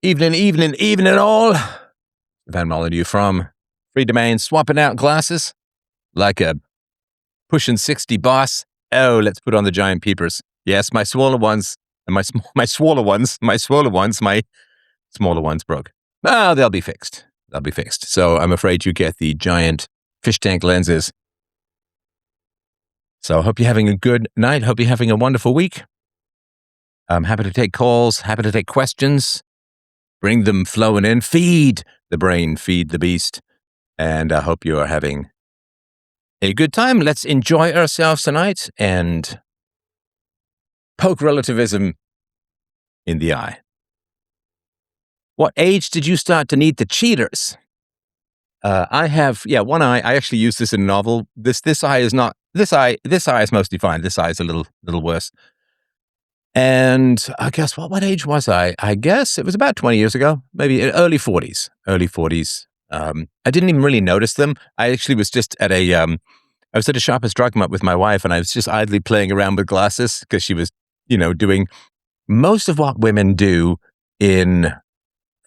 Evening all. Stefan Molyneux from Free Domain, swapping out glasses like a pushing 60 boss. Oh, let's put on the giant peepers. Yes, my swollen ones, and my swollen ones broke. Oh, they'll be fixed. So I'm afraid you get the giant fish tank lenses. So I hope you're having a good night. Hope you're having a wonderful week. I'm happy to take calls, happy to take questions. Bring them flowing in. Feed the brain, feed the beast. And I hope you are having a good time. Let's enjoy ourselves tonight and poke relativism in the eye. What age did you start to need the cheaters? I have, one eye. I actually use this in a novel. This eye is not. This eye is mostly fine. This eye is a little worse. And I guess what age was I? I guess it was about 20 years ago, maybe early 40s. I didn't even really notice them. I actually was just at I was at a Shoppers Drug Mart with my wife, and I was just idly playing around with glasses because she was, doing most of what women do in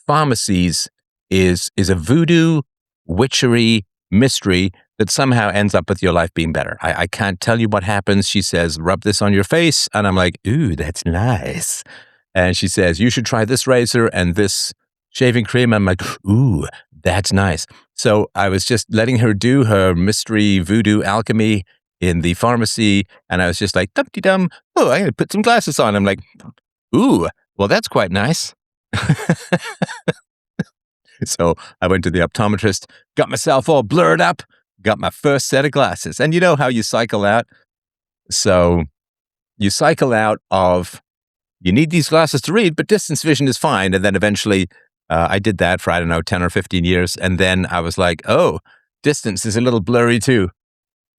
pharmacies is a voodoo, witchery, mystery that somehow ends up with your life being better. I can't tell you what happens. She says, rub this on your face. And I'm like, ooh, that's nice. And she says, you should try this razor and this shaving cream. I'm like, ooh, that's nice. So I was just letting her do her mystery voodoo alchemy in the pharmacy. And I was just like, dum-de-dum. Oh, I'm going to put some glasses on. I'm like, ooh, well, that's quite nice. So I went to the optometrist, got myself all blurred up, got my first set of glasses. And you know how you cycle out? So you cycle out of, you need these glasses to read, but distance vision is fine. And then eventually I did that for, 10 or 15 years. And then I was like, oh, distance is a little blurry too.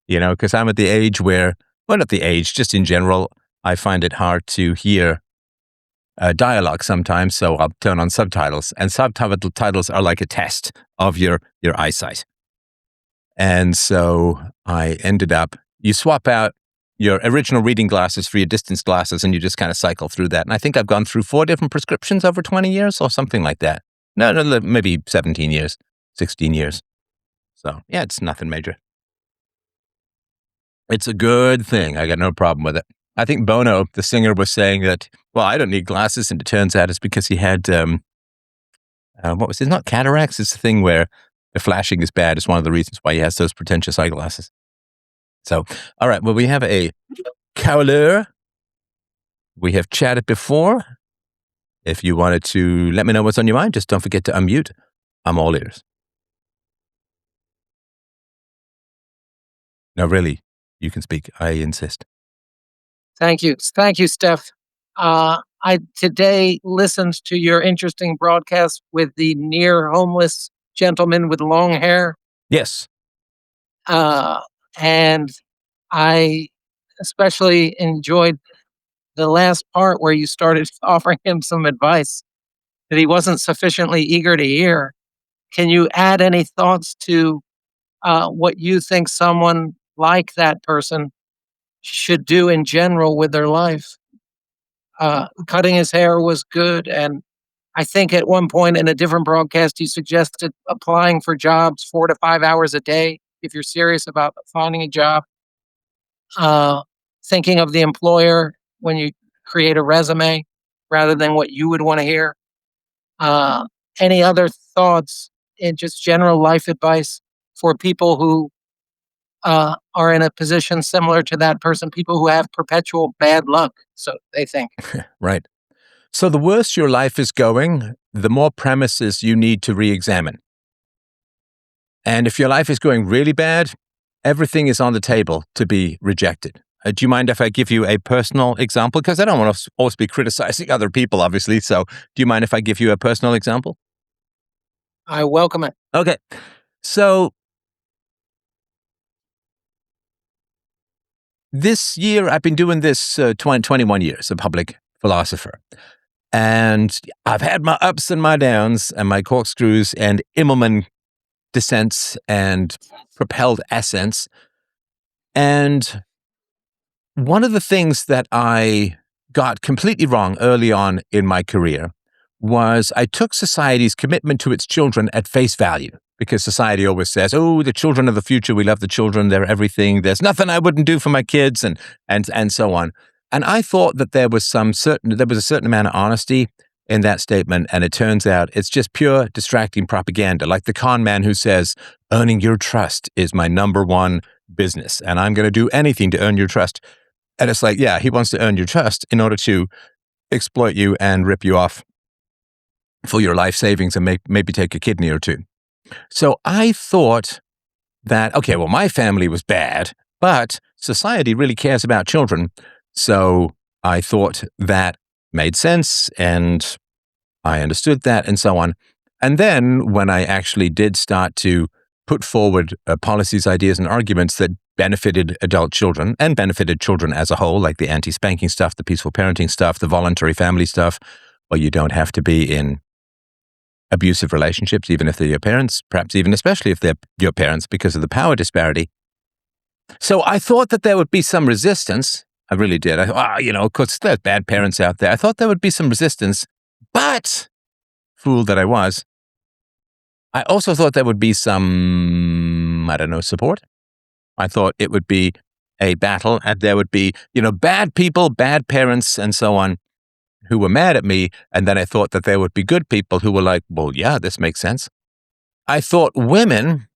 Because I'm at the age where, well, not the age, just in general, I find it hard to hear dialogue sometimes, so I'll turn on subtitles, and subtitles are like a test of your eyesight. And so I ended up, you swap out your original reading glasses for your distance glasses, and you just kind of cycle through that. And I think I've gone through 4 different prescriptions over 20 years or something like that. No, maybe 17 years, 16 years. So yeah, it's nothing major. It's a good thing. I got no problem with it. I think Bono, the singer, was saying that, well, I don't need glasses. And it turns out it's because he had, what was it? Not cataracts. It's the thing where the flashing is bad. It's one of the reasons why he has those pretentious eyeglasses. So, all right. Well, we have a caller. We have chatted before. If you wanted to let me know what's on your mind, just don't forget to unmute. I'm all ears. No, really, you can speak. I insist. Thank you, Steph. I today listened to your interesting broadcast with the near homeless gentleman with long hair. Yes. And I especially enjoyed the last part where you started offering him some advice that he wasn't sufficiently eager to hear. Can you add any thoughts to what you think someone like that person should do in general with their life? Cutting his hair was good, and I think at one point in a different broadcast, you suggested applying for jobs 4 to 5 hours a day if you're serious about finding a job. Thinking of the employer when you create a resume rather than what you would want to hear. Any other thoughts in just general life advice for people who are in a position similar to that person, people who have perpetual bad luck, so they think. Right. So the worse your life is going, the more premises you need to re-examine. And if your life is going really bad, everything is on the table to be rejected. Do you mind if I give you a personal example? Because I don't want to always be criticizing other people, obviously. So do you mind if I give you a personal example? I welcome it. Okay. So this year, I've been doing this 21 years, a public philosopher. And I've had my ups and my downs and my corkscrews and Immelman descents and propelled ascents. And one of the things that I got completely wrong early on in my career was I took society's commitment to its children at face value, because society always says, oh, the children of the future, we love the children, they're everything, there's nothing I wouldn't do for my kids, and so on. And I thought that there was a certain amount of honesty in that statement, and it turns out it's just pure distracting propaganda, like the con man who says, earning your trust is my number one business, and I'm going to do anything to earn your trust. And it's like, yeah, he wants to earn your trust in order to exploit you and rip you off for your life savings and maybe take a kidney or two. So I thought that, okay, well, my family was bad, but society really cares about children. So I thought that made sense, and I understood that, and so on. And then when I actually did start to put forward policies, ideas, and arguments that benefited adult children and benefited children as a whole, like the anti-spanking stuff, the peaceful parenting stuff, the voluntary family stuff, well, you don't have to be in abusive relationships, even if they're your parents, perhaps even especially if they're your parents, because of the power disparity. So I thought that there would be some resistance. I really did. I thought, because there's bad parents out there. I thought there would be some resistance, but fool that I was, I also thought there would be some, support. I thought it would be a battle, and there would be, bad people, bad parents, and so on, who were mad at me. And then I thought that there would be good people who were like, well, yeah, this makes sense. I thought women,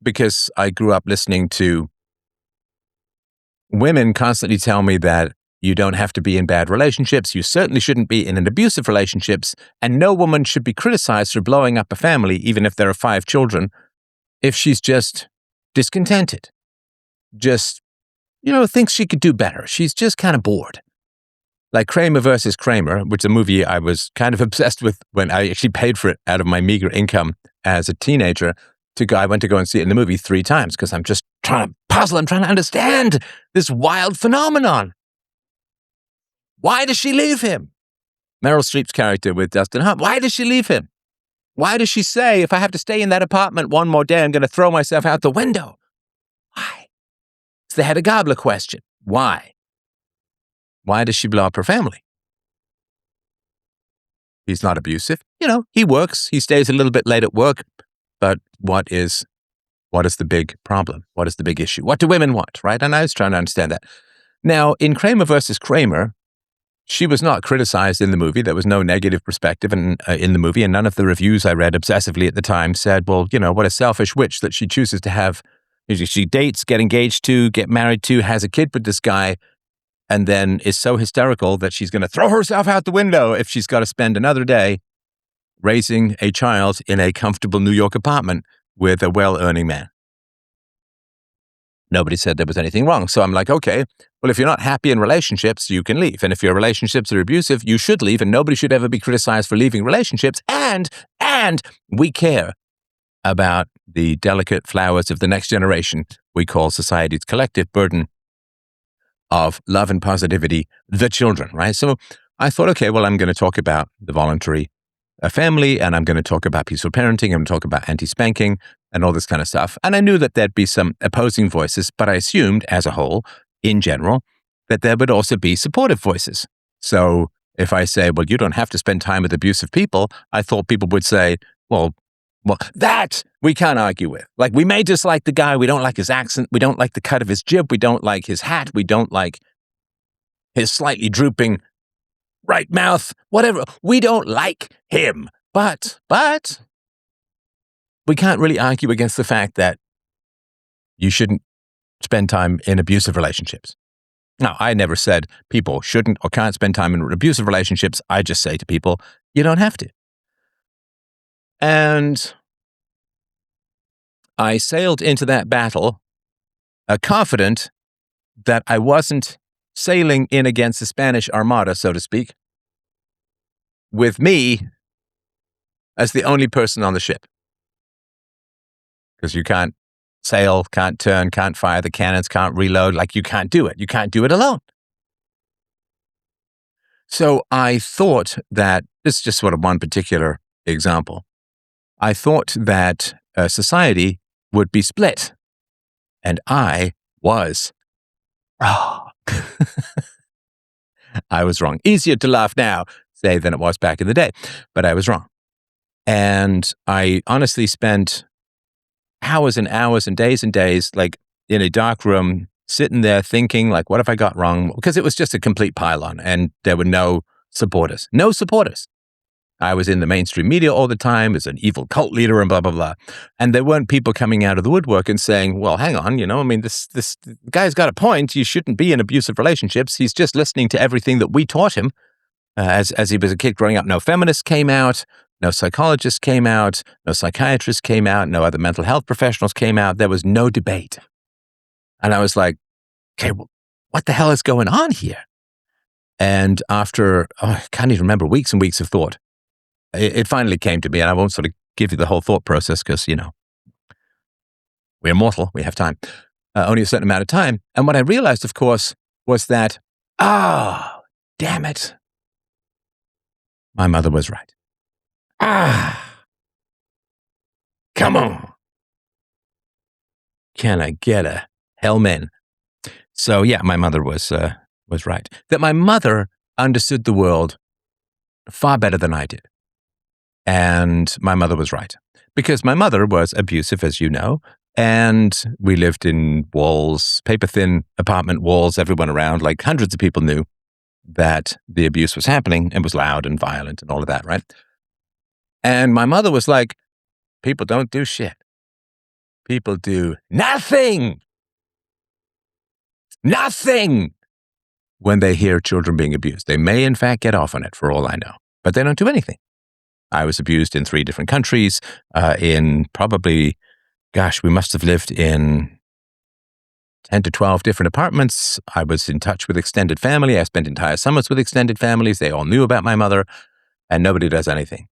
because I grew up listening to women constantly tell me that you don't have to be in bad relationships. You certainly shouldn't be in an abusive relationships. And no woman should be criticized for blowing up a family, even if there are 5 children, if she's just discontented, just, thinks she could do better. She's just kind of bored. Like Kramer versus Kramer, which is a movie I was kind of obsessed with when I actually paid for it out of my meager income as a teenager. I went to go and see it in the movie 3 times because I'm just trying to puzzle. I'm trying to understand this wild phenomenon. Why does she leave him? Meryl Streep's character with Dustin Hoffman. Why does she leave him? Why does she say, if I have to stay in that apartment one more day, I'm going to throw myself out the window? Why? It's the Hedda Gabler question. Why? Why does she blow up her family? He's not abusive. He works. He stays a little bit late at work. But what is the big problem? What is the big issue? What do women want, right? And I was trying to understand that. Now, in Kramer versus Kramer, she was not criticized in the movie. There was no negative perspective in the movie, and none of the reviews I read obsessively at the time said, well, what a selfish witch that she chooses to have. She dates, get engaged to, get married to, has a kid with this guy, and then is so hysterical that she's going to throw herself out the window if she's got to spend another day raising a child in a comfortable New York apartment with a well-earning man. Nobody said there was anything wrong. So I'm like, okay, well, if you're not happy in relationships, you can leave. And if your relationships are abusive, you should leave. And nobody should ever be criticized for leaving relationships. And we care about the delicate flowers of the next generation we call society's collective burden of love and positivity, the children, right? So I thought, okay, well, I'm going to talk about the voluntary family, and I'm going to talk about peaceful parenting, I'm going to talk about anti-spanking and all this kind of stuff. And I knew that there'd be some opposing voices, but I assumed as a whole, in general, that there would also be supportive voices. So if I say, well, you don't have to spend time with abusive people, I thought people would say, well, that we can't argue with. Like, we may dislike the guy, we don't like his accent, we don't like the cut of his jib, we don't like his hat, we don't like his slightly drooping right mouth, whatever. We don't like him. But we can't really argue against the fact that you shouldn't spend time in abusive relationships. Now, I never said people shouldn't or can't spend time in abusive relationships. I just say to people, you don't have to. And I sailed into that battle confident that I wasn't sailing in against the Spanish Armada, so to speak, with me as the only person on the ship. Because you can't sail, can't turn, can't fire the cannons, can't reload. Like, you can't do it. You can't do it alone. So I thought that, this is just sort of one particular example, I thought that society would be split. And I was wrong. I was wrong. Easier to laugh now, say than it was back in the day. But I was wrong. And I honestly spent hours and hours and days, like in a dark room, sitting there thinking, like, what have I got wrong? Because it was just a complete pile-on, and there were no supporters. No supporters. I was in the mainstream media all the time as an evil cult leader and blah, blah, blah. And there weren't people coming out of the woodwork and saying, well, hang on, this guy's got a point. You shouldn't be in abusive relationships. He's just listening to everything that we taught him as he was a kid growing up. No feminists came out. No psychologists came out. No psychiatrists came out. No other mental health professionals came out. There was no debate. And I was like, okay, well, what the hell is going on here? And after, I can't even remember, weeks and weeks of thought, it finally came to me, and I won't sort of give you the whole thought process because, we're mortal. We have time, only a certain amount of time. And what I realized, of course, was that, damn it. My mother was right. Come on. Can I get a hellman? So yeah, my mother was right. That my mother understood the world far better than I did. And my mother was right. Because my mother was abusive, as you know, and we lived in walls, paper-thin apartment walls, everyone around, like hundreds of people knew that the abuse was happening and was loud and violent and all of that, right? And my mother was like, people don't do shit. People do nothing. Nothing when they hear children being abused. They may, in fact, get off on it for all I know, but they don't do anything. I was abused in 3 different countries, in probably, we must have lived in 10 to 12 different apartments. I was in touch with extended family. I spent entire summers with extended families. They all knew about my mother, and nobody does anything.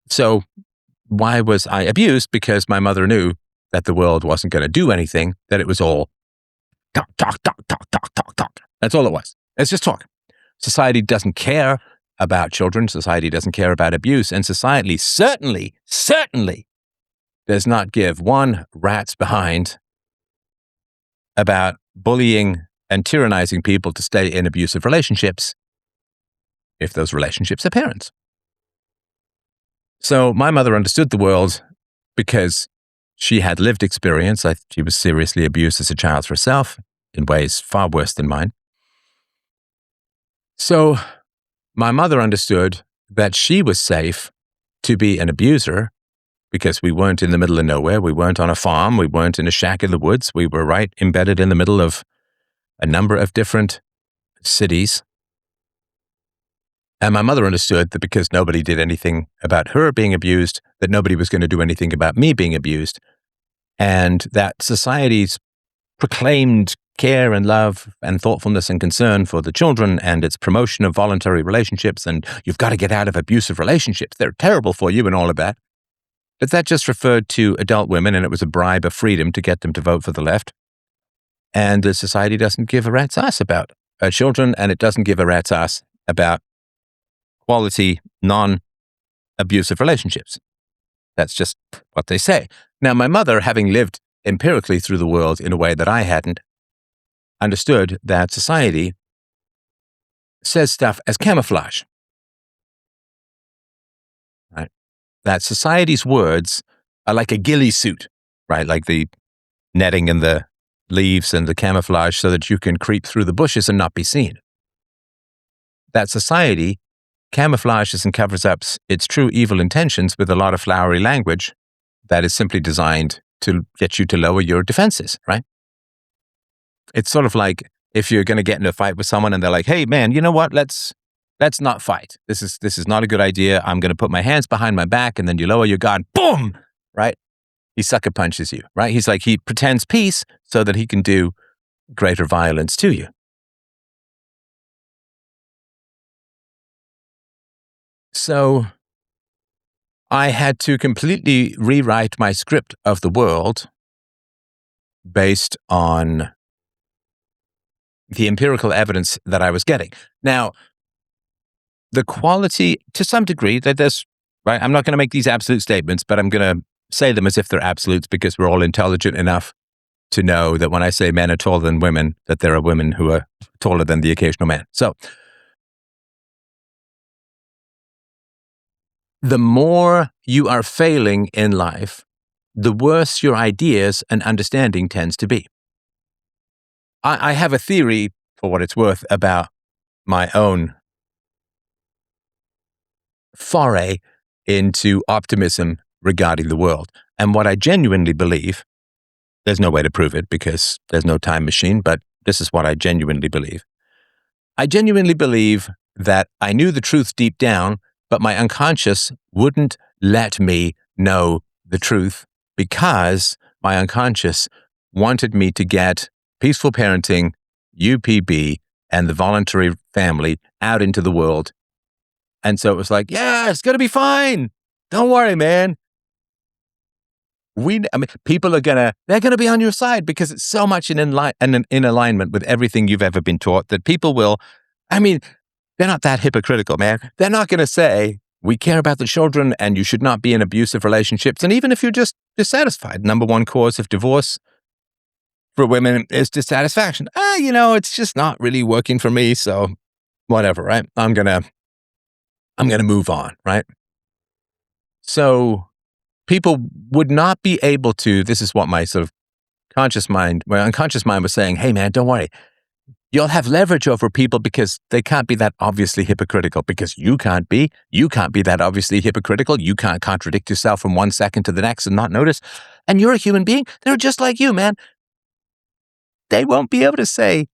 So why was I abused? Because my mother knew that the world wasn't going to do anything, that it was all talk, talk, talk, talk, talk, talk, talk. That's all it was. It's just talk. Society doesn't care about children. Society doesn't care about abuse. And society certainly does not give one rat's behind about bullying and tyrannizing people to stay in abusive relationships if those relationships are parents. So my mother understood the world because she had lived experience. She was seriously abused as a child herself in ways far worse than mine. So my mother understood that she was safe to be an abuser because we weren't in the middle of nowhere. We weren't on a farm. We weren't in a shack in the woods. We were right embedded in the middle of a number of different cities. And my mother understood that because nobody did anything about her being abused, that nobody was going to do anything about me being abused, and that society's proclaimed care and love and thoughtfulness and concern for the children and its promotion of voluntary relationships, and you've got to get out of abusive relationships. They're terrible for you and all of that. But that just referred to adult women, and it was a bribe of freedom to get them to vote for the left. And the society doesn't give a rat's ass about children, and it doesn't give a rat's ass about quality, non-abusive relationships. That's just what they say. Now, my mother, having lived empirically through the world in a way that I hadn't, understood that society says stuff as camouflage. Right? That society's words are like a ghillie suit, right? Like the netting and the leaves and the camouflage so that you can creep through the bushes and not be seen. That society camouflages and covers up its true evil intentions with a lot of flowery language that is simply designed to get you to lower your defenses, right? It's sort of like if you're going to get in a fight with someone and they're like, hey, man, you know what? Let's not fight. This is not a good idea. I'm going to put my hands behind my back, and then you lower your guard. Boom! Right? He sucker punches you, right? He's like, he pretends peace so that he can do greater violence to you. So I had to completely rewrite my script of the world based on the empirical evidence that I was getting. Now, the quality, to some degree, that there's, right? I'm not going to make these absolute statements, but I'm going to say them as if they're absolutes because we're all intelligent enough to know that when I say men are taller than women, that there are women who are taller than the occasional man. So the more you are failing in life, the worse your ideas and understanding tends to be. I have a theory, for what it's worth, about my own foray into optimism regarding the world. And what I genuinely believe, there's no way to prove it because there's no time machine, but this is what I genuinely believe. I genuinely believe that I knew the truth deep down, but my unconscious wouldn't let me know the truth because my unconscious wanted me to get peaceful parenting, UPB, and the voluntary family out into the world. And so it was like, yeah, it's going to be fine. Don't worry, man. People they're going to be on your side because it's so much in alignment with everything you've ever been taught that people will, they're not that hypocritical, man. They're not going to say, we care about the children and you should not be in abusive relationships. And even if you're just dissatisfied, number one cause of divorce for women is dissatisfaction. It's just not really working for me. So whatever, right? I'm going to move on, right? So people would not be able to, this is what my sort of my unconscious mind was saying, hey man, don't worry. You'll have leverage over people because they can't be that obviously hypocritical because you can't be that obviously hypocritical. You can't contradict yourself from one second to the next and not notice. And you're a human being. They're just like you, man. They won't be able to say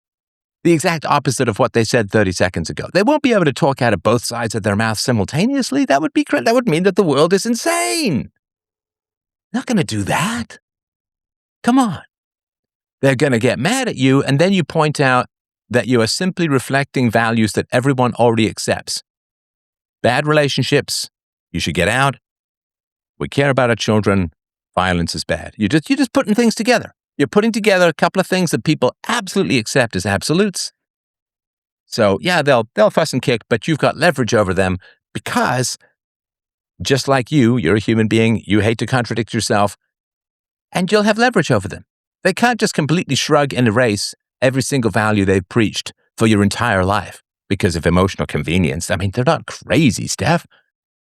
the exact opposite of what they said 30 seconds ago. They won't be able to talk out of both sides of their mouth simultaneously. That would mean that the world is insane. Not going to do that. Come on. They're going to get mad at you, and then you point out that you are simply reflecting values that everyone already accepts. Bad relationships, you should get out. We care about our children. Violence is bad. You're just putting things together. You're putting together a couple of things that people absolutely accept as absolutes. So yeah, they'll fuss and kick, but you've got leverage over them because just like you're a human being, you hate to contradict yourself, and you'll have leverage over them. They can't just completely shrug and erase every single value they've preached for your entire life because of emotional convenience. They're not crazy, Steph.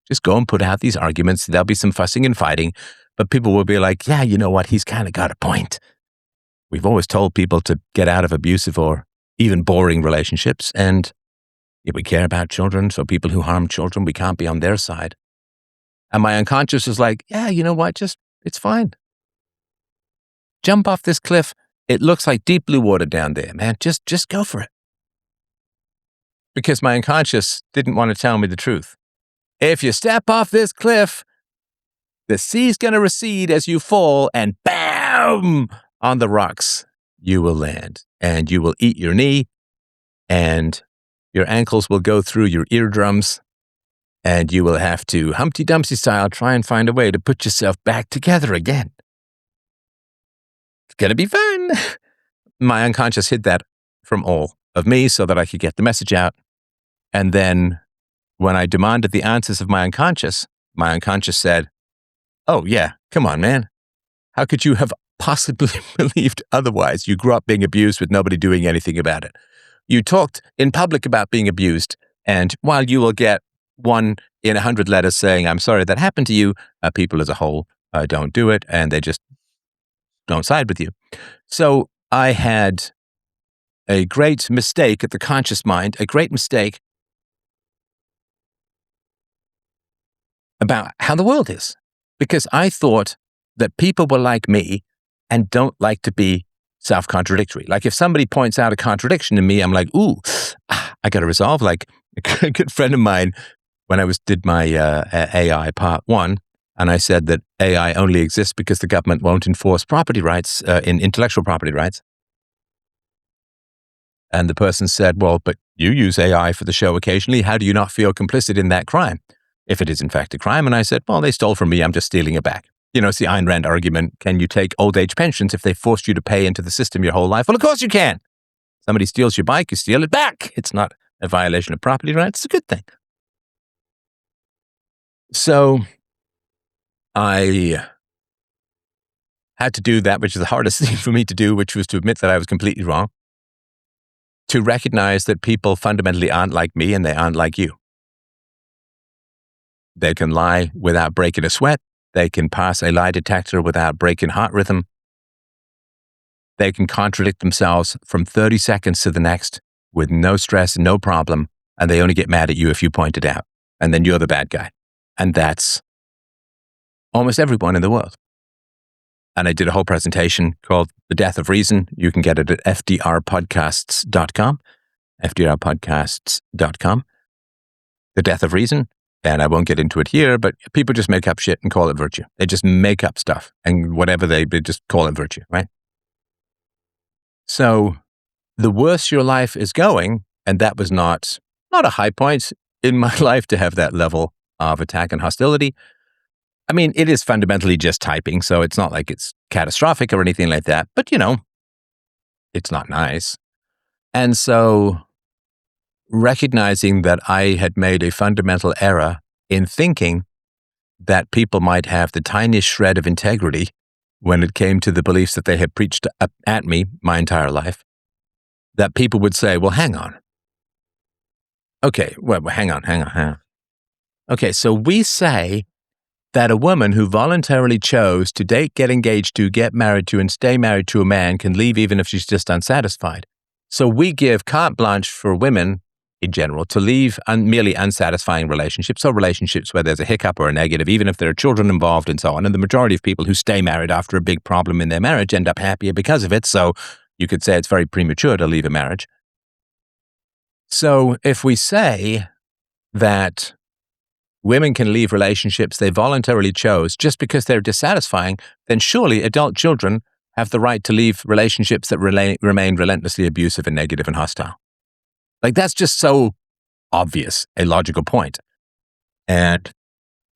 Just go and put out these arguments. There'll be some fussing and fighting, but people will be like, yeah, you know what? He's kind of got a point. We've always told people to get out of abusive or even boring relationships. And if we care about children, so people who harm children, we can't be on their side. And my unconscious is like, yeah, you know what? It's fine. Jump off this cliff. It looks like deep blue water down there, man. Just go for it. Because my unconscious didn't want to tell me the truth. If you step off this cliff, the sea's going to recede as you fall, and bam, on the rocks you will land. And you will eat your knee, and your ankles will go through your eardrums, and you will have to, Humpty Dumpty style, try and find a way to put yourself back together again. It's going to be fun. My unconscious hid that from all of me so that I could get the message out. And then when I demanded the answers of my unconscious said, oh yeah, come on, man. How could you have possibly believed otherwise? You grew up being abused with nobody doing anything about it. You talked in public about being abused. And while you will get 1 in 100 letters saying, I'm sorry that happened to you, people as a whole don't do it. And they just don't side with you. So I had a great mistake at the conscious mind, a great mistake about how the world is. Because I thought that people were like me and don't like to be self-contradictory. Like if somebody points out a contradiction to me, I'm like, ooh, I got to resolve. Like a good friend of mine, when I did my AI part 1, and I said that AI only exists because the government won't enforce property rights, in intellectual property rights. And the person said, well, but you use AI for the show occasionally. How do you not feel complicit in that crime? If it is in fact a crime. And I said, well, they stole from me. I'm just stealing it back. It's the Ayn Rand argument. Can you take old age pensions if they forced you to pay into the system your whole life? Well, of course you can. Somebody steals your bike, you steal it back. It's not a violation of property rights. It's a good thing. So I had to do that, which is the hardest thing for me to do, which was to admit that I was completely wrong. To recognize that people fundamentally aren't like me and they aren't like you. They can lie without breaking a sweat. They can pass a lie detector without breaking heart rhythm. They can contradict themselves from 30 seconds to the next with no stress, no problem, and they only get mad at you if you point it out. And then you're the bad guy. And that's almost everyone in the world. And I did a whole presentation called The Death of Reason. You can get it at fdrpodcasts.com, fdrpodcasts.com. The Death of Reason. And I won't get into it here, but people just make up shit and call it virtue. They just make up stuff and whatever they just call it virtue, right? So the worse your life is going, and that was not a high point in my life to have that level of attack and hostility. I mean, it is fundamentally just typing, so it's not like it's catastrophic or anything like that, but it's not nice. And so recognizing that I had made a fundamental error in thinking that people might have the tiniest shred of integrity when it came to the beliefs that they had preached at me my entire life, that people would say, well, hang on. Okay, well, hang on. Okay, so we say that a woman who voluntarily chose to date, get engaged to, get married to, and stay married to a man can leave even if she's just unsatisfied. So we give carte blanche for women in general to leave merely unsatisfying relationships, or relationships where there's a hiccup or a negative, even if there are children involved and so on. And the majority of people who stay married after a big problem in their marriage end up happier because of it. So you could say it's very premature to leave a marriage. So if we say that women can leave relationships they voluntarily chose just because they're dissatisfying, then surely adult children have the right to leave relationships that remain relentlessly abusive and negative and hostile. Like, that's just so obvious, a logical point. And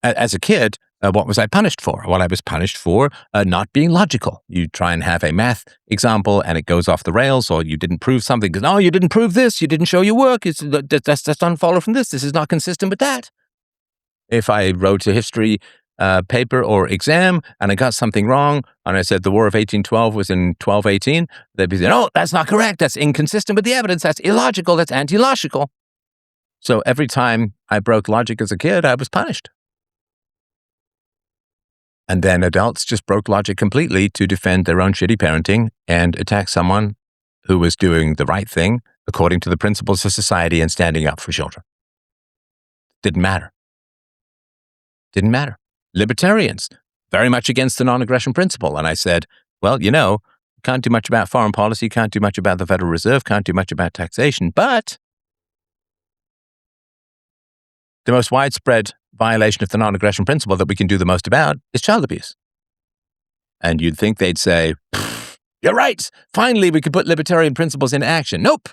as a kid, what was I punished for? Well, I was punished for not being logical. You try and have a math example and it goes off the rails, or you didn't prove something because, you didn't prove this, you didn't show your work, that's doesn't follow from this is not consistent with that. If I wrote a history paper or exam and I got something wrong and I said the War of 1812 was in 1218, they'd be saying, oh, that's not correct, that's inconsistent with the evidence, that's illogical, that's anti-logical. So every time I broke logic as a kid, I was punished. And then adults just broke logic completely to defend their own shitty parenting and attack someone who was doing the right thing according to the principles of society and standing up for children. Didn't matter. Libertarians, very much against the non-aggression principle. And I said, well, can't do much about foreign policy, can't do much about the Federal Reserve, can't do much about taxation, but the most widespread violation of the non-aggression principle that we can do the most about is child abuse. And you'd think they'd say, you're right, finally we could put libertarian principles into action. Nope.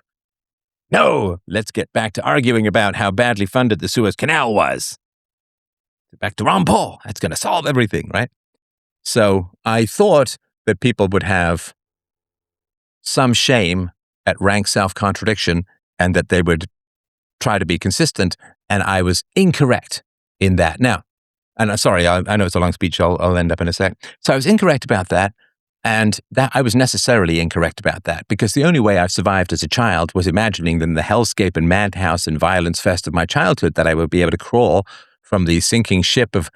No, let's get back to arguing about how badly funded the Suez Canal was. Back to Ron Paul. That's going to solve everything, right? So I thought that people would have some shame at rank self-contradiction and that they would try to be consistent. And I was incorrect in that. Now, and sorry, I know it's a long speech. I'll end up in a sec. So I was incorrect about that. And that I was necessarily incorrect about that, because the only way I survived as a child was imagining that in the hellscape and madhouse and violence fest of my childhood that I would be able to crawl from the sinking ship of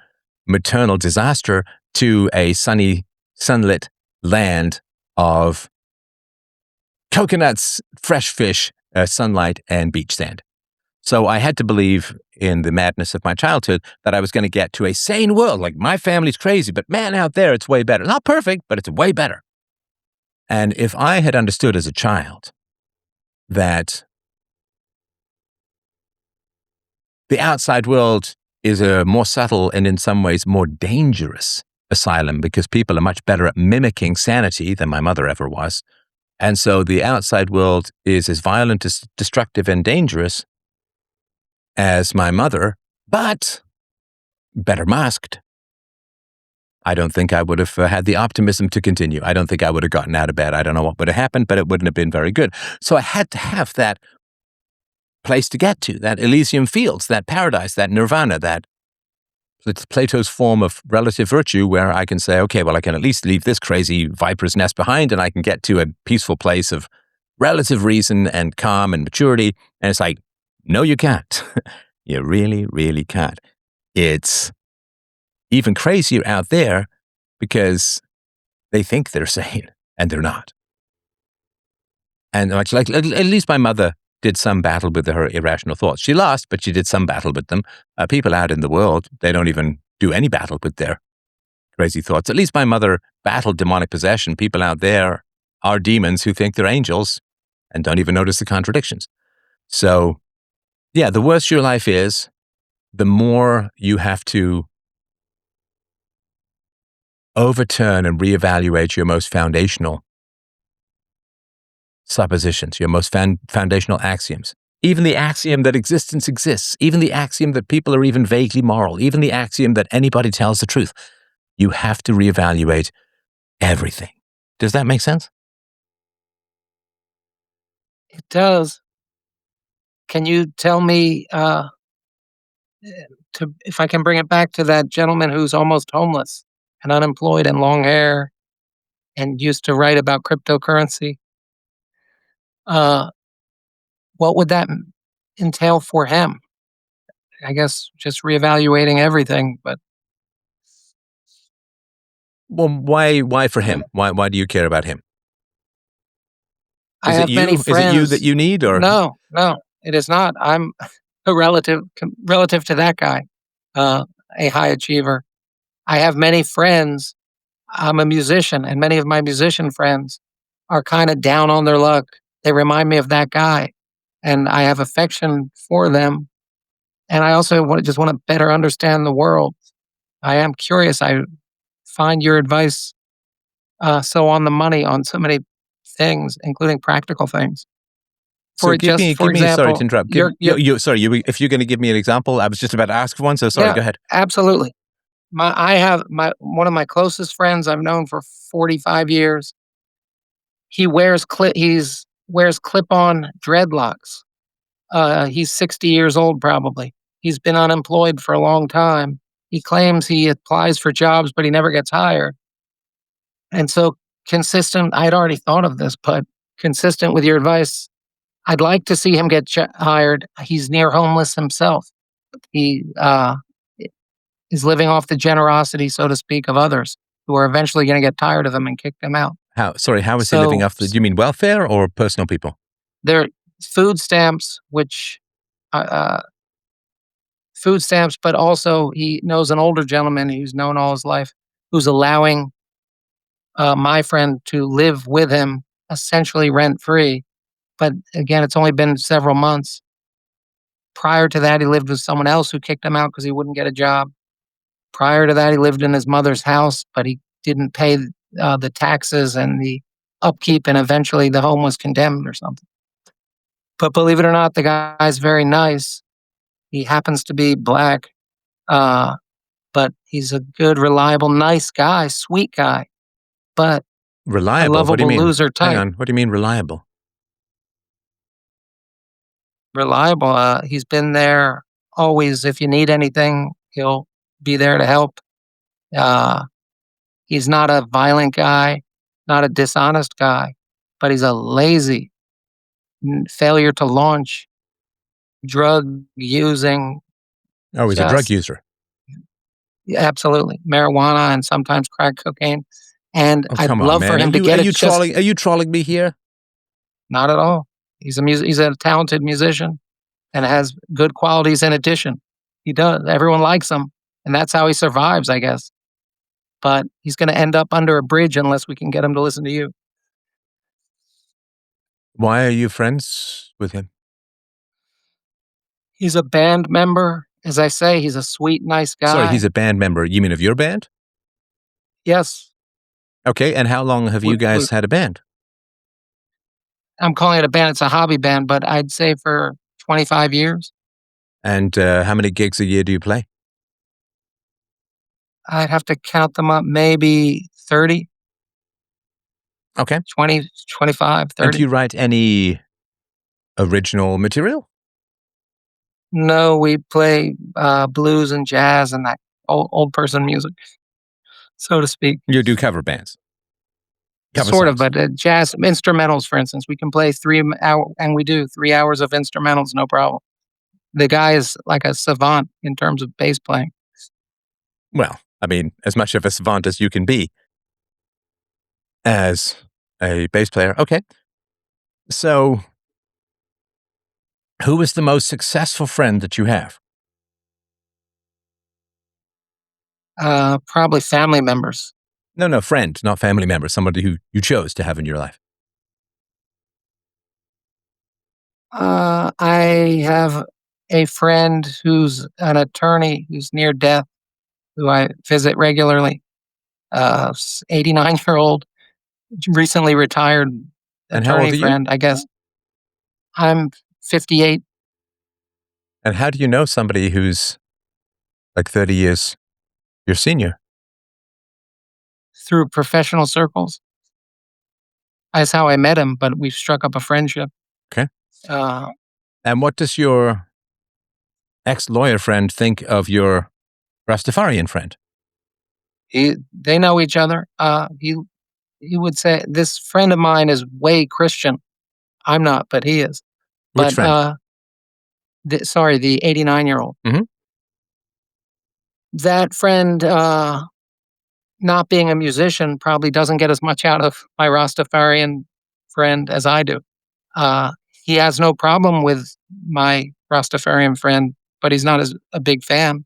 maternal disaster to a sunny, sunlit land of coconuts, fresh fish, sunlight, and beach sand. So I had to believe in the madness of my childhood that I was going to get to a sane world. Like, my family's crazy, but man, out there, it's way better. Not perfect, but it's way better. And if I had understood as a child that the outside world is a more subtle and in some ways more dangerous asylum, because people are much better at mimicking sanity than my mother ever was. And so the outside world is as violent, as destructive and dangerous as my mother, but better masked. I don't think I would have had the optimism to continue. I don't think I would have gotten out of bed. I don't know what would have happened, but it wouldn't have been very good. So I had to have that place to get to, that Elysium Fields, that paradise, that nirvana, that Plato's form of relative virtue, where I can say, okay, well, I can at least leave this crazy viper's nest behind and I can get to a peaceful place of relative reason and calm and maturity. And it's like, no, you can't. You really, really can't. It's even crazier out there because they think they're sane and they're not. And much like at least my mother did some battle with her irrational thoughts. She lost, but she did some battle with them. People out in the world, they don't even do any battle with their crazy thoughts. At least my mother battled demonic possession. People out there are demons who think they're angels and don't even notice the contradictions. So, yeah, the worse your life is, the more you have to overturn and reevaluate your most foundational suppositions, your most foundational axioms. Even the axiom that existence exists, even the axiom that people are even vaguely moral, even the axiom that anybody tells the truth. You have to reevaluate everything. Does that make sense? It does. Can you tell me if I can bring it back to that gentleman who's almost homeless and unemployed and long hair and used to write about cryptocurrency? Uh, what would that entail for him? I guess just reevaluating everything, but Well, why for him? Why do you care about him? I Is it have many you? Is it you that friends. you need, or No, no, it is not. I'm a relative to that guy, uh, a high achiever. I have many friends. I'm a musician, and many of my musician friends are kind of down on their luck. They remind me of that guy, and I have affection for them. And I also just want to better understand the world. I am curious. I find your advice so on the money on so many things, including practical things. so? For Give me. Sorry to example, interrupt. you're Sorry. If you're going to give me an example, I was just about to ask for one. So sorry. yeah, Go ahead. absolutely. I have my one of my closest friends I've known for 45 years. He wears clip-on dreadlocks. He's 60 years old probably. He's been unemployed for a long time. He claims he applies for jobs, but he never gets hired. And so consistent, I'd already thought of this, but consistent with your advice, I'd like to see him get hired. He's near homeless himself. He is living off the generosity, so to speak, of others who are eventually going to get tired of him and kick them out. How? Sorry. How is he living So off the? Do you mean welfare or personal people? there are food stamps, which uh, uh, food stamps, but also he knows an older gentleman who's known all his life who's allowing my friend to live with him essentially rent free. But again, it's only been several months. Prior to that, he lived with someone else who kicked him out because he wouldn't get a job. Prior to that, he lived in his mother's house, but he didn't pay the taxes and the upkeep, and eventually the home was condemned or something. But believe it or not, the guy's very nice. He happens to be black, uh, but he's a good, reliable, nice guy, sweet guy, but a Reliable. What do you lovable mean? loser Hang type. on. What do you mean reliable? Reliable. He's been there always. If you need anything, he'll be there to help. Uh, he's not a violent guy, not a dishonest guy, but he's a lazy failure to launch, drug using, Oh, he's a drug just user. absolutely marijuana and sometimes crack cocaine. And Oh, I'd come on, love for man. him to get Are it. you Just trolling? Are you trolling me here? not at all. He's a talented musician and has good qualities in addition. He does. Everyone likes him, and that's how he survives, I guess. But he's going to end up under a bridge unless we can get him to listen to you. Why are you friends with him? He's a band member. As I say, he's a sweet, nice Sorry, he's guy. a band member. You mean of your band? Yes, Okay, and how long have you we guys had a band? I'm calling it a band. It's a hobby band, but I'd say for 25 years. And how many gigs a year do you play? I'd have to count them up, maybe 30, Okay. 20, 25, And do 30. you write any original material? No, we play blues and jazz and that old person music, so to speak. You do cover bands, cover Sort of, songs. but jazz instrumentals, for instance, we can play 3 hour, and we do 3 hours of instrumentals, no problem. The guy is like a savant in terms of bass playing. Well, I mean, as much of a savant as you can be as a bass player. Okay. So, who is the most successful friend that you have? Probably family members. No, friend, not family member, somebody who you chose to have in your life. I have a friend who's an attorney who's near death, who I visit regularly. 89-year-old, recently retired And how old attorney are you? friend. I guess I'm 58 And how do you know somebody who's like 30 years your senior? through professional circles. That's how I met him, but we've struck up a friendship. Okay. Uh, And what does your ex-lawyer friend think of your Rastafarian friend? they know each other. He would say this friend of mine is way Christian. I'm not, but he is. Which But friend? sorry, the 89-year-old. Mhm. That friend, not being a musician, probably doesn't get as much out of my Rastafarian friend as I do. Uh, he has no problem with my Rastafarian friend, but he's not as a big fan.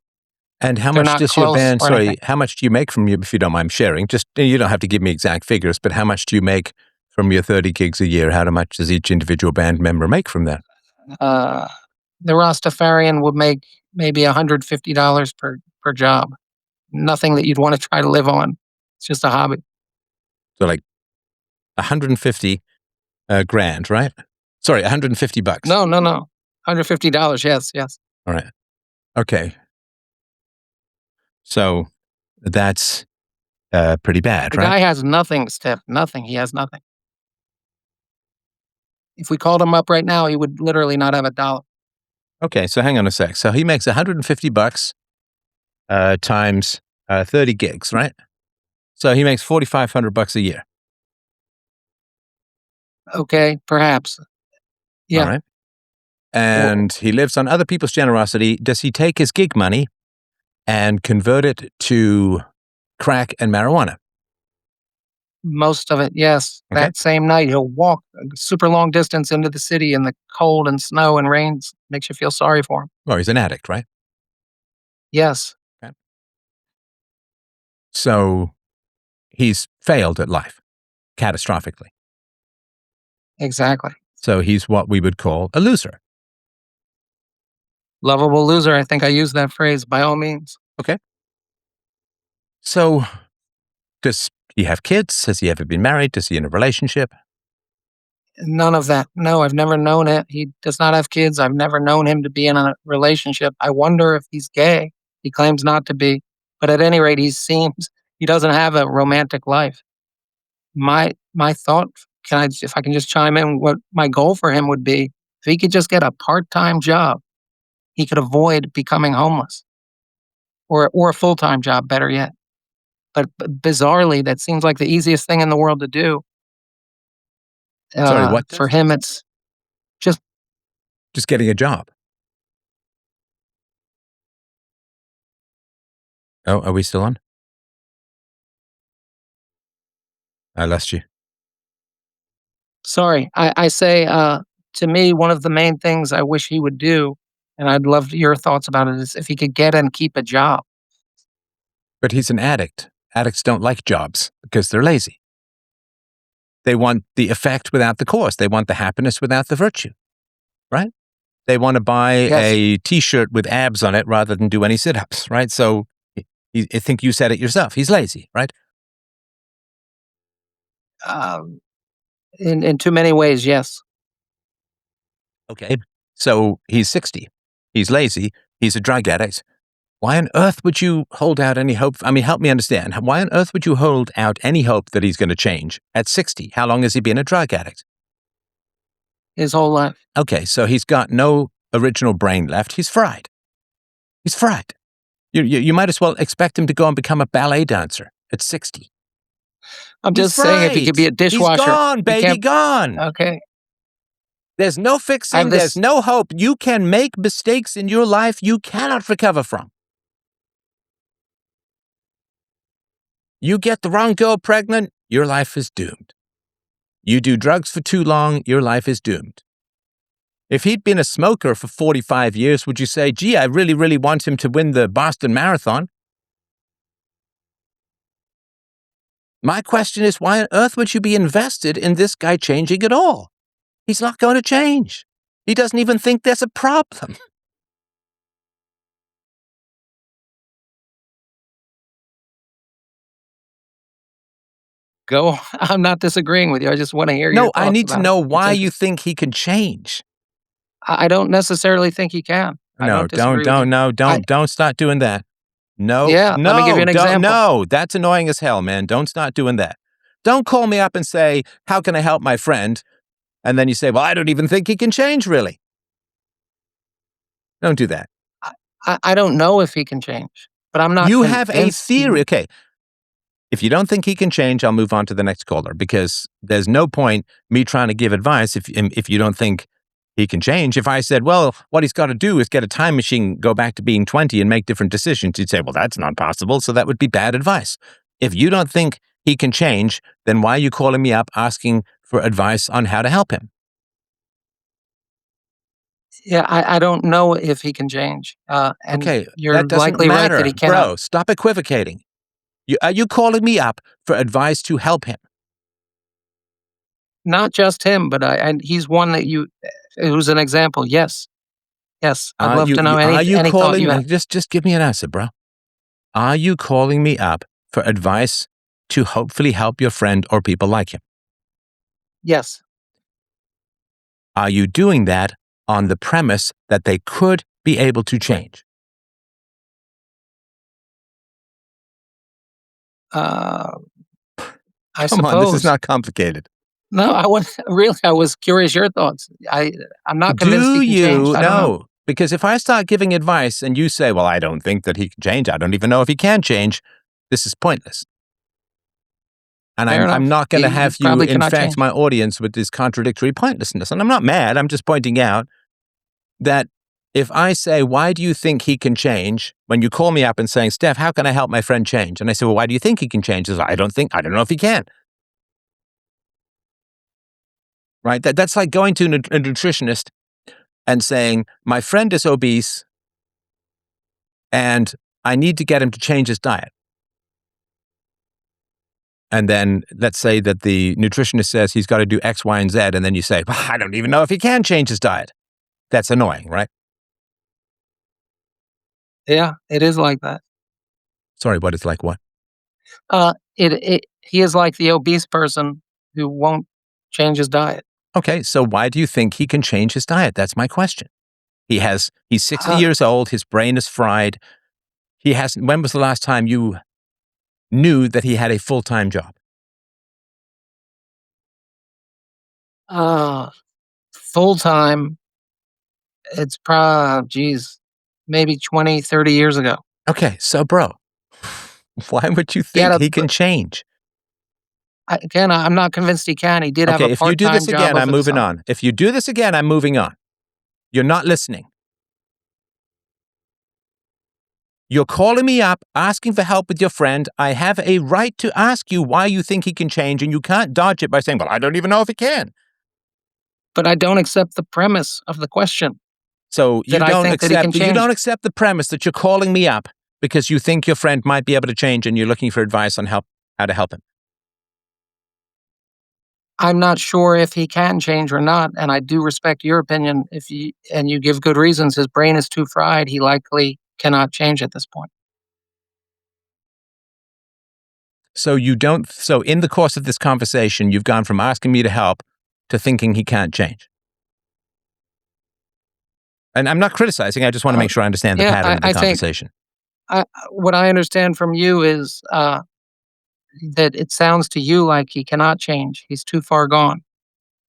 And how They're much not does your close band, or anything. how much do you make from you, if you don't mind sharing? Just, you don't have to give me exact figures, but how much do you make from your 30 gigs a year? How much does each individual band member make from that? Uh, the Rastafarian would make maybe $150 per job. Nothing that you'd want to try to live on. It's just a hobby. So like 150 grand, right? Sorry, 150 bucks. No, no, no. $150. Yes, yes. All right. Okay. So that's pretty bad, The right? guy has nothing, Steph. Nothing. He has nothing. If we called him up right now, he would literally not have a dollar. Okay, so hang on a sec. So he makes 150 bucks times 30 gigs, right? So he makes 4,500 bucks a year. Okay, perhaps. All Yeah. right. And he lives on other people's generosity. Does he take his gig money and convert it to crack and marijuana? Most of it, yes. Okay. That same night, he'll walk a super long distance into the city in the cold and snow and rain. Makes you feel sorry for him. Well, he's an addict, right? Yes, Okay. So he's failed at life catastrophically. exactly. So he's what we would call a loser. Lovable loser. I think I use that phrase by all means. Okay. So does he have kids? Has he ever been married? Does he in a relationship? None of that. No, I've never known it. He does not have kids. I've never known him to be in a relationship. I wonder if he's gay. He claims not to be, but at any rate, he doesn't have a romantic life. My thought, if I can just chime in, what my goal for him would be, if he could just get a part-time job, he could avoid becoming homeless, or a full-time job, better yet. But bizarrely, that seems like the easiest thing in the world to do. Sorry, what For does? him, it's just Just getting a job. Oh, are we still on? I lost you. sorry. I say, to me, one of the main things I wish he would do, and I'd love your thoughts about it, is if he could get and keep a job. But he's an addict. Addicts don't like jobs because they're lazy. They want the effect without the cause. They want the happiness without the virtue, right? They want to buy Yes. a T-shirt with abs on it rather than do any sit-ups, right? So I think you said it yourself. He's lazy, right? Um, in too many ways, yes. Okay. So he's 60. He's lazy. He's a drug addict. Why on earth would you hold out any hope? I mean, help me understand. Why on earth would you hold out any hope that he's going to change at 60? How long has he been a drug addict? His whole life. Okay, so he's got no original brain left. He's fried. He's fried. You might as well expect him to go and become a ballet dancer at 60. I'm He's just saying, if he could be a fried. dishwasher, He's gone, he baby, can't. gone. Okay. There's no I have fixing. There's this. no hope. You can make mistakes in your life you cannot recover from. You get the wrong girl pregnant, your life is doomed. You do drugs for too long, your life is doomed. If he'd been a smoker for 45 years, would you say, gee, I really, really want him to win the Boston Marathon? My question is, why on earth would you be invested in this guy changing at all? He's not going to change. He doesn't even think there's a problem. Go. I'm not disagreeing with you. I just want to hear your No, I thoughts need to about it. know It's why you interesting. think he can change. I don't necessarily think he can. I No, don't disagree with you. I don't start doing that. No, Yeah, let me give you an don't, example. no, that's annoying as hell, man. Don't start doing that. Don't call me up and say, how can I help my friend? And then you say, well, I don't even think he can change, really. Don't do that. I don't know if he can change, but I'm not You have a convinced he theory. Okay. If you don't think he can change, I'll move on to the next caller because there's no point me trying to give advice if you don't think he can change. If I said, well, what he's got to do is get a time machine, go back to being 20 and make different decisions, you'd say, well, that's not possible. So that would be bad advice. If you don't think he can change, then why are you calling me up asking for advice on how to help him? Yeah, I don't know if he can change, and Okay, you're that doesn't likely right that matter. he cannot. Bro, stop equivocating. Are you calling me up for advice to help him? Not just him, but and he's one that you who's an example. Yes, yes, I'd love to know Are you any thought calling you me? have. Just give me an answer, bro. Are you calling me up for advice to hopefully help your friend or people like him? Yes, Are you doing that on the premise that they could be able to change? uh, I Come on, this is suppose. not complicated. No, I was really, I was curious your thoughts. I'm not convinced Do he can change. you? I don't know. No. Because if I start giving advice and you say, well, I don't think that he can change, I don't even know if he can change, this is pointless. And Fair I'm enough. not going to He have you probably cannot infect change. my audience with this contradictory pointlessness. And I'm not mad. I'm just pointing out that if I say, why do you think he can change? When you call me up and saying, Steph, how can I help my friend change? And I say, well, why do you think he can change? He says, I don't know if he can. Right? That's like going to a nutritionist and saying, my friend is obese and I need to get him to change his diet. And then let's say that the nutritionist says he's got to do X, Y, and Z. And then you say, well, I don't even know if he can change his diet. That's annoying, right? Yeah, it is like that. Sorry, what it's like what? He is like the obese person who won't change his diet. Okay, so why do you think he can change his diet? That's my question. He's 60 Uh, years old, his brain is fried. When was the last time you knew that he had a full-time job? uh, Full time. It's probably, geez, maybe 20, 30 years ago. Okay, so bro, why would you He had think a, he can change? again, I'm not convinced he can. He did have Okay, a if you part do time this job again, I'm over the moving summer. on. If you do this again, I'm moving on. You're not listening. You're calling me up, asking for help with your friend. I have a right to ask you why you think he can change, and you can't dodge it by saying, well, I don't even know if he can. But I don't accept the premise of the question So that I think that he can you change. don't accept the premise that you're calling me up because you think your friend might be able to change and you're looking for advice on how to help him. I'm not sure if he can change or not, and I do respect your opinion. If you and you give good reasons, his brain is too fried. He likely cannot change at this point. So in the course of this conversation, you've gone from asking me to help to thinking he can't change. And I'm not criticizing. I just want to Uh, make sure I understand the yeah, pattern of the I think conversation. what I understand from you is that it sounds to you like he cannot change. He's too far gone,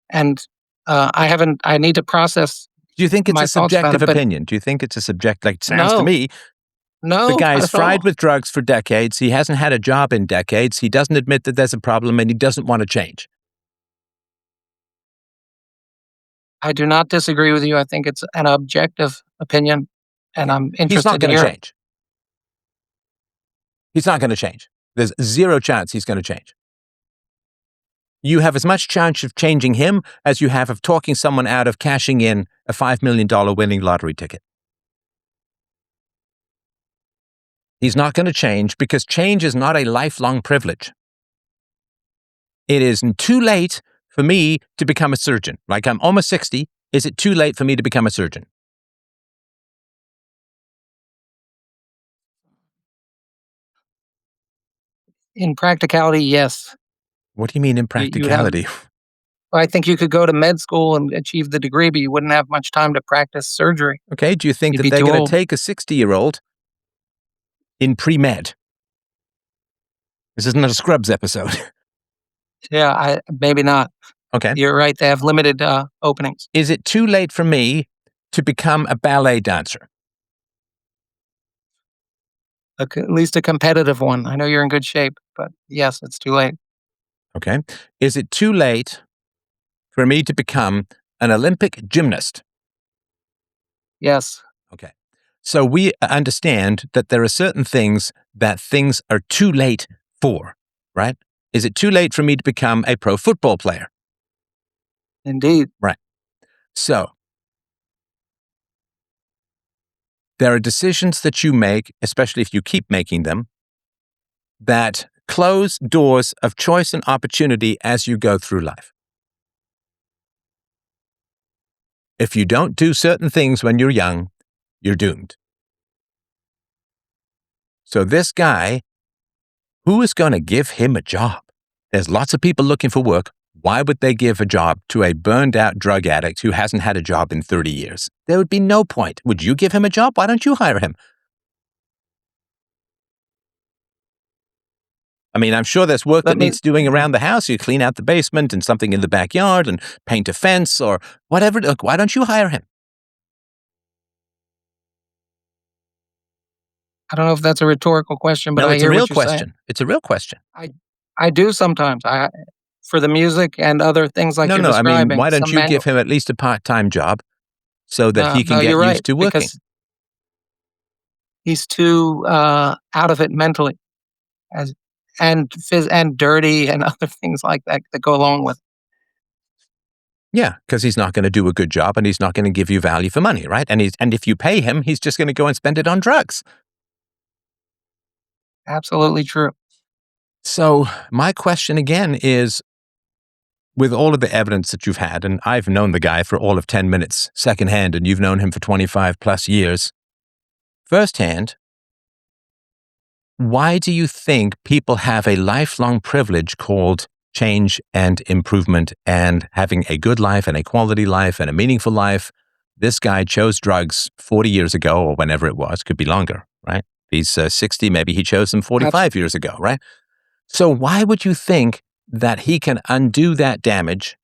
and I haven't. I need to process Do you think it's my a thoughts about subjective it. But opinion? Do you think it's a like it sounds to no, me, the no, not guy's at fried all. with drugs for decades. He hasn't had a job in decades. He doesn't admit that there's a problem and he doesn't want to change. I do not disagree with you. I think it's an objective opinion, and Okay. I'm He's not interested to going to hear it. change. He's not going to change. There's zero chance he's going to change. You have as much chance of changing him as you have of talking someone out of cashing in a $5 million winning lottery ticket. He's not going to change because change is not a lifelong privilege. It is too late for me to become a surgeon. Like, I'm almost 60. Is it too late for me to become a surgeon? In practicality, yes. What do you mean in You would have. practicality? I think you could go to med school and achieve the degree, but you wouldn't have much time to practice surgery. Okay, do you think You'd that be they're too going to old. take a 60-year-old in pre-med? This isn't a Scrubs episode. Yeah, maybe not. Okay. You're right. They have limited openings. Is it too late for me to become a ballet dancer? At least a competitive one. I know you're in good shape, but yes, it's too late. Okay. Is it too late for me to become an Olympic gymnast? Yes. Okay. So we understand that there are certain things that things are too late for, right? Is it too late for me to become a pro football player? Indeed. Right. So there are decisions that you make, especially if you keep making them, that close doors of choice and opportunity as you go through life. If you don't do certain things when you're young, you're doomed. So this guy, who is going to give him a job? There's lots of people looking for work. Why would they give a job to a burned out drug addict who hasn't had a job in 30 years? There would be no point. Would you give him a job? Why don't you hire him? I mean, I'm sure there's work that needs doing around the house. You clean out the basement and something in the backyard and paint a fence or whatever. Look, why don't you hire him? I don't know if that's a rhetorical question, but No, I it's a hear real what you're saying. question. It's a real question. I do sometimes. For the music and other things like No, you're no. I mean, describing. why don't some you give him at least a part-time job so that he can No, get you're right, used to working? because he's too out of it mentally, as and dirty and other things like that that go along with. Yeah, because he's not going to do a good job and he's not going to give you value for money, right? And if you pay him, he's just going to go and spend it on drugs. Absolutely true. So my question again is, with all of the evidence that you've had, and I've known the guy for all of 10 minutes secondhand, and you've known him for 25 plus years firsthand, why do you think people have a lifelong privilege called change and improvement and having a good life and a quality life and a meaningful life? This guy chose drugs 40 years ago or whenever it was, could be longer, right? He's 60, maybe he chose them 45 years ago, right? So why would you think that he can undo that damage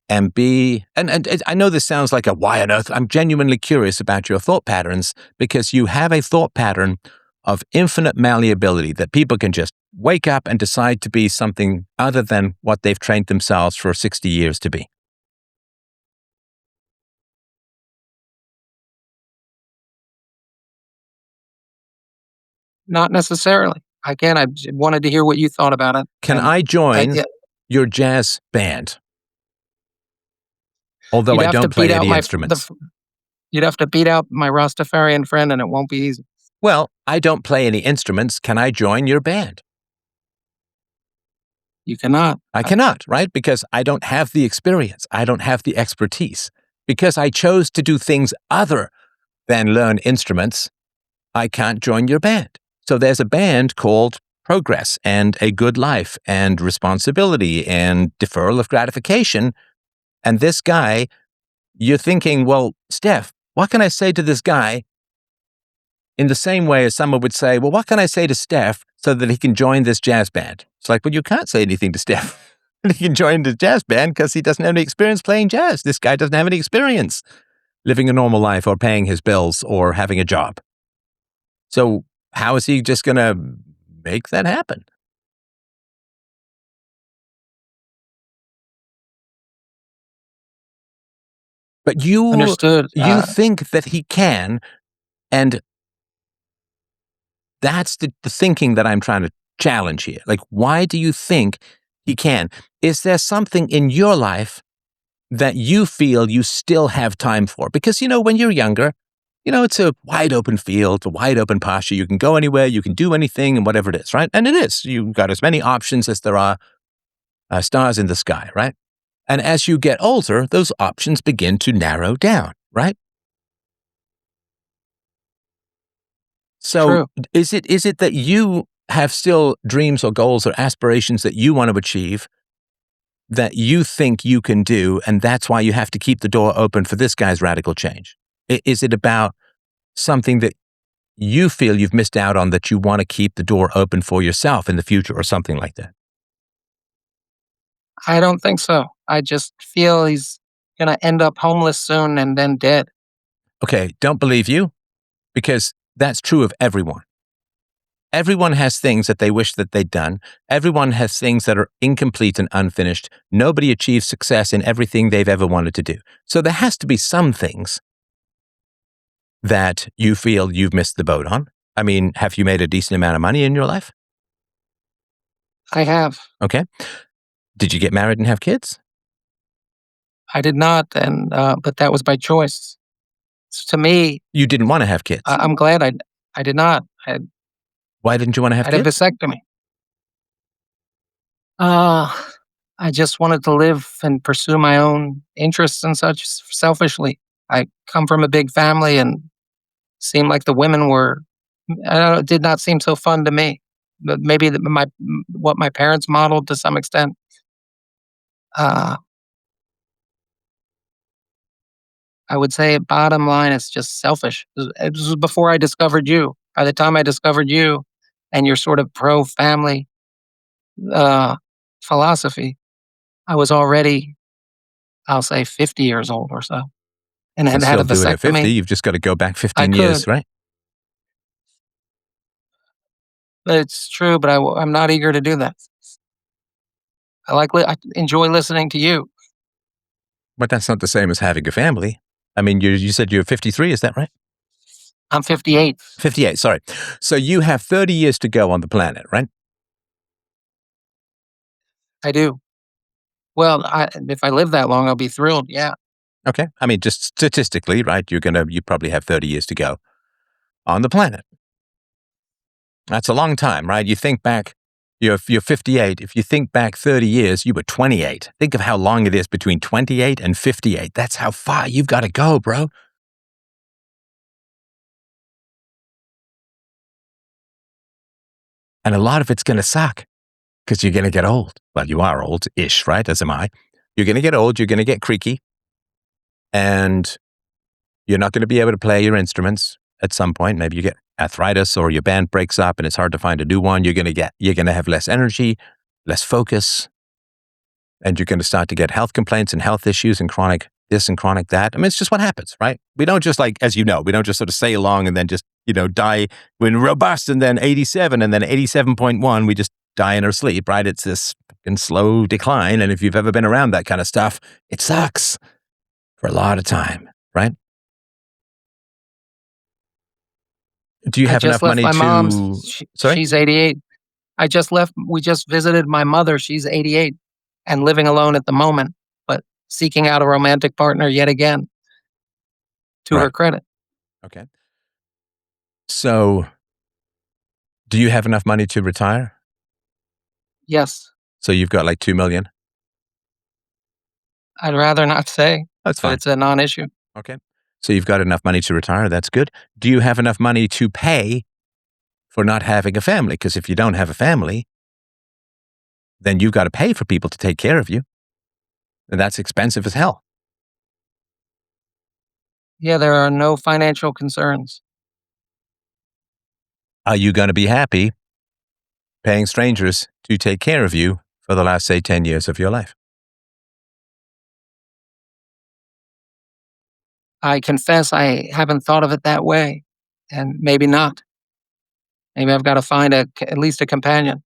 and be, and I know this sounds like a why on earth, I'm genuinely curious about your thought patterns because you have a thought pattern of infinite malleability that people can just wake up and decide to be something other than what they've trained themselves for 60 years to be. Not necessarily. Again, I wanted to hear what you thought about it. Can And I join yeah, your jazz band? Although you'd I have to don't play beat out any my instruments. you'd have to beat out my Rastafarian friend, and it won't be easy. Well, I don't play any instruments. Can I join your band? You cannot. I cannot, right? Because I don't have the experience. I don't have the expertise. Because I chose to do things other than learn instruments, I can't join your band. So there's a band called Progress and A Good Life and Responsibility and Deferral of Gratification. And this guy, you're thinking, well, Steph, what can I say to this guy? In the same way as someone would say, well, what can I say to Steph so that he can join this jazz band? It's like, well, you can't say anything to Steph. He can join the jazz band because he doesn't have any experience playing jazz. This guy doesn't have any experience living a normal life or paying his bills or having a job. So how is he just going to make that happen? But Understood. you think that he can, and that's the thinking that I'm trying to challenge here? Like, why do you think he can? Is there something in your life that you feel you still have time for? Because, when you're younger, it's a wide open field, a wide open pasture. You can go anywhere, you can do anything, and whatever it is, right? And it is. You've got as many options as there are stars in the sky, right? And as you get older, those options begin to narrow down, right? So True. is it that you have still dreams or goals or aspirations that you want to achieve that you think you can do, and that's why you have to keep the door open for this guy's radical change? Is it about something that you feel you've missed out on that you want to keep the door open for yourself in the future or something like that? I don't think so. I just feel he's going to end up homeless soon and then dead. Okay, don't believe you, because that's true of everyone. Everyone has things that they wish that they'd done. Everyone has things that are incomplete and unfinished. Nobody achieves success in everything they've ever wanted to do. So there has to be some things that you feel you've missed the boat on. I mean, have you made a decent amount of money in your life? I have. Okay. Did you get married and have kids? I did not, and but that was by choice. To me, You didn't want to have kids. I'm glad I did not. Why didn't you want to I have had a kids? vasectomy. Uh, I just wanted to live and pursue my own interests and such selfishly. I come from a big family and seemed like the women were, I don't know, it did not seem so fun to me. But maybe what my parents modeled to some extent. Uh, I would say bottom line, it's just selfish. It was before I discovered you. By the time I discovered you and your sort of pro family uh, philosophy, I was already, I'll say, 50 years old or so, and You can had a still do it at 50. vasectomy. You've just got to go back I 15 years, could, right? but it's true. But I'm not eager to do that. I enjoy listening to you. But that's not the same as having a family. I mean, you said you're 53, is that right? I'm 58. 58, sorry. So you have 30 years to go on the planet, right? I do. Well, if I live that long, I'll be thrilled. Yeah. Okay. I mean, just statistically, right? You probably have 30 years to go on the planet. That's a long time, right? You think back, you're 58. If you think back 30 years, you were 28. Think of how long it is between 28 and 58. That's how far you've got to go, bro. And a lot of it's going to suck because you're going to get old. Well, you are old-ish, right? As am I. You're going to get old. You're going to get creaky. And you're not going to be able to play your instruments at some point. Maybe you get arthritis or your band breaks up and it's hard to find a new one. You're going to have less energy, less focus, and you're going to start to get health complaints and health issues and chronic this and chronic that. I mean, it's just what happens, right? We don't just as you know, we don't just sort of sail along and then just, die when robust and then 87 and then 87.1, we just die in our sleep, right? It's this fucking slow decline. And if you've ever been around that kind of stuff, it sucks for a lot of time, right? Do you I have just enough left money my mom's. to, sorry? She's 88. We just visited my mother. She's 88 and living alone at the moment, but seeking out a romantic partner yet again, to her Right. credit. Okay. So do you have enough money to retire? Yes. So you've got like 2 million? I'd rather not say, That's but fine. it's a non-issue. Okay. So you've got enough money to retire. That's good. Do you have enough money to pay for not having a family? Because if you don't have a family, then you've got to pay for people to take care of you. And that's expensive as hell. Yeah, there are no financial concerns. Are you going to be happy paying strangers to take care of you for the last, say, 10 years of your life? I confess I haven't thought of it that way, and maybe not. Maybe I've got to find at least a companion.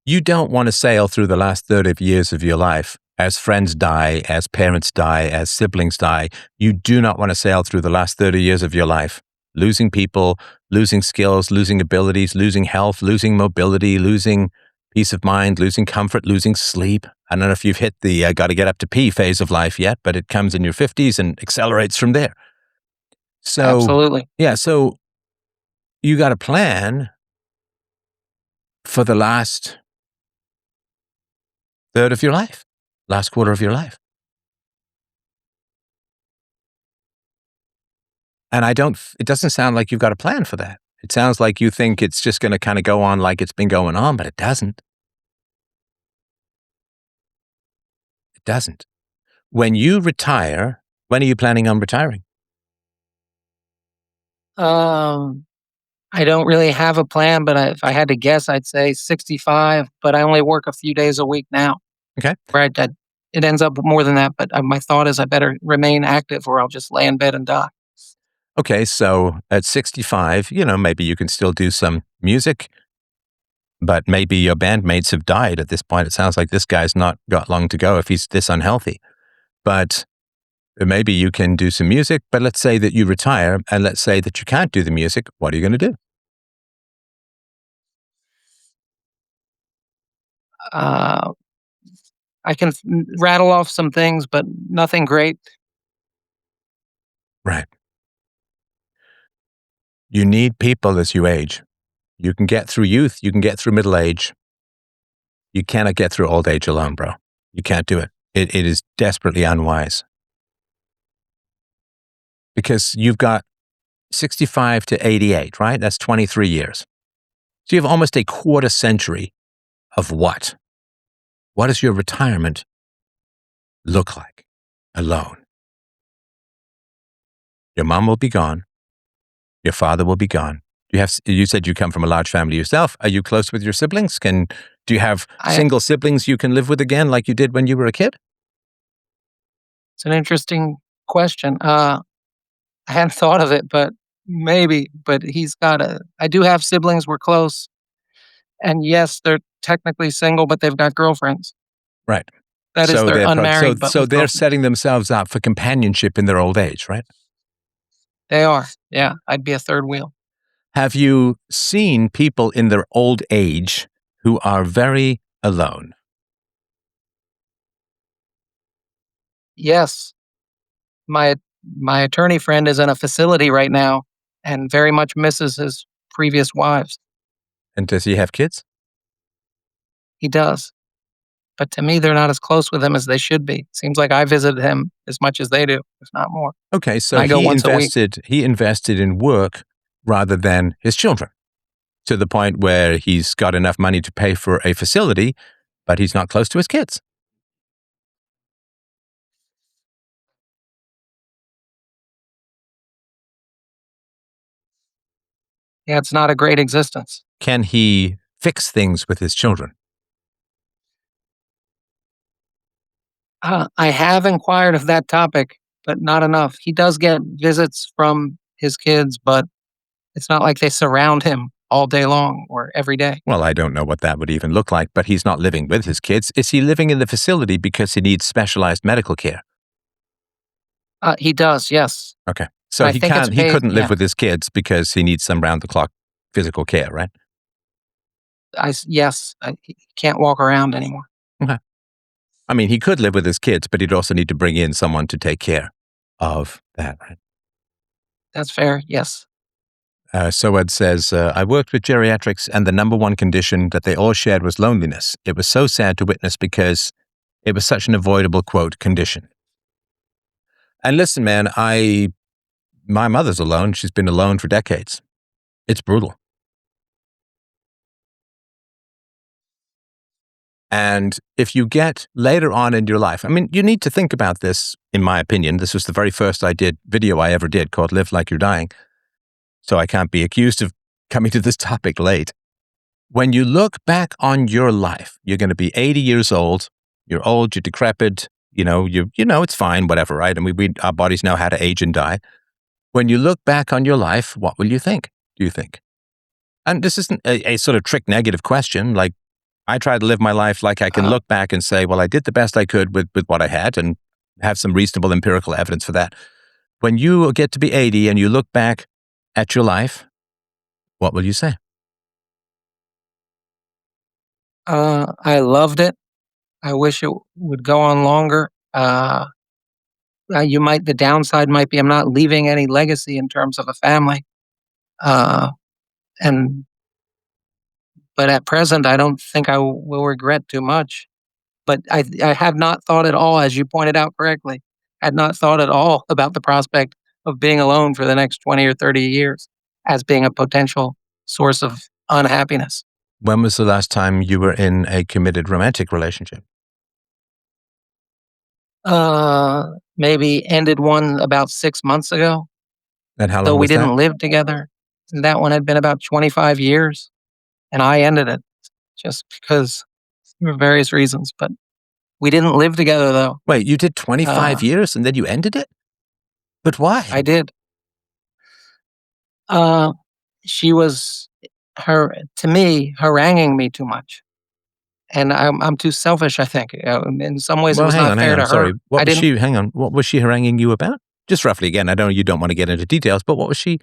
You don't want to sail through the last 30 years of your life as friends die, as parents die, as siblings die. You do not want to sail through the last 30 years of your life losing people, losing skills, losing abilities, losing health, losing mobility, losing peace of mind, losing comfort, losing sleep. I don't know if you've hit the got to get up to pee phase of life yet, but it comes in your 50s and accelerates from there. So, Absolutely. yeah, so you got a plan for the last third of your life, last quarter of your life. And it doesn't sound like you've got a plan for that. It sounds like you think it's just going to kind of go on like it's been going on, but it doesn't. It doesn't. When you retire, when are you planning on retiring? Um, I don't really have a plan, but if I had to guess, I'd say 65. But I only work a few days a week now. Okay. Right. It ends up more than that. But my thought is I better remain active, or I'll just lay in bed and die. Okay. So at 65, maybe you can still do some music, but maybe your bandmates have died at this point. It sounds like this guy's not got long to go if he's this unhealthy. But maybe you can do some music, but let's say that you retire and let's say that you can't do the music. What are you going to do? Uh, I can rattle off some things, but nothing great. Right. You need people as you age. You can get through youth. You can get through middle age. You cannot get through old age alone, bro. You can't do it. It is desperately unwise. Because you've got 65 to 88, right? That's 23 years. So you have almost a quarter century of what? What does your retirement look like alone? Your mom will be gone. Your father will be gone. You said you come from a large family yourself. Are you close with your siblings? Do you have I single siblings you can live with again like you did when you were a kid? It's an interesting question. I hadn't thought of it, but maybe. But I do have siblings. We're close, and yes, they're technically single, but they've got girlfriends. Right. That is, So they're so unmarried, but so with they're girlfriends. setting themselves up for companionship in their old age, right? They are. Yeah, I'd be a third wheel. Have you seen people in their old age who are very alone? Yes, my my attorney friend is in a facility right now, and very much misses his previous wives. And does he have kids? He does, but to me, they're not as close with him as they should be. Seems like I visit him as much as they do, if not more. Okay, And so I go once a week. he invested in work rather than his children, to the point where he's got enough money to pay for a facility, but he's not close to his kids. Yeah, it's not a great existence. Can he fix things with his children? I have inquired of that topic, but not enough. He does get visits from his kids, but it's not like they surround him all day long or every day. Well, I don't know what that would even look like, but he's not living with his kids. Is he living in the facility because he needs specialized medical care? He does, yes, Okay. and So I think it's he paid. couldn't live Yeah, with his kids because he needs some round the clock physical care, right? yes, he can't walk around anymore. Okay. I mean, he could live with his kids, but he'd also need to bring in someone to take care of that, right? That's fair. Yes. Soed says, I worked with geriatrics, and the number one condition that they all shared was loneliness. It was so sad to witness because it was such an avoidable, quote, condition. And listen, man, my mother's alone. She's been alone for decades. It's brutal. And if you get later on in your life, I mean, you need to think about this, in my opinion. This was the very first video I ever did called Live Like You're Dying. So I can't be accused of coming to this topic late. When you look back on your life, you're going to be 80 years old. You're old, you're decrepit, it's fine, whatever, right? And our bodies know how to age and die. When you look back on your life, what will you think? Do you think? And this isn't a sort of trick negative question. Like, I try to live my life like I can Uh, look back and say, well, I did the best I could with what I had and have some reasonable empirical evidence for that. When you get to be 80 and you look back at your life, What will you say? I loved it. I wish it would go on longer. The downside might be I'm not leaving any legacy in terms of a family. Uh, and, but at present, I don't think I will regret too much. But I have not thought at all, as you pointed out correctly, had not thought at all about the prospect of being alone for the next 20 or 30 years as being a potential source of unhappiness. When was the last time you were in a committed romantic relationship? Maybe ended one about 6 months ago, And how though long we was that? didn't live together. And that one had been about 25 years, and I ended it just because for various reasons. But we didn't live together, though. Wait, you did 25 Uh, years and then you ended it? But why? I did. Uh, she was to me haranguing me too much, and I'm too selfish. I think in some ways it Well, was not hang fair on, to sorry. her. I didn't. What was she haranguing you about? Just roughly, again, I know you don't want to get into details, but what was she?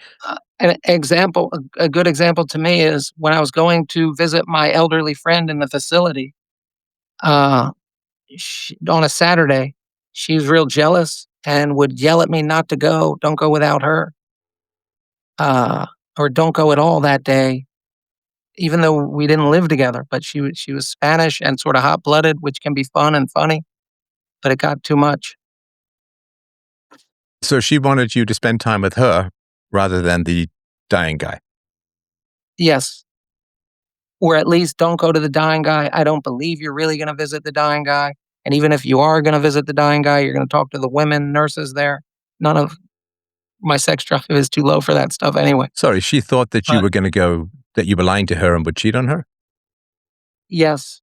A good example to me is when I was going to visit my elderly friend in the facility uh, on a Saturday. She was real jealous and would yell at me not to go. Don't go without her, uh, or don't go at all that day. Even though we didn't live together, but she was Spanish and sort of hot blooded, which can be fun and funny, but it got too much. So she wanted you to spend time with her rather than the dying guy. Yes, or at least don't go to the dying guy. I don't believe you're really going to visit the dying guy. And even if you are going to visit the dying guy, you're going to talk to the women nurses there. None of my sex drive is too low for that stuff anyway. Sorry, she thought that you But were going to go, that you were lying to her and would cheat on her? yes,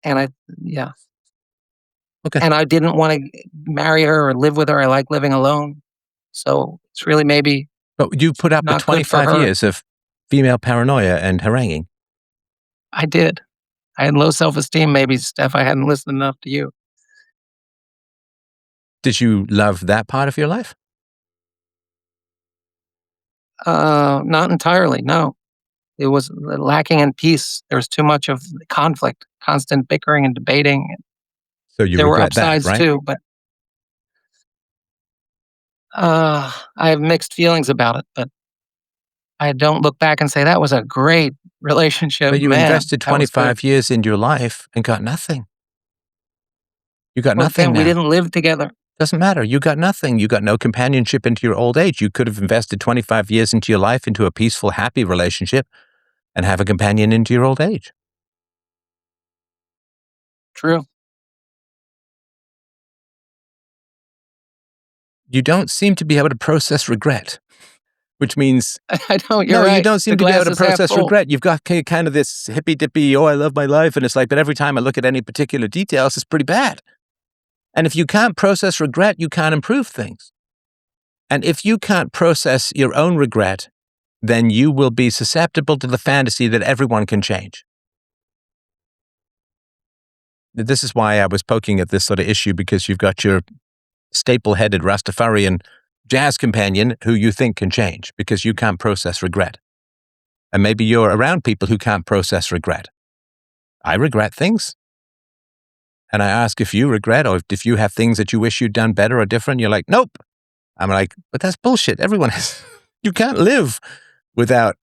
and yeah, Okay. and I didn't want to marry her or live with her. I like living alone, so it's really maybe But you put up with not good for 25 her. years of female paranoia and haranguing. I did. I had low self-esteem, maybe, Steph. I hadn't listened enough to you. Did you love that part of your life? Not entirely, no. It was lacking in peace. There was too much of conflict, constant bickering and debating. So you There were regret that, upsides right? too, but I have mixed feelings about it, but I don't look back and say, "That was a great relationship, But you man. invested That was good." 25 years into your life and got nothing. You got Well, nothing again, we now. didn't live together. Doesn't matter. You got nothing. You got no companionship into your old age. You could have invested 25 years into your life into a peaceful, happy relationship and have a companion into your old age. True. You don't seem to be able to process regret, which means I don't you're no, you right. don't The seem to be able glass to is half process full. regret. You've got kind of this hippy dippy, oh, I love my life. And it's like, but every time I look at any particular details, it's pretty bad. And if you can't process regret, you can't improve things. And if you can't process your own regret, then you will be susceptible to the fantasy that everyone can change. This is why I was poking at this sort of issue, because you've got your staple-headed Rastafarian jazz companion who you think can change because you can't process regret. And maybe you're around people who can't process regret. I regret things. And I ask if you regret or if you have things that you wish you'd done better or different. You're like, nope. I'm like, but that's bullshit. Everyone has. You can't live without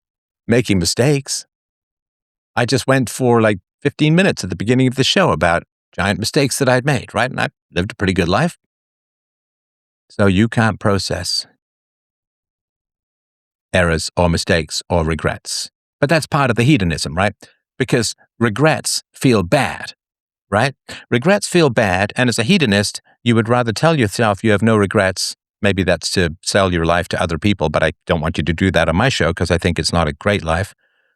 making mistakes. I just went for like 15 minutes at the beginning of the show about giant mistakes that I'd made, right? And I lived a pretty good life. So you can't process errors or mistakes or regrets. But that's part of the hedonism, right? Because regrets feel bad, right? Regrets feel bad. And as a hedonist, you would rather tell yourself you have no regrets. Maybe that's to sell your life to other people, but I don't want you to do that on my show because I think it's not a great life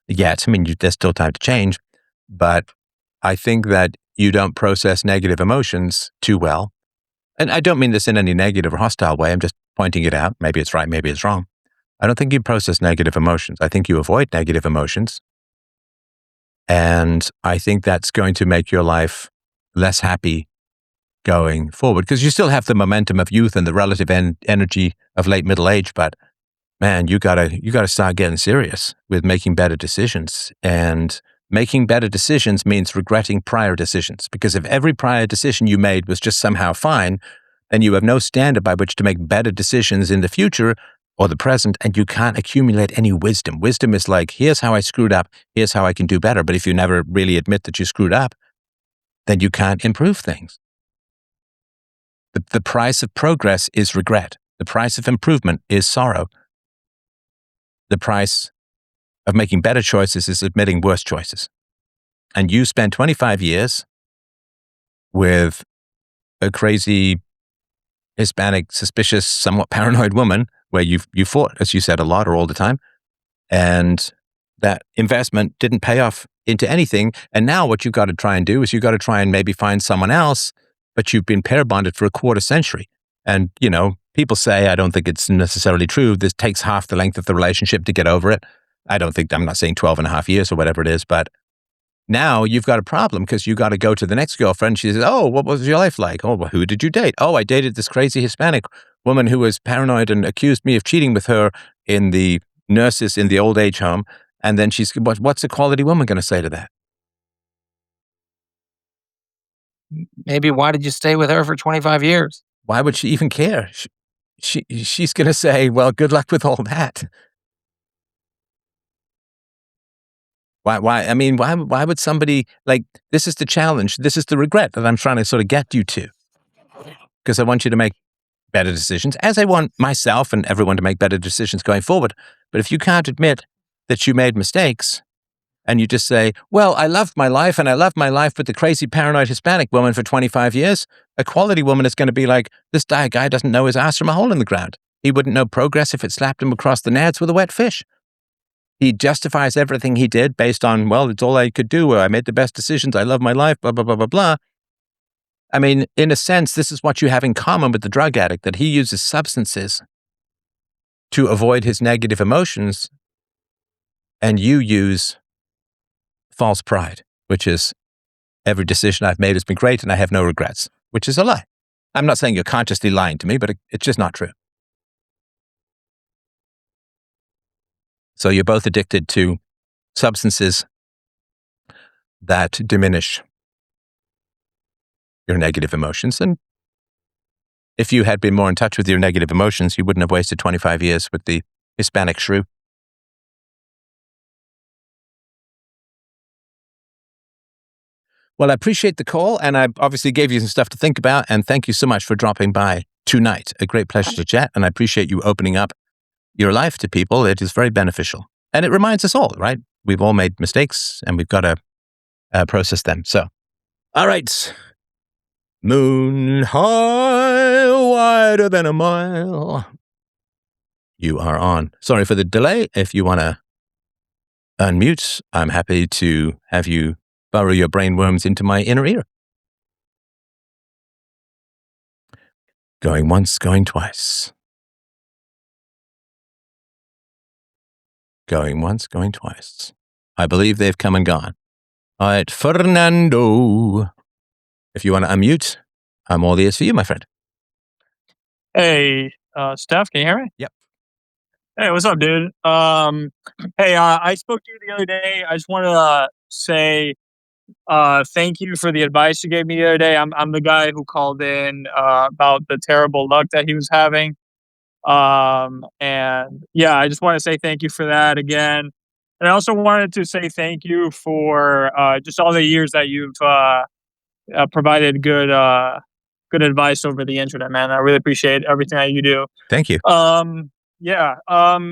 yet. I mean, there's still time to change, but I think that you don't process negative emotions too well. And I don't mean this in any negative or hostile way. I'm just pointing it out. Maybe it's right, maybe it's wrong. I don't think you process negative emotions. I think you avoid negative emotions. And I think that's going to make your life less happy going forward because you still have the momentum of youth and the relative energy of late middle age, but man, you gotta start getting serious with making better decisions. And making better decisions means regretting prior decisions. Because if every prior decision you made was just somehow fine, then you have no standard by which to make better decisions in the future or the present, and you can't accumulate any wisdom. Wisdom is like, here's how I screwed up, here's how I can do better. But if you never really admit that you screwed up, then you can't improve things. The price of progress is regret. The price of improvement is sorrow. The price of making better choices is admitting worse choices. And you spent 25 years with a crazy Hispanic, suspicious, somewhat paranoid woman where you fought, as you said, a lot or all the time. And that investment didn't pay off into anything. And now what you've got to try and do is you've got to try and maybe find someone else, but you've been pair bonded for a quarter century. And, people say, I don't think it's necessarily true, this takes half the length of the relationship to get over it. I'm not saying 12 and a half years or whatever it is, but now you've got a problem because you got to go to the next girlfriend. She says, oh, what was your life like? Oh, well, who did you date? Oh, I dated this crazy Hispanic woman who was paranoid and accused me of cheating with her in the nurses in the old age home. And then what's a quality woman going to say to that? Maybe why did you stay with her for 25 years? Why would she even care? She's going to say, well, good luck with all that. Why would somebody, like, this is the challenge. This is the regret that I'm trying to sort of get you to, because I want you to make better decisions, as I want myself and everyone to make better decisions going forward. But if you can't admit that you made mistakes and you just say, well, I loved my life and I loved my life with the crazy paranoid Hispanic woman for 25 years, a quality woman is going to be like, this guy doesn't know his ass from a hole in the ground. He wouldn't know progress if it slapped him across the nads with a wet fish. He justifies everything he did based on, well, it's all I could do. I made the best decisions. I love my life, blah, blah, blah, blah, blah. I mean, in a sense, this is what you have in common with the drug addict, that he uses substances to avoid his negative emotions, and you use false pride, which is every decision I've made has been great and I have no regrets, which is a lie. I'm not saying you're consciously lying to me, but it's just not true. So you're both addicted to substances that diminish your negative emotions. And if you had been more in touch with your negative emotions, you wouldn't have wasted 25 years with the Hispanic shrew. Well, I appreciate the call, and I obviously gave you some stuff to think about, and thank you so much for dropping by tonight. A great pleasure to chat, and I appreciate you opening up your life to people. It is very beneficial. And it reminds us all, right? We've all made mistakes, and we've got to process them. So, all right. Moon high, wider than a mile. You are on. Sorry for the delay. If you want to unmute, I'm happy to have you burrow your brainworms into my inner ear. Going once, going twice. Going once, going twice. I believe they've come and gone. All right, Fernando. If you want to unmute, I'm all ears for you, my friend. Hey, Steph, can you hear me? Yep. Hey, what's up, dude? Hey, I spoke to you the other day. I just wanted to say thank you for the advice you gave me the other day. I'm the guy who called in about the terrible luck that he was having. And yeah, I just want to say thank you for that again. And I also wanted to say thank you for just all the years that you've provided good advice over the internet, man. I really appreciate everything that you do. Thank you. Yeah.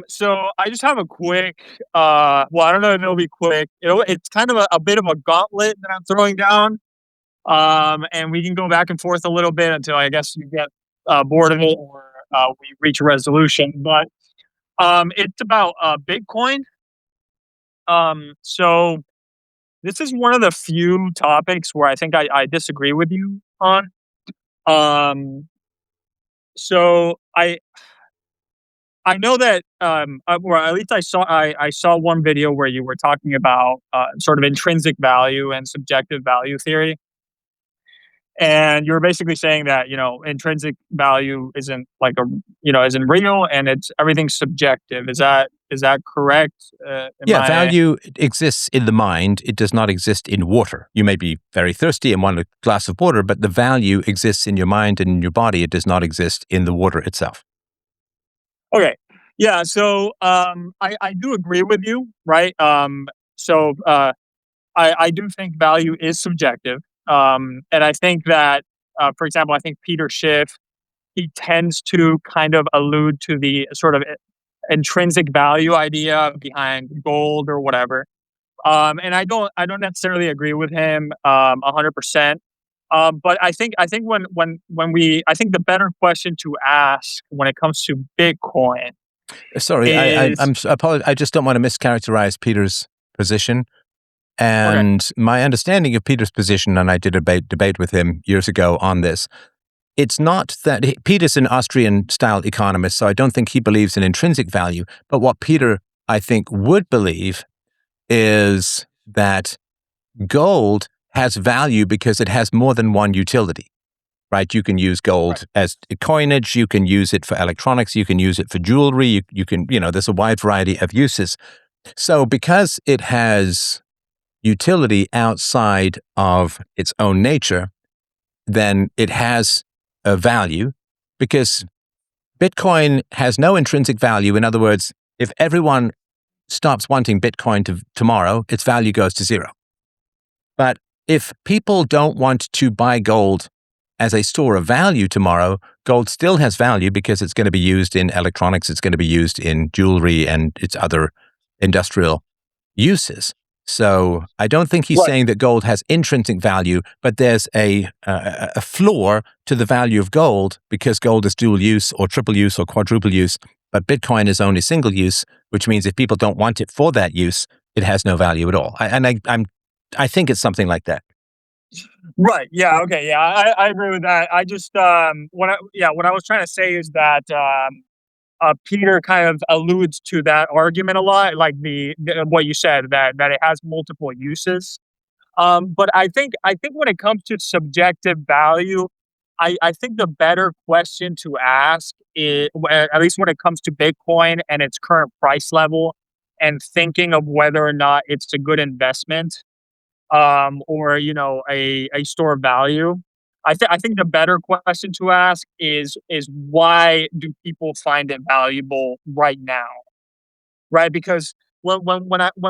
So I just have a quick, well, I don't know if it'll be quick. It's kind of a bit of a gauntlet that I'm throwing down. And we can go back and forth a little bit until I guess you get bored of it or we reach a resolution. But it's about Bitcoin. So this is one of the few topics where I think I disagree with you on. So I know that, or at least I saw one video where you were talking about sort of intrinsic value and subjective value theory, And you're basically saying that, intrinsic value isn't like isn't real, and it's everything's subjective. Is that correct? Am Yeah, I value exists in the mind. It does not exist in water. You may be very thirsty and want a glass of water, but the value exists in your mind and in your body. It does not exist in the water itself. okay? Yeah. So I do agree with you, right? So I do think value is subjective, and I think that, for example, I think Peter Schiff, he tends to kind of allude to the sort of intrinsic value idea behind gold or whatever. And I don't necessarily agree with him 100%. But I think I think the better question to ask when it comes to Bitcoin Sorry, is I just don't want to mischaracterize Peter's position. okay. And my understanding of Peter's position, and I did a debate with him years ago on this, it's not that Peter's an Austrian style economist, so I don't think he believes in intrinsic value. But what Peter, I think, would believe is that gold has value because it has more than one utility, right? You can use Right. gold as coinage, you can use it for electronics, you can use it for jewelry, you can, there's a wide variety of uses. So because it has utility outside of its own nature, then it has a value because Bitcoin has no intrinsic value. In other words, if everyone stops wanting Bitcoin tomorrow, its value goes to zero. But if people don't want to buy gold as a store of value tomorrow, gold still has value because it's going to be used in electronics, it's going to be used in jewelry and its other industrial uses. So I don't think he's Right. saying that gold has intrinsic value, but there's a floor to the value of gold because gold is dual use or triple use or quadruple use, but Bitcoin is only single use, which means if people don't want it for that use, it has no value at all. I think it's something like that. Right. Yeah. Okay. Yeah. I agree with that. I just what I was trying to say is that Peter kind of alludes to that argument a lot, like the what you said, that it has multiple uses. But I think when it comes to subjective value, I think the better question to ask is, at least when it comes to Bitcoin and its current price level, and thinking of whether or not it's a good investment, or a store of value. I think the better question to ask is why do people find it valuable right now, right? Because when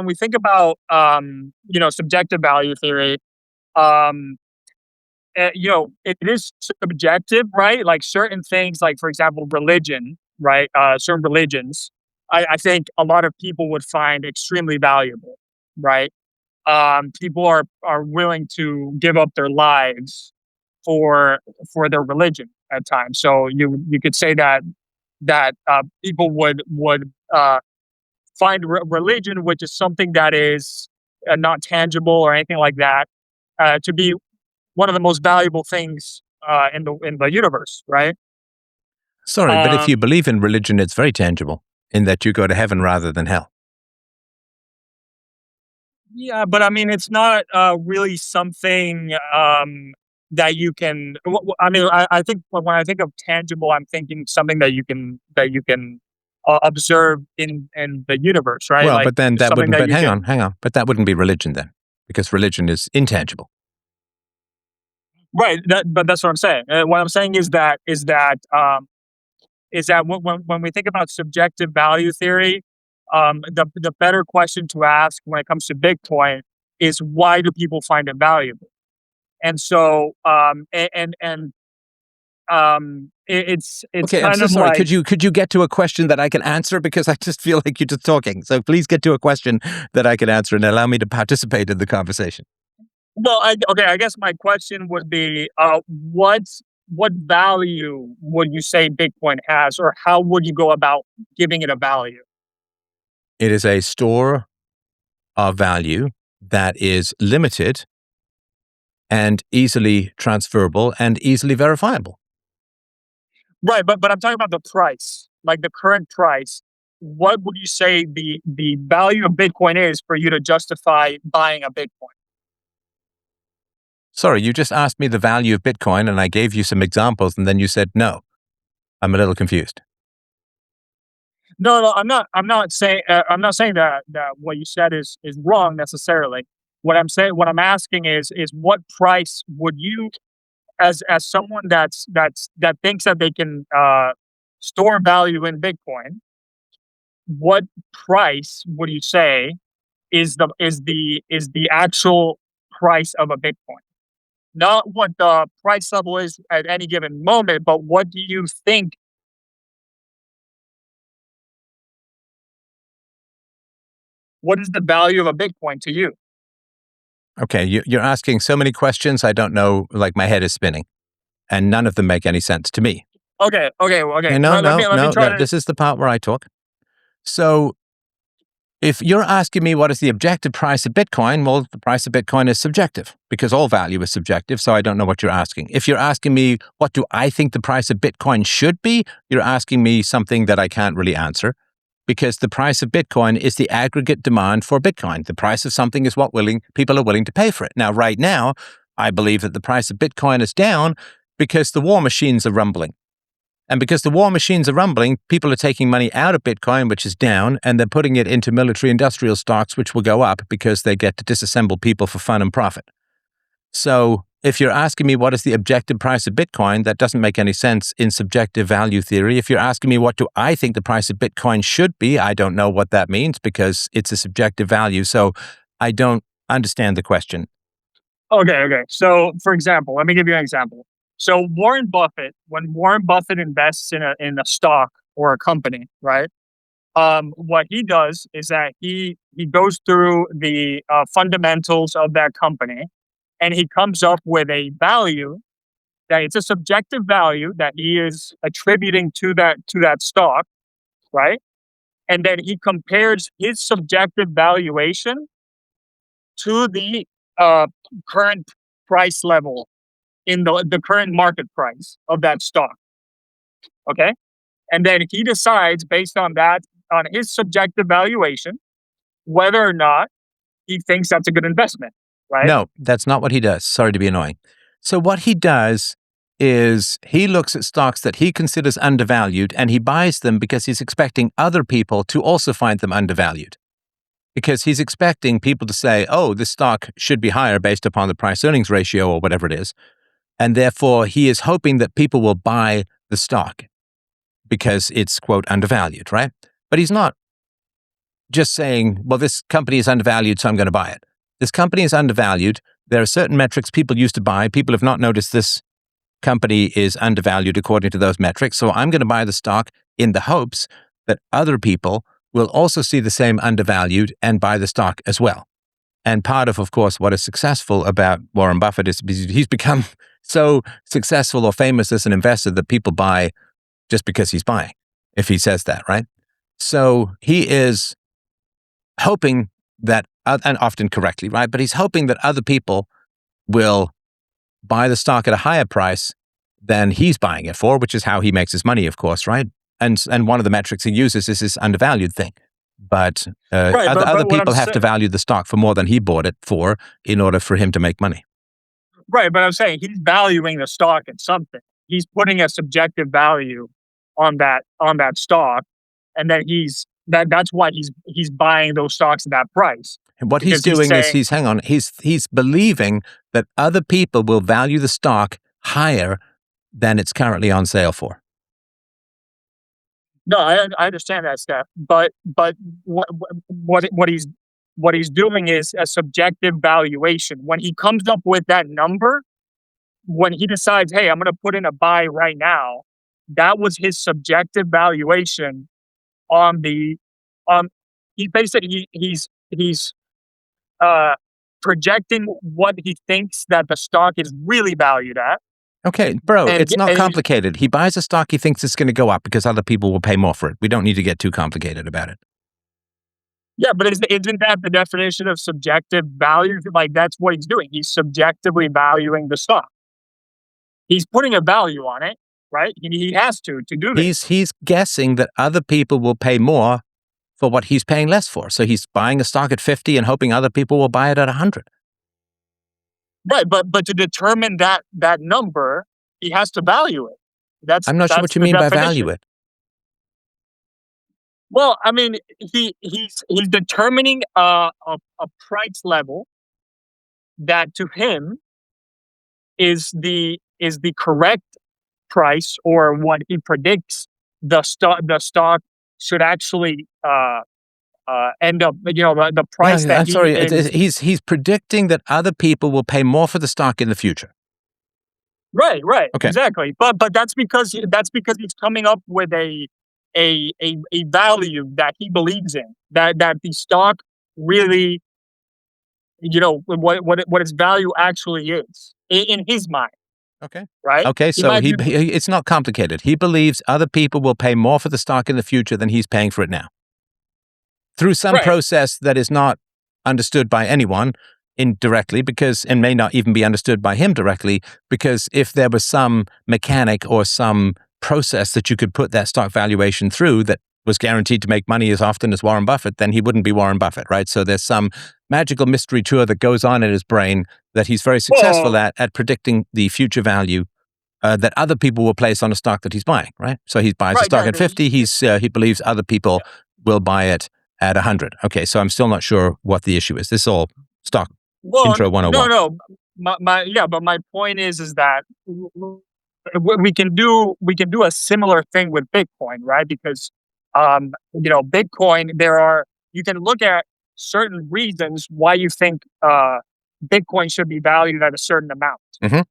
we think about subjective value theory, um, it is subjective, right? Like certain things, like for example, religion, right? Certain religions, I think a lot of people would find extremely valuable, right? People are willing to give up their lives for their religion at times. So you could say that people would find religion, which is something that is not tangible or anything like that, to be one of the most valuable things in the universe, right? Sorry, but if you Um, believe in religion, it's very tangible in that you go to heaven rather than hell. Yeah, but I mean, it's not really something that you can. I mean, I think when I think of tangible, I'm thinking something that you can observe in the universe, right? Well, Like but then that something wouldn't, that but you can. hang on, but that wouldn't be religion then, because religion is intangible. Right. But that's what I'm saying. What I'm saying is that when we think about subjective value theory, the better question to ask when it comes to Bitcoin is why do people find it valuable? And so, it's Okay, I'm kind so of sorry. like, Could you get to a question that I can answer because I just feel like you're just talking. So please get to a question that I can answer and allow me to participate in the conversation. well, okay, I guess my question would be, what value would you say Bitcoin has, or how would you go about giving it a value? It is a store of value that is limited and easily transferable and easily verifiable. Right, but I'm talking about the price, like the current price. What would you say the value of Bitcoin is for you to justify buying a Bitcoin? Sorry, you just asked me the value of Bitcoin and I gave you some examples and then you said no. I'm a little confused. No, I'm not. I'm not saying that what you said is wrong necessarily. What I'm asking is what price would you, as someone that thinks that they can store value in Bitcoin, what price would you say is the actual price of a Bitcoin? Not what the price level is at any given moment, but what do you think? What is the value of a Bitcoin to you? Okay, you're asking so many questions, I don't know, like my head is spinning. And none of them make any sense to me. Okay. No, Let me try to. this is the part where I talk. So if you're asking me what is the objective price of Bitcoin, well, the price of Bitcoin is subjective because all value is subjective. So I don't know what you're asking. If you're asking me, what do I think the price of Bitcoin should be? You're asking me something that I can't really answer because the price of Bitcoin is the aggregate demand for Bitcoin. The price of something is what people are willing to pay for it. Now, right now, I believe that the price of Bitcoin is down because the war machines are rumbling. And because the war machines are rumbling, people are taking money out of Bitcoin, which is down, and they're putting it into military industrial stocks, which will go up because they get to disassemble people for fun and profit. So if you're asking me what is the objective price of Bitcoin, that doesn't make any sense in subjective value theory. If you're asking me what do I think the price of Bitcoin should be, I don't know what that means because it's a subjective value. So I don't understand the question. Okay. So, for example, let me give you an example. So, Warren Buffett, when Warren Buffett invests in a stock or a company, right? What he does is that he goes through the fundamentals of that company, and he comes up with a value that it's a subjective value that he is attributing to that stock, right? And then he compares his subjective valuation to the uh, current price level in the current market price of that stock. Okay. And then he decides based on that, on his subjective valuation, whether or not he thinks that's a good investment. Right. No, that's not what he does. Sorry to be annoying. So what he does is he looks at stocks that he considers undervalued and he buys them because he's expecting other people to also find them undervalued. Because he's expecting people to say, oh, this stock should be higher based upon the price earnings ratio or whatever it is. And therefore, he is hoping that people will buy the stock because it's, quote, undervalued, right? But he's not just saying, well, this company is undervalued, so I'm going to buy it. This company is undervalued. There are certain metrics people used to buy. People have not noticed this company is undervalued according to those metrics. So I'm going to buy the stock in the hopes that other people will also see the same undervalued and buy the stock as well. And part of course, what is successful about Warren Buffett is he's become so successful or famous as an investor that people buy just because he's buying, if he says that, right? So he is hoping that, and often correctly, right? But he's hoping that other people will buy the stock at a higher price than he's buying it for, which is how he makes his money, of course, right? And one of the metrics he uses is this undervalued thing. But other people have to value the stock for more than he bought it for in order for him to make money. Right, but I'm saying he's valuing the stock at something. He's putting a subjective value on that stock, and then that's why he's buying those stocks at that price. And what he's doing is he's believing that other people will value the stock higher than it's currently on sale for. No, I understand that, Steph. But what he's doing is a subjective valuation. When he comes up with that number, when he decides, hey, I'm going to put in a buy right now, that was his subjective valuation on the he basically he's projecting what he thinks that the stock is really valued at. Okay, bro, it's not complicated. He buys a stock he thinks it's going to go up because other people will pay more for it. We don't need to get too complicated about it. Yeah, but isn't that the definition of subjective value? Like, that's what he's doing. He's subjectively valuing the stock. He's putting a value on it, right? He has to do this. He's guessing that other people will pay more for what he's paying less for. So he's buying a stock at 50 and hoping other people will buy it at 100. Right, but to determine that number, he has to value it. I'm not sure That's what you the mean by value definition. it. Well, I mean, he's determining a price level that to him is the correct price, or what he predicts the stock should actually end up, the price Yeah, that I'm he sorry. is. He's predicting that other people will pay more for the stock in the future. Right, Okay. exactly. But that's because he's coming up with a value that he believes in, that the stock really, what its value actually is in his mind, Okay. right? Okay. He So might be it's not complicated. He believes other people will pay more for the stock in the future than he's paying for it now, through some right. process that is not understood by anyone indirectly, and may not even be understood by him directly, because if there was some mechanic or some process that you could put that stock valuation through that was guaranteed to make money as often as Warren Buffett, then he wouldn't be Warren Buffett, right? So there's some magical mystery tour that goes on in his brain that he's very successful Well, at predicting the future value that other people will place on a stock that he's buying, right? So he buys a right, stock at exactly. 50. He believes other people will buy it at 100. Okay, so I'm still not sure what the issue is. This is all stock Well, intro no, 101. no. But my point is that we can do a similar thing with Bitcoin, right? Because Bitcoin, you can look at certain reasons why you think Bitcoin should be valued at a certain amount. Mhm.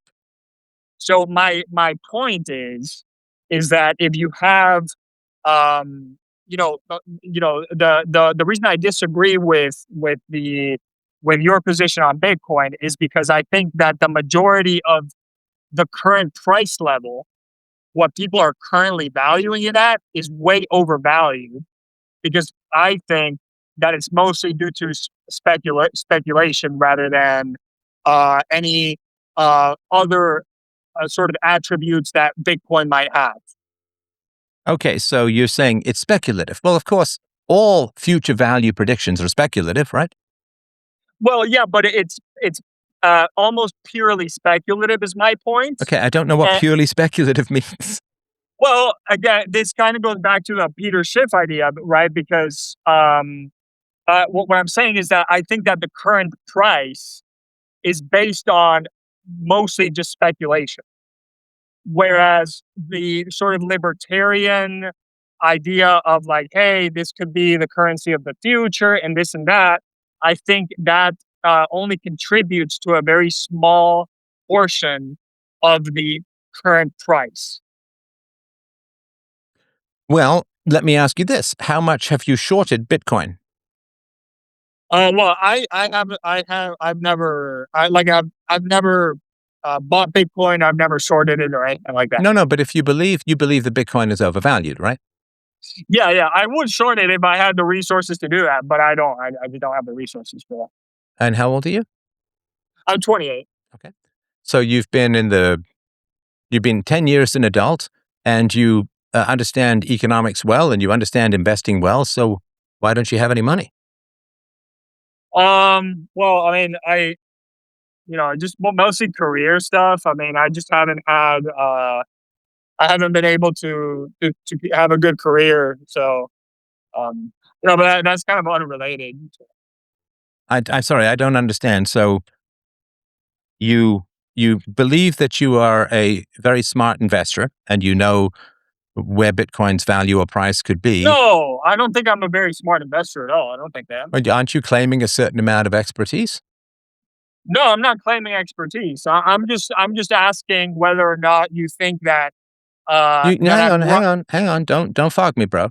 So my point is that if you have, the reason I disagree with your position on Bitcoin is because I think that the majority of the current price level, what people are currently valuing it at, is way overvalued, because I think that it's mostly due to speculation rather than any other sort of attributes that Bitcoin might have. Okay, so you're saying it's speculative. Well, of course, all future value predictions are speculative, right? Well, yeah, but it's almost purely speculative, is my point. Okay, I don't know what And, purely speculative means. well, again, this kind of goes back to the Peter Schiff idea, right? Because what I'm saying is that I think that the current price is based on mostly just speculation. Whereas the sort of libertarian idea of, like, hey, this could be the currency of the future and this and that, I think that only contributes to a very small portion of the current price. Well, let me ask you this. How much have you shorted Bitcoin? Well, I've never bought Bitcoin. I've never shorted it or anything like that. No, but if you believe that Bitcoin is overvalued, right? Yeah, I would short it if I had the resources to do that, but I don't. I just don't have the resources for that. And how old are you? I'm 28. Okay. So you've been 10 years an adult, and you understand economics well, and you understand investing well. So why don't you have any money? Well, I mean, just mostly career stuff. I mean, I haven't been able to have a good career. So, but that's kind of unrelated. I'm sorry, I don't understand. So you believe that you are a very smart investor, and you know where Bitcoin's value or price could be. No, I don't think I'm a very smart investor at all. I don't think that. Aren't you claiming a certain amount of expertise? No, I'm not claiming expertise. I'm just asking whether or not you think that that Hang I've on, run. hang on. Don't fog me, bro.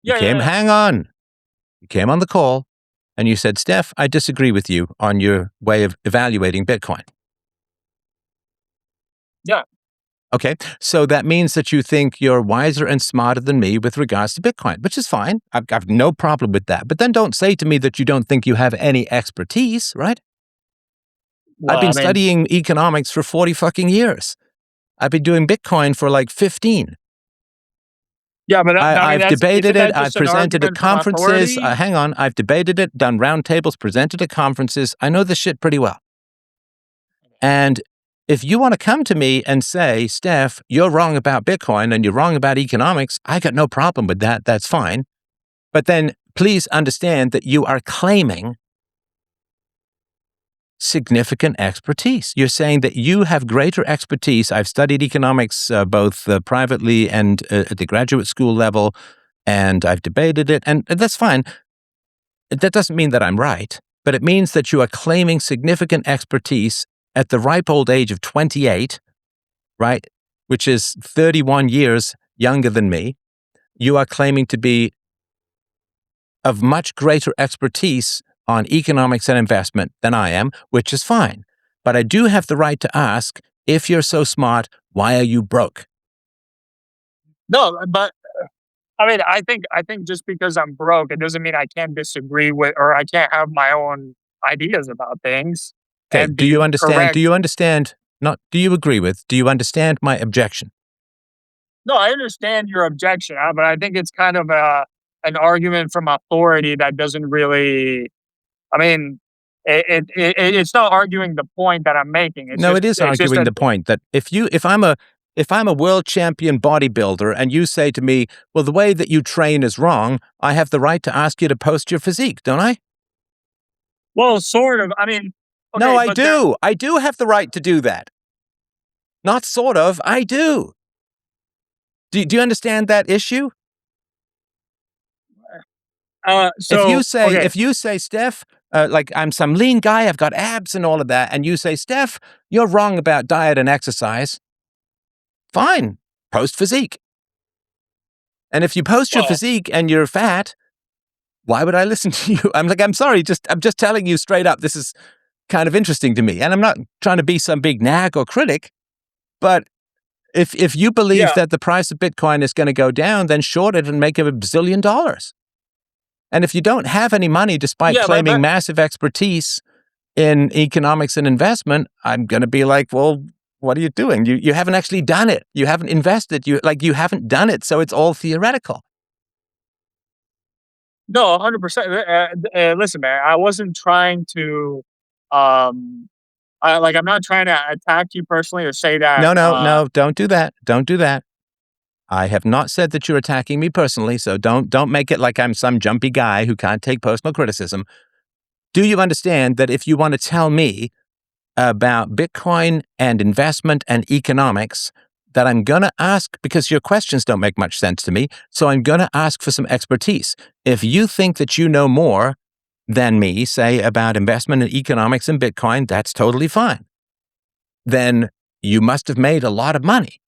Yeah, yeah, yeah. Hang on. You came on the call, and you said, Steph, I disagree with you on your way of evaluating Bitcoin. Yeah. Okay, so that means that you think you're wiser and smarter than me with regards to Bitcoin, which is fine. I've no problem with that. But then don't say to me that you don't think you have any expertise, right? I've Well, been I mean, studying economics for 40 fucking years. I've been doing Bitcoin for like 15. yeah, but I've debated isn't it. that I've just an presented at argument from conferences. authority? Hang on. I've debated it, done roundtables, presented at conferences. I know this shit pretty well. And if you want to come to me and say, Steph, you're wrong about Bitcoin and you're wrong about economics, I got no problem with that. That's fine. But then please understand that you are claiming significant expertise. You're saying that you have greater expertise. I've studied economics both privately and at the graduate school level, and I've debated it, and that's fine. That doesn't mean that I'm right, but it means that you are claiming significant expertise at the ripe old age of 28, right, which is 31 years younger than me. You are claiming to be of much greater expertise on economics and investment than I am, which is fine. But I do have the right to ask, if you're so smart, why are you broke? No, but I mean, I think just because I'm broke, it doesn't mean I can't disagree with or I can't have my own ideas about things Okay, and do you be understand? correct. Do you understand? Not do you agree with? Do you understand my objection? No, I understand your objection, but I think it's kind of an argument from authority that doesn't really. I mean, it's not arguing the point that I'm making. No, it is It's just arguing a the point that if I'm a world champion bodybuilder and you say to me, well, the way that you train is wrong, I have the right to ask you to post your physique, don't I? well, sort of. I mean, No, okay, I but there. do. I do have the right to do that. Not sort of, I do. Do you understand that issue? So okay, If you say, Steph, like I'm some lean guy, I've got abs and all of that, and you say, Steph, you're wrong about diet and exercise, fine, post physique. And if you post your well, physique and you're fat, why would I listen to you? I'm sorry, I'm just telling you straight up, this is kind of interesting to me. And I'm not trying to be some big nag or critic, but if you believe yeah, that the price of Bitcoin is going to go down, then short it and make a bazillion dollars. And if you don't have any money despite yeah, claiming massive expertise in economics and investment, I'm going to be like, well, what are you doing? You haven't actually done it. You haven't invested. You haven't done it. So it's all theoretical. no, 100%. Listen, man, I wasn't trying to, um, I'm not trying to attack you personally or say that. No, don't do that. Don't do that. I have not said that you're attacking me personally, so don't make it like I'm some jumpy guy who can't take personal criticism. Do you understand that if you want to tell me about Bitcoin and investment and economics, that I'm going to ask, because your questions don't make much sense to me, so I'm going to ask for some expertise. If you think that you know more than me, say, about investment and economics and Bitcoin, that's totally fine. Then you must have made a lot of money.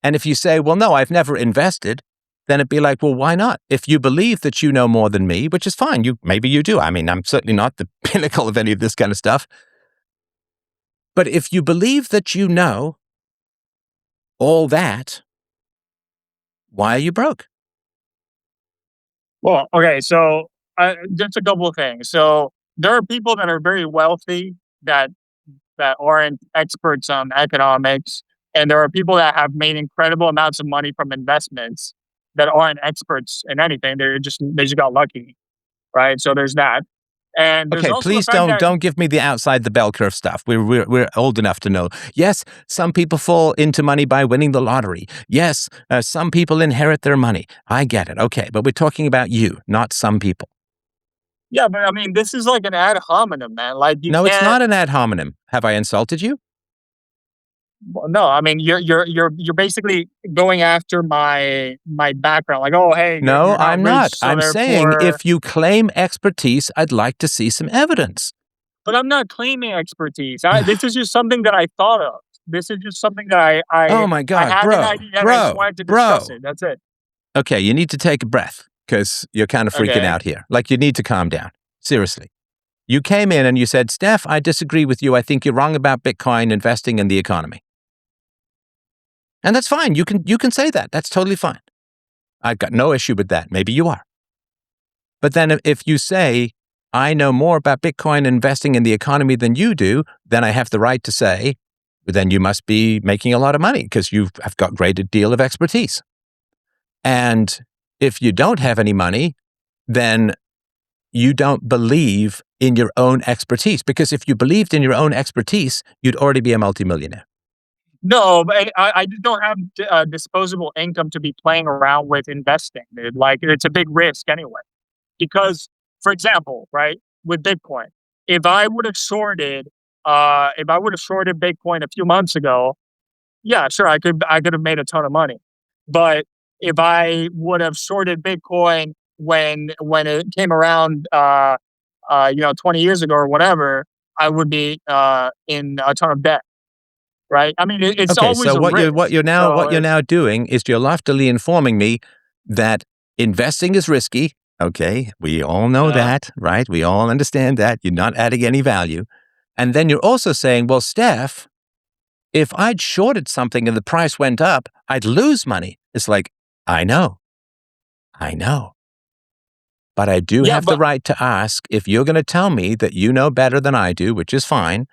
And if you say, well, no, I've never invested, then it'd be like, well, why not? If you believe that you know more than me, which is fine, maybe you do. I mean, I'm certainly not the pinnacle of any of this kind of stuff. But if you believe that you know all that, why are you broke? Well, okay, so just a couple of things. So there are people that are very wealthy that aren't experts on economics, and there are people that have made incredible amounts of money from investments that aren't experts in anything. They just got lucky, right? So there's that, and there's Okay, also the please fact that don't give me the outside the bell curve stuff. We're old enough to know. Yes, some people fall into money by winning the lottery. Yes, some people inherit their money. I get it. Okay, but we're talking about you, not some people. yeah, but I mean, this is like an ad hominem, man. Like you No, it's can't. not an ad hominem. Have I insulted you? Well, no, I mean you're basically going after my background. Like, oh, hey, No, you're not I'm rich, not. so I'm saying therefore. if you claim expertise, I'd like to see some evidence. But I'm not claiming expertise. This is just something that I thought of. This is just something that Oh my I God, had an bro, idea and I just bro, wanted to discuss bro. it. That's it. Okay, you need to take a breath because you're kind of freaking Okay. out here. Like you need to calm down. Seriously. You came in and you said, Steph, I disagree with you. I think you're wrong about Bitcoin investing in the economy. And that's fine. You can say that. That's totally fine. I've got no issue with that. Maybe you are. But then if you say, I know more about Bitcoin investing in the economy than you do, then I have the right to say, then you must be making a lot of money because you've got a great deal of expertise. And if you don't have any money, then you don't believe in your own expertise, because if you believed in your own expertise, you'd already be a multimillionaire. No, but I just don't have disposable income to be playing around with investing, dude. Like, it's a big risk anyway. Because, for example, right, with Bitcoin, if I would have shorted, Bitcoin a few months ago, yeah, sure, I could have made a ton of money. But if I would have shorted Bitcoin when it came around, 20 years ago or whatever, I would be in a ton of debt, right? I mean, it's Okay, always so a what risk. you're So now doing is you're loftily informing me that investing is risky. Okay, we all know that, right? We all understand that. You're not adding any value. And then you're also saying, well, Steph, if I'd shorted something and the price went up, I'd lose money. It's like, I know. But I do yeah, have the but right to ask if you're going to tell me that you know better than I do, which is fine.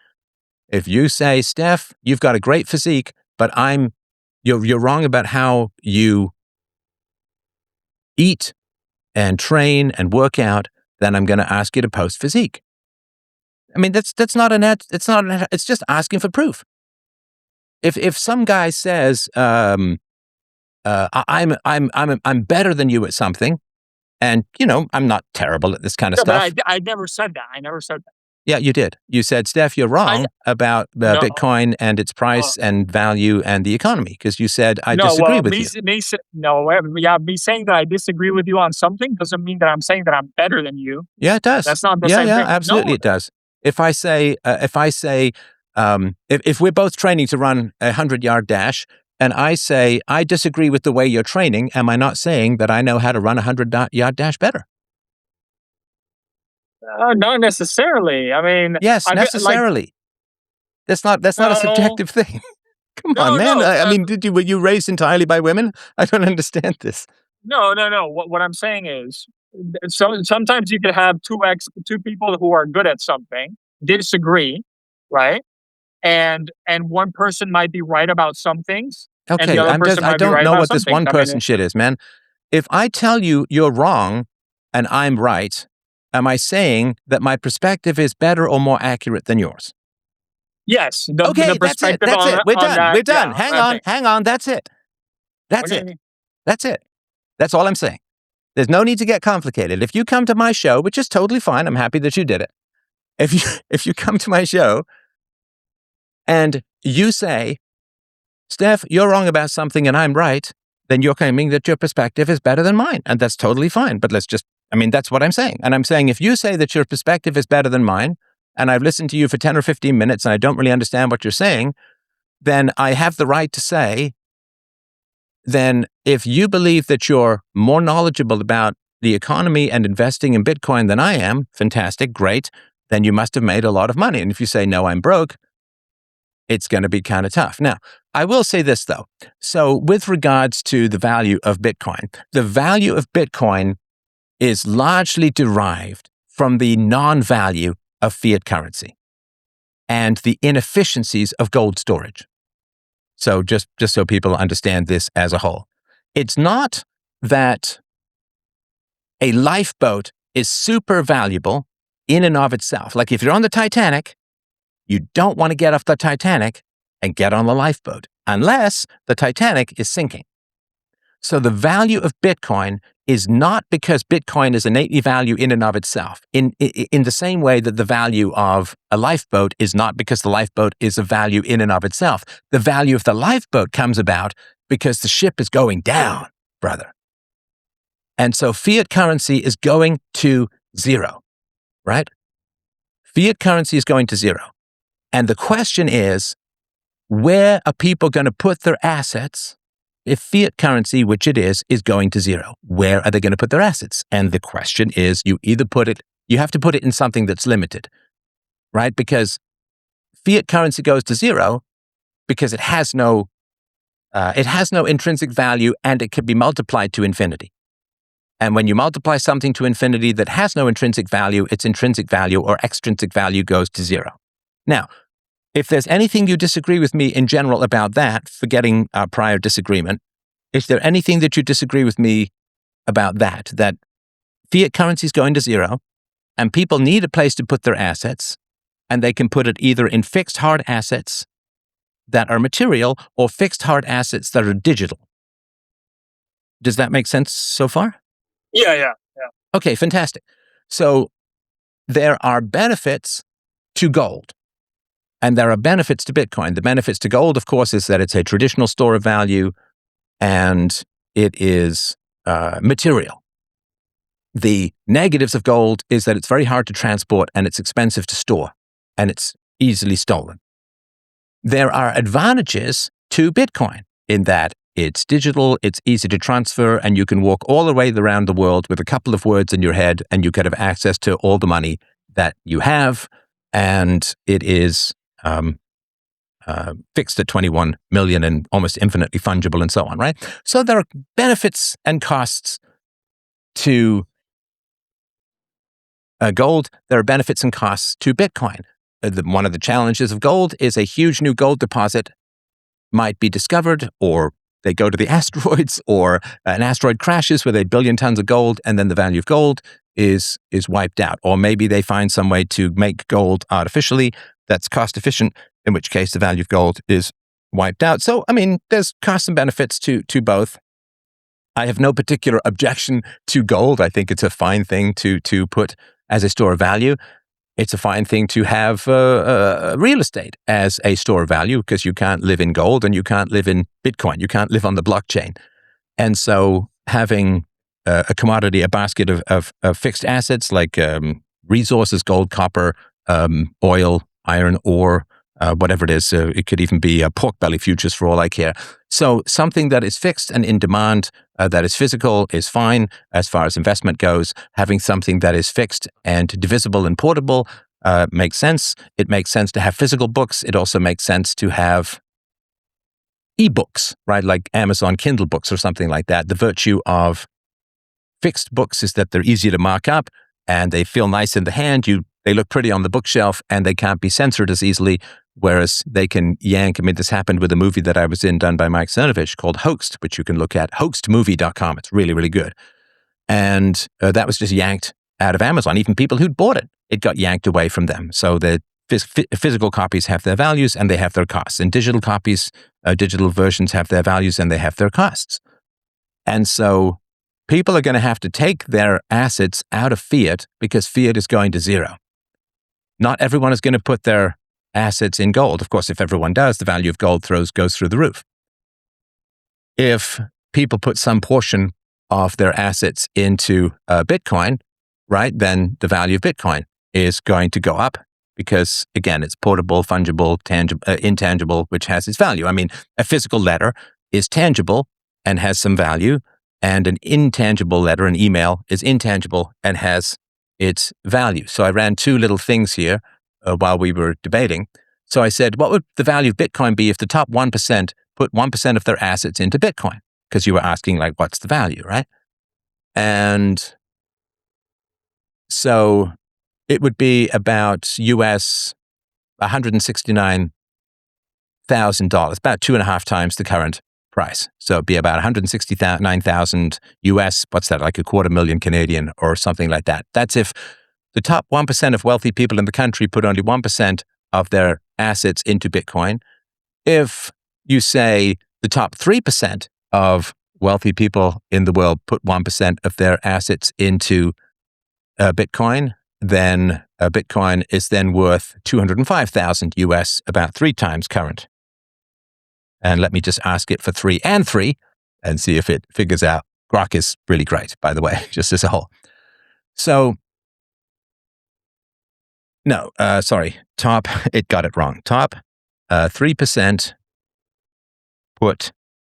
If you say, Steph, you've got a great physique, but you're wrong about how you eat and train and work out, then I'm going to ask you to post physique. I mean, that's not an ad. It's just asking for proof. If some guy says, I'm better than you at something, and I'm not terrible at this kind of no, but stuff. I never said that. I never said that. Yeah, you did. You said, Steph, you're I wrong about no. Bitcoin and its price and value and the economy, because you said, I No, disagree well, with you. me saying that I disagree with you on something doesn't mean that I'm saying that I'm better than you. Yeah, it does. That's not the Yeah, same yeah, thing. absolutely No, it does. If I say, if we're both training to run a 100-yard dash, and I say, I disagree with the way you're training, am I not saying that I know how to run a 100-yard dash better? not necessarily. I mean, Yes, I feel like necessarily. That's not a no, subjective thing. Come on, no, man. no, I mean, were you raised entirely by women? I don't understand this. no. What I'm saying is, sometimes you could have two people who are good at something disagree, right? And one person might be right about some things, and the Okay, other person I might be don't right know about what some this things. one I mean, person shit is, man. If I tell you you're wrong and I'm right, am I saying that my perspective is better or more accurate than yours? yes, the Okay, that's it. perspective That's it. We're on done. that, We're done. yeah, Hang I on. think. Hang on. That's it. That's it. Okay. That's it. That's all I'm saying. There's no need to get complicated. If you come to my show, which is totally fine, I'm happy that you did it. If you come to my show and you say, Steph, you're wrong about something and I'm right, then you're claiming that your perspective is better than mine. And that's totally fine. But that's what I'm saying. And I'm saying if you say that your perspective is better than mine, and I've listened to you for 10 or 15 minutes and I don't really understand what you're saying, then I have the right to say, then if you believe that you're more knowledgeable about the economy and investing in Bitcoin than I am, fantastic, great, then you must have made a lot of money. And if you say, no, I'm broke, it's going to be kind of tough. Now, I will say this, though. So with regards to the value of Bitcoin, the value of Bitcoin is largely derived from the non-value of fiat currency and the inefficiencies of gold storage. So just so people understand this as a whole. It's not that a lifeboat is super valuable in and of itself. Like if you're on the Titanic, you don't want to get off the Titanic and get on the lifeboat unless the Titanic is sinking. So the value of Bitcoin is not because Bitcoin is innately value in and of itself, in the same way that the value of a lifeboat is not because the lifeboat is a value in and of itself. The value of the lifeboat comes about because the ship is going down, brother. And so fiat currency is going to zero, right? Fiat currency is going to zero. And the question is, where are people going to put their assets if fiat currency, which it is going to zero? Where are they going to put their assets? And the question is, you have to put it in something that's limited, right? Because fiat currency goes to zero because it has no intrinsic value and it can be multiplied to infinity. And when you multiply something to infinity that has no intrinsic value, its intrinsic value or extrinsic value goes to zero. Now, if there's anything you disagree with me in general about that, forgetting our prior disagreement, is there anything that you disagree with me about that fiat currency is going to zero And people need a place to put their assets, and they can put it either in fixed hard assets that are material or fixed hard assets that are digital. Does that make sense so far? Yeah. Okay, fantastic. So there are benefits to gold, and there are benefits to Bitcoin. The benefits to gold, of course, is that it's a traditional store of value, and it is material. The negatives of gold is that it's very hard to transport, and it's expensive to store, and it's easily stolen. There are advantages to Bitcoin in that it's digital, it's easy to transfer, and you can walk all the way around the world with a couple of words in your head, and you could have access to all the money that you have, and it is fixed at 21 million and almost infinitely fungible and so on, right? So there are benefits and costs to gold. There are benefits and costs to Bitcoin. One of the challenges of gold is a huge new gold deposit might be discovered, or they go to the asteroids, or an asteroid crashes with 1 billion tons of gold, and then the value of gold is wiped out. Or maybe they find some way to make gold artificially that's cost efficient, in which case the value of gold is wiped out. So, I mean, there's costs and benefits to both. I have no particular objection to gold. I think it's a fine thing to put as a store of value. It's a fine thing to have real estate as a store of value, because you can't live in gold and you can't live in Bitcoin. You can't live on the blockchain. And so having a commodity, a basket of fixed assets like resources, gold, copper, oil, iron ore, whatever it is, it could even be pork belly futures for all I care. So something that is fixed and in demand, that is physical, is fine as far as investment goes. Having something that is fixed and divisible and portable makes sense. It makes sense to have physical books. It also makes sense to have ebooks, right? Like Amazon Kindle books or something like that. The virtue of fixed books is that they're easy to mark up and they feel nice in the hand. They look pretty on the bookshelf and they can't be censored as easily, whereas they can yank. I mean, this happened with a movie that I was in done by Mike Cernovich called Hoaxed, which you can look at, hoaxedmovie.com. It's really, really good. And that was just yanked out of Amazon. Even people who'd bought it got yanked away from them. So the physical copies have their values and they have their costs. And digital copies, digital versions have their values and they have their costs. And so people are going to have to take their assets out of fiat because fiat is going to zero. Not everyone is going to put their assets in gold. Of course, if everyone does, the value of gold goes through the roof. If people put some portion of their assets into Bitcoin, right, then the value of Bitcoin is going to go up because, again, it's portable, fungible, intangible, which has its value. I mean, a physical letter is tangible and has some value, and an intangible letter, an email, is intangible and has its value. So I ran two little things here while we were debating. So I said, what would the value of Bitcoin be if the top 1% put 1% of their assets into Bitcoin? Because you were asking, like, what's the value, right? And so it would be about US $169,000, about 2.5 times the current price. So it'd be about 169,000 US, what's that, like $250,000 Canadian or something like that. That's if the top 1% of wealthy people in the country put only 1% of their assets into Bitcoin. If you say the top 3% of wealthy people in the world put 1% of their assets into Bitcoin, then Bitcoin is then worth 205,000 US, about 3 times current. And let me just ask it for 3 and 3 and see if it figures out. Grok is really great, by the way, just as a whole. So, no, sorry, top, it got it wrong. Top 3% put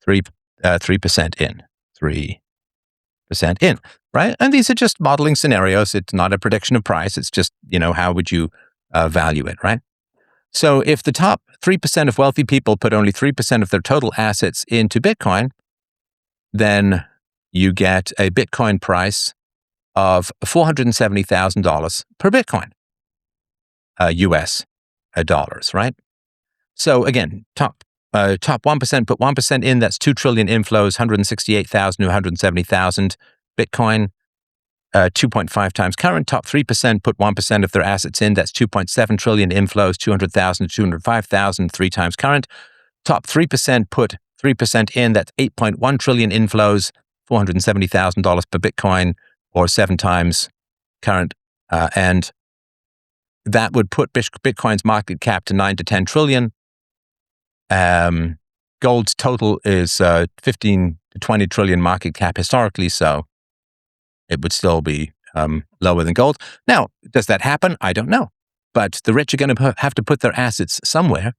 3% in. 3% in, right? And these are just modeling scenarios. It's not a prediction of price. It's just, how would you value it, right? So if the top 3% of wealthy people put only 3% of their total assets into Bitcoin, then you get a Bitcoin price of $470,000 per Bitcoin, US dollars, right? So again, top 1% put 1% in, that's 2 trillion inflows, 168,000 to 170,000 Bitcoin. 2.5 times current. Top 3% put 1% of their assets in. That's 2.7 trillion inflows, 200,000 to 205,000, 3 times current. Top 3% put 3% in. That's 8.1 trillion inflows, $470,000 per Bitcoin, or 7 times current. And that would put Bitcoin's market cap to 9 to 10 trillion. Gold's total is 15 to 20 trillion market cap historically, so it would still be lower than gold. Now, does that happen? I don't know. But the rich are going to have to put their assets somewhere,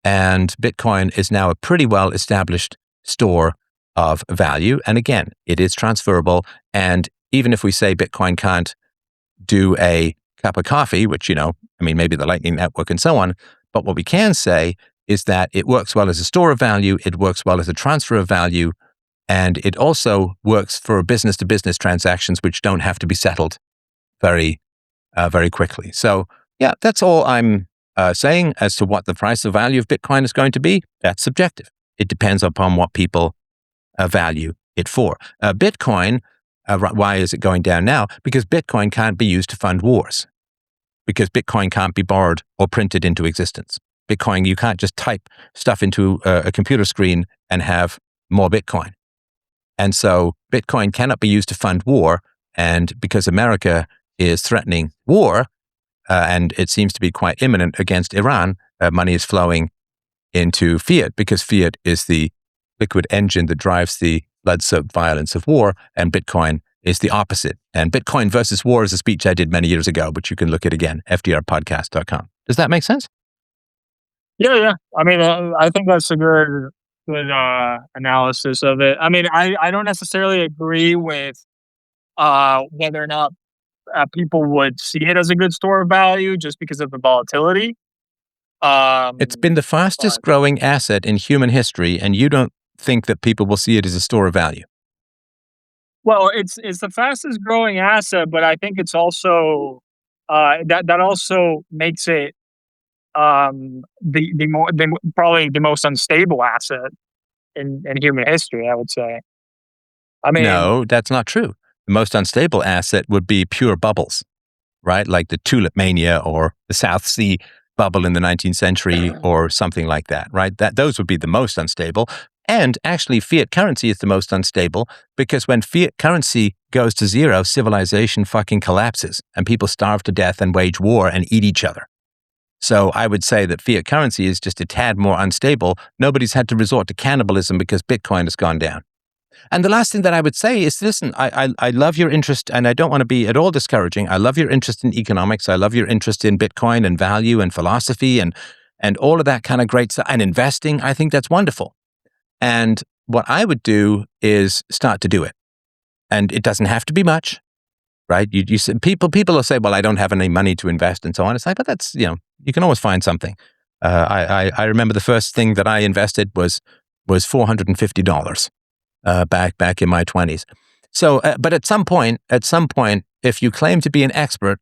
and Bitcoin is now a pretty well-established store of value. And again, it is transferable, and even if we say Bitcoin can't do a cup of coffee, which, maybe the Lightning Network and so on, but what we can say is that it works well as a store of value, it works well as a transfer of value, and it also works for business-to-business transactions, which don't have to be settled very, very quickly. So, yeah, that's all I'm saying as to what the price of value of Bitcoin is going to be. That's subjective. It depends upon what people value it for. Bitcoin, why is it going down now? Because Bitcoin can't be used to fund wars. Because Bitcoin can't be borrowed or printed into existence. Bitcoin, you can't just type stuff into a computer screen and have more Bitcoin. And so Bitcoin cannot be used to fund war. And because America is threatening war, and it seems to be quite imminent against Iran, money is flowing into fiat, because fiat is the liquid engine that drives the blood-soaked violence of war, and Bitcoin is the opposite. And Bitcoin versus war is a speech I did many years ago, which you can look at again, fdrpodcast.com. Does that make sense? Yeah. I think that's a good analysis of it. I don't necessarily agree with whether or not people would see it as a good store of value just because of the volatility. It's been the fastest growing asset in human history, and you don't think that people will see it as a store of value? Well, it's the fastest growing asset, but I think it's also that also makes it probably the most unstable asset in human history, I would say. No, that's not true. The most unstable asset would be pure bubbles, right? Like the tulip mania or the South Sea bubble in the 19th century or something like that, right? Those would be the most unstable. And actually, fiat currency is the most unstable, because when fiat currency goes to zero, civilization fucking collapses and people starve to death and wage war and eat each other. So I would say that fiat currency is just a tad more unstable. Nobody's had to resort to cannibalism because Bitcoin has gone down. And the last thing that I would say is, listen, I love your interest, and I don't want to be at all discouraging. I love your interest in economics. I love your interest in Bitcoin and value and philosophy and all of that kind of great stuff, and investing. I think that's wonderful. And what I would do is start to do it. And it doesn't have to be much, right? You people will say, well, I don't have any money to invest and so on. It's like, but that's, you can always find something. I remember the first thing that I invested was $450 back in my 20s. So, but at some point, if you claim to be an expert,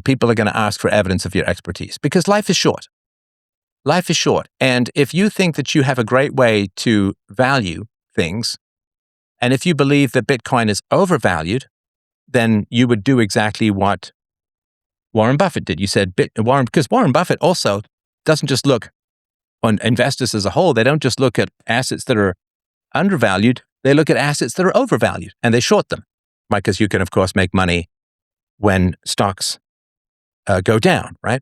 people are going to ask for evidence of your expertise, because life is short. Life is short. And if you think that you have a great way to value things, and if you believe that Bitcoin is overvalued, then you would do exactly what Warren Buffett did. You said because Warren Buffett also doesn't just look on investors as a whole. They don't just look at assets that are undervalued. They look at assets that are overvalued and they short them, right? Because you can, of course, make money when stocks go down, right?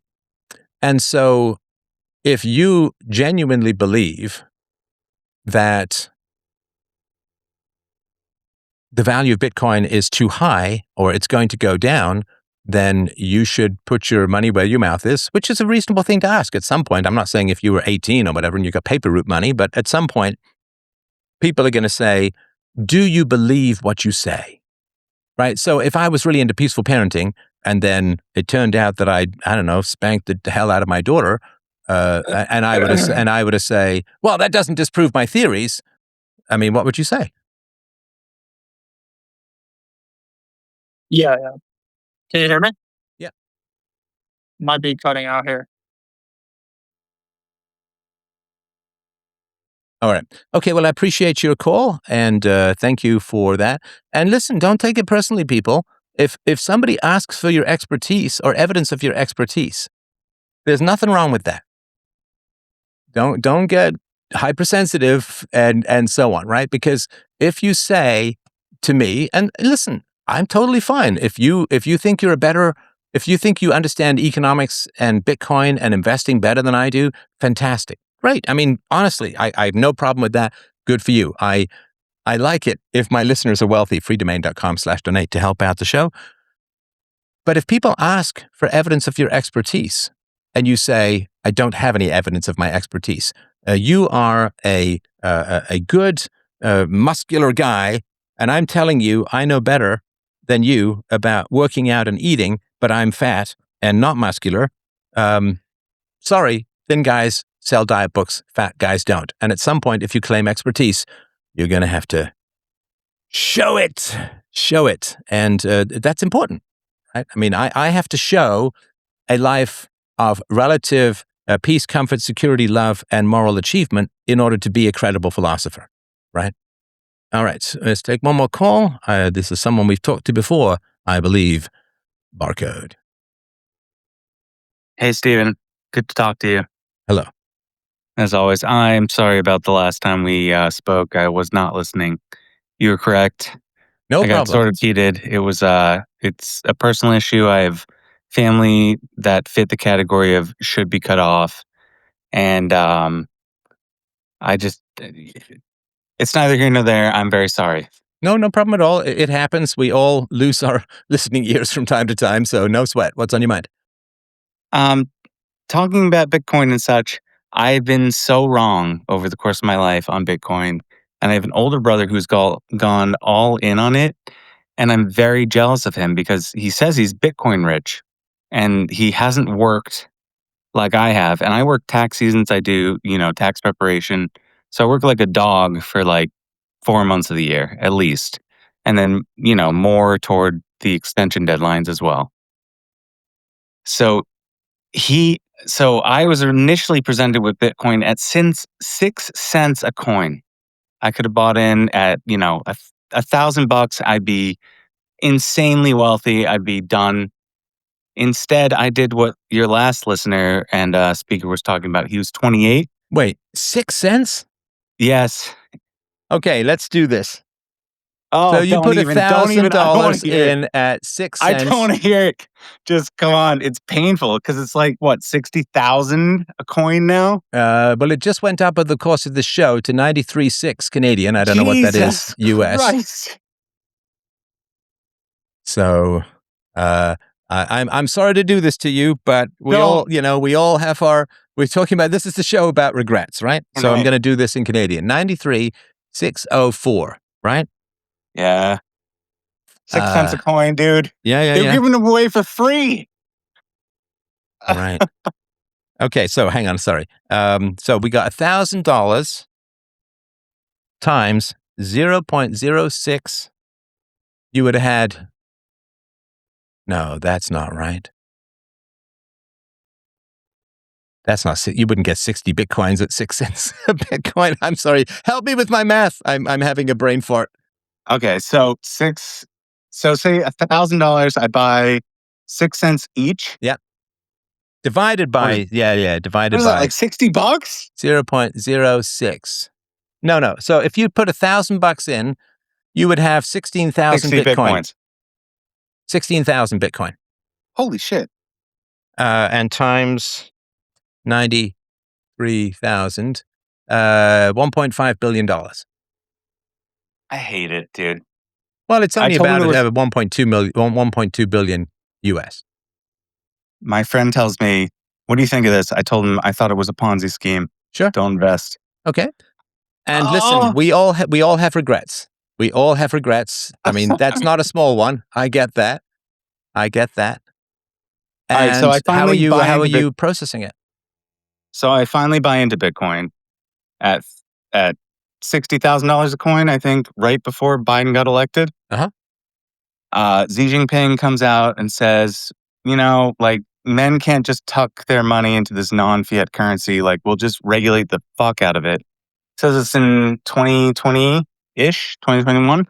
And so if you genuinely believe that the value of Bitcoin is too high or it's going to go down, then you should put your money where your mouth is, which is a reasonable thing to ask at some point. I'm not saying if you were 18 or whatever and you got paper route money, but at some point, people are going to say, do you believe what you say? Right? So if I was really into peaceful parenting and then it turned out that I don't know, spanked the hell out of my daughter, and I would have say, well, that doesn't disprove my theories. I mean, what would you say? Yeah. Can you hear me? Yeah. Might be cutting out here. All right. Okay. Well, I appreciate your call and thank you for that. And listen, don't take it personally, people. If somebody asks for your expertise or evidence of your expertise, there's nothing wrong with that. Don't get hypersensitive and so on, right? Because if you say to me, and listen, I'm totally fine. If you think if you think you understand economics and Bitcoin and investing better than I do, fantastic. Great. I mean, honestly, I have no problem with that. Good for you. I like it if my listeners are wealthy, freedomain.com/donate to help out the show. But if people ask for evidence of your expertise and you say, I don't have any evidence of my expertise, you are a good, muscular guy, and I'm telling you, I know better than you about working out and eating, but I'm fat and not muscular. Sorry, thin guys sell diet books, fat guys don't. And at some point, if you claim expertise, you're going to have to show it. And that's important. Right? I mean, I have to show a life of relative peace, comfort, security, love, and moral achievement in order to be a credible philosopher, right? All right, so let's take one more call. This is someone we've talked to before, I believe. Barcode. Hey, Steven. Good to talk to you. Hello. As always, I'm sorry about the last time we spoke. I was not listening. You were correct. No I got problem. sort of heated. It was it's a personal issue. I have family that fit the category of should be cut off, and I just it's neither here nor there. I'm very sorry. No problem at all. It happens. We all lose our listening ears from time to time, so no sweat. What's on your mind? Talking about Bitcoin and such, I've been so wrong over the course of my life on Bitcoin, and I have an older brother who's gone all in on it. And I'm very jealous of him because he says he's Bitcoin rich and he hasn't worked like I have. And I work tax seasons. I do, tax preparation. So I work like a dog for like 4 months of the year at least. And then, more toward the extension deadlines as well. So I was initially presented with Bitcoin at 6 cents a coin. I could have bought in at, $1,000. I'd be insanely wealthy. I'd be done. Instead, I did what your last listener and speaker was talking about. He was 28. Wait, 6 cents? Yes. Okay, let's do this. Oh, so you put $1,000 in at 6 cents. I don't want to hear it. Just come on. It's painful because it's like, what, 60,000 a coin now? Well, it just went up over the course of the show to 93.6 Canadian. I don't know what that is US. Christ. So I'm sorry to do this to you, but we all have we're talking about, this is the show about regrets, right? So right. I'm going to do this in Canadian. 93,604, right? Yeah. 6 cents a coin, dude. Yeah. They're giving them away for free. Right. Okay, so hang on, sorry. So we got $1,000 times 0.06. You would have had. No, that's not right. That's not. You wouldn't get 60 Bitcoins at 6 cents a Bitcoin. I'm sorry. Help me with my math. I'm having a brain fart. Okay, so say $1,000. I buy 6 cents each. Yeah. Divided by divided what is by that, like $60? 0.06. No. So if you put $1,000 in, you would have 16,000 Bitcoin. 16,000 Bitcoin. Holy shit. And times 93,000, $1.5 billion. I hate it, dude. Well, it's only about 1.2 billion US. My friend tells me, what do you think of this? I told him I thought it was a Ponzi scheme. Sure. Don't invest. Okay. And listen, we all have regrets. We all have regrets. I mean, that's not a small one. I get that. And all right, so how are you processing it? So I finally buy into Bitcoin at $60,000 a coin, I think, right before Biden got elected. Uh-huh. Xi Jinping comes out and says, like, men can't just tuck their money into this non-fiat currency. Like, we'll just regulate the fuck out of it. says it's in 2020-ish, 2021.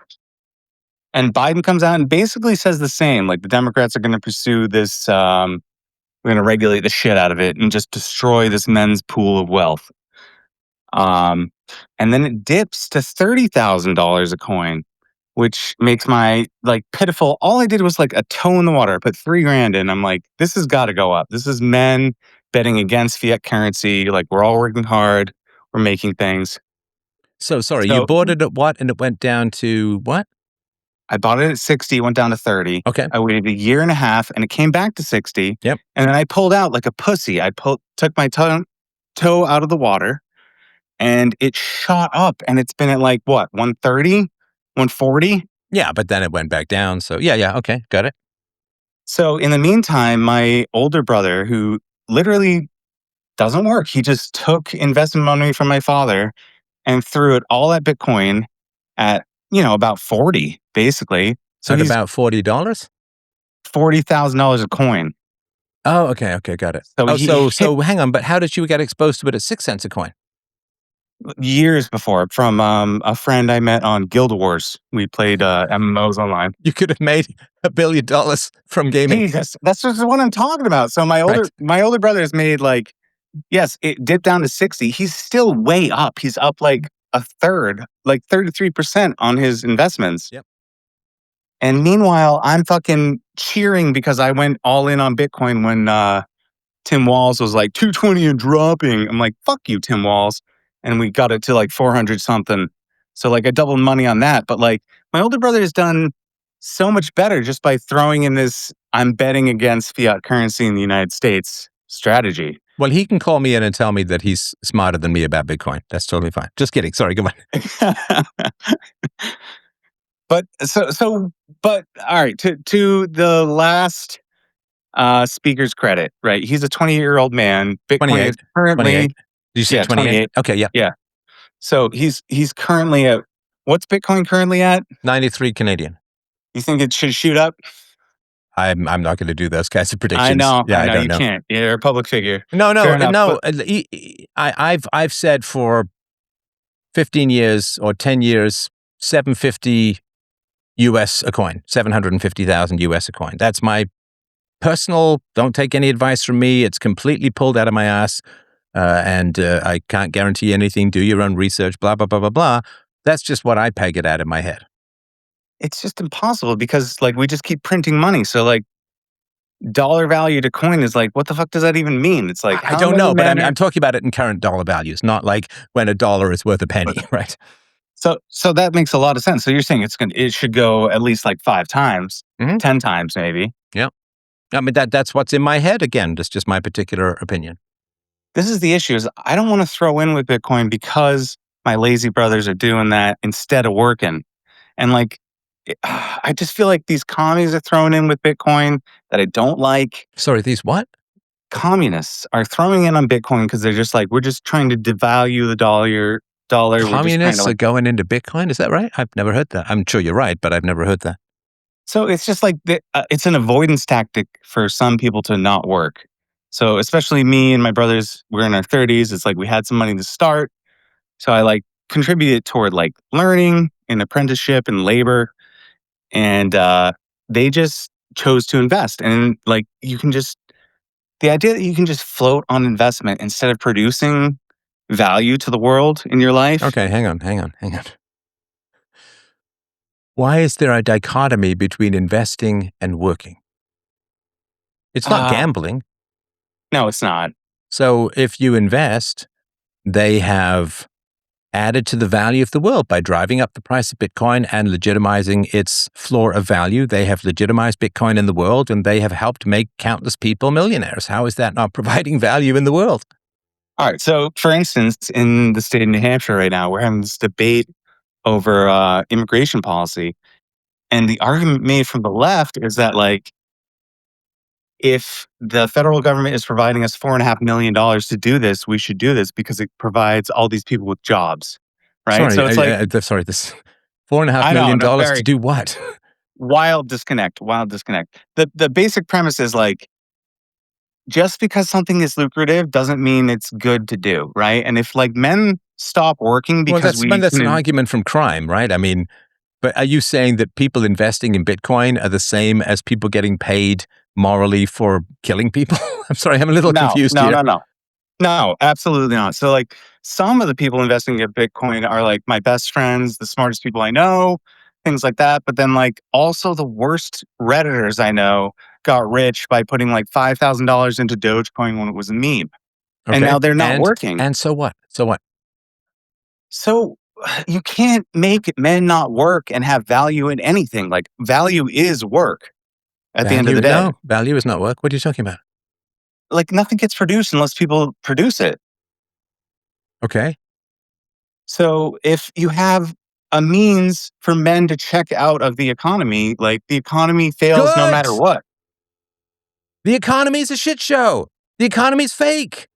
And Biden comes out and basically says the same. Like the Democrats are going to pursue this, we're going to regulate the shit out of it and just destroy this men's pool of wealth. And then it dips to $30,000 a coin, which makes my like pitiful. All I did was like a toe in the water. I put $3,000 in. I'm like, this has got to go up. This is men betting against fiat currency. Like we're all working hard. We're making things. So sorry, you So- bought it at what, and it went down to what? I bought it at 60, went down to 30. Okay. I waited a year and a half and it came back to 60. Yep. And then I pulled out like a pussy. Took my toe out of the water and it shot up and it's been at like what, 130, 140? Yeah, but then it went back down. So yeah, okay, got it. So in the meantime, my older brother, who literally doesn't work, he just took investment money from my father and threw it all at Bitcoin at, about 40, basically. So At he's about $40. $40,000 a coin. Oh, okay, got it. So So hang on, but how did you get exposed to it at 6 cents a coin? years before from a friend I met on Guild Wars. We played MMOs online. You could have made $1 billion from gaming. Jesus, that's just what I'm talking about. So my older brother has made like, yes, it dipped down to 60. He's still way up. He's up like a third, like 33% on his investments. Yep. And meanwhile, I'm fucking cheering because I went all in on Bitcoin when Tim Walz was like 220 and dropping. I'm like, fuck you, Tim Walz. And we got it to like 400 something. So like I doubled money on that. But like my older brother has done so much better just by throwing in this I'm betting against fiat currency in the United States strategy. Well, he can call me in and tell me that he's smarter than me about Bitcoin. That's totally fine. Just kidding. Sorry, go on. But but all right, to the last speaker's credit, right? He's a 20-year-old man. Bitcoin is 28. currently 28. Did you say 28? Okay, yeah. So he's currently at, what's Bitcoin currently at? 93 Canadian. You think it should shoot up? I'm not going to do those kinds of predictions. I know. Yeah, I don't you know. can't. You're a public figure. No. Fair enough, I've said for 15 years or 10 years, 750 US a coin, 750,000 US a coin. That's my personal. Don't take any advice from me. It's completely pulled out of my ass, and I can't guarantee anything. Do your own research. Blah blah blah blah blah. That's just what I peg it at in my head. It's just impossible because like we just keep printing money. So like dollar value to coin is like, what the fuck does that even mean? It's like, I don't know, but I'm talking about it in current dollar values, not like when a dollar is worth a penny, right? So that makes a lot of sense. So you're saying it should go at least like 5 times, Mhm. 10 times maybe. Yeah. I mean, that's what's in my head. Again, that's just my particular opinion. This is the issue is I don't want to throw in with Bitcoin because my lazy brothers are doing that instead of working. And like, I just feel like these commies are throwing in with Bitcoin that I don't like. Sorry, these what? Communists are throwing in on Bitcoin because they're just like, we're just trying to devalue the dollar. Communists are going into Bitcoin? Is that right? I've never heard that. I'm sure you're right, but I've never heard that. So it's just like, it's an avoidance tactic for some people to not work. So especially me and my brothers, we're in our 30s. It's like we had some money to start. So I like contributed toward like learning and apprenticeship and labor. And they just chose to invest. And like the idea that you can just float on investment instead of producing value to the world in your life. Okay, hang on. Why is there a dichotomy between investing and working? It's not gambling. No, it's not. So if you invest, they have added to the value of the world by driving up the price of Bitcoin and legitimizing its floor of value. They have legitimized Bitcoin in the world and they have helped make countless people millionaires. How is that not providing value in the world? All right. So for instance, in the state of New Hampshire right now, we're having this debate over immigration policy. And the argument made from the left is that like, if the federal government is providing us $4.5 million to do this, we should do this because it provides all these people with jobs, right? Sorry, So it's sorry, this $4.5 million to do what? Wild disconnect. The basic premise is like, just because something is lucrative doesn't mean it's good to do, right? And if like men stop working Well, because that's an argument from crime, right? I mean, but are you saying that people investing in Bitcoin are the same as people getting paid morally for killing people? I'm sorry, I'm a little confused here. No, absolutely not. So like some of the people investing in Bitcoin are like my best friends, the smartest people I know, things like that. But then like also the worst Redditors I know got rich by putting like $5,000 into Dogecoin when it was a meme. And Okay. now they're not working. And so what? So what? So you can't make men not work and have value in anything. Like value is work at the end of the day. No, value is not work. What are you talking about? Like nothing gets produced unless people produce it. Okay. So if you have a means for men to check out of the economy, like the economy fails no matter what. The economy's a shit show. The economy's fake.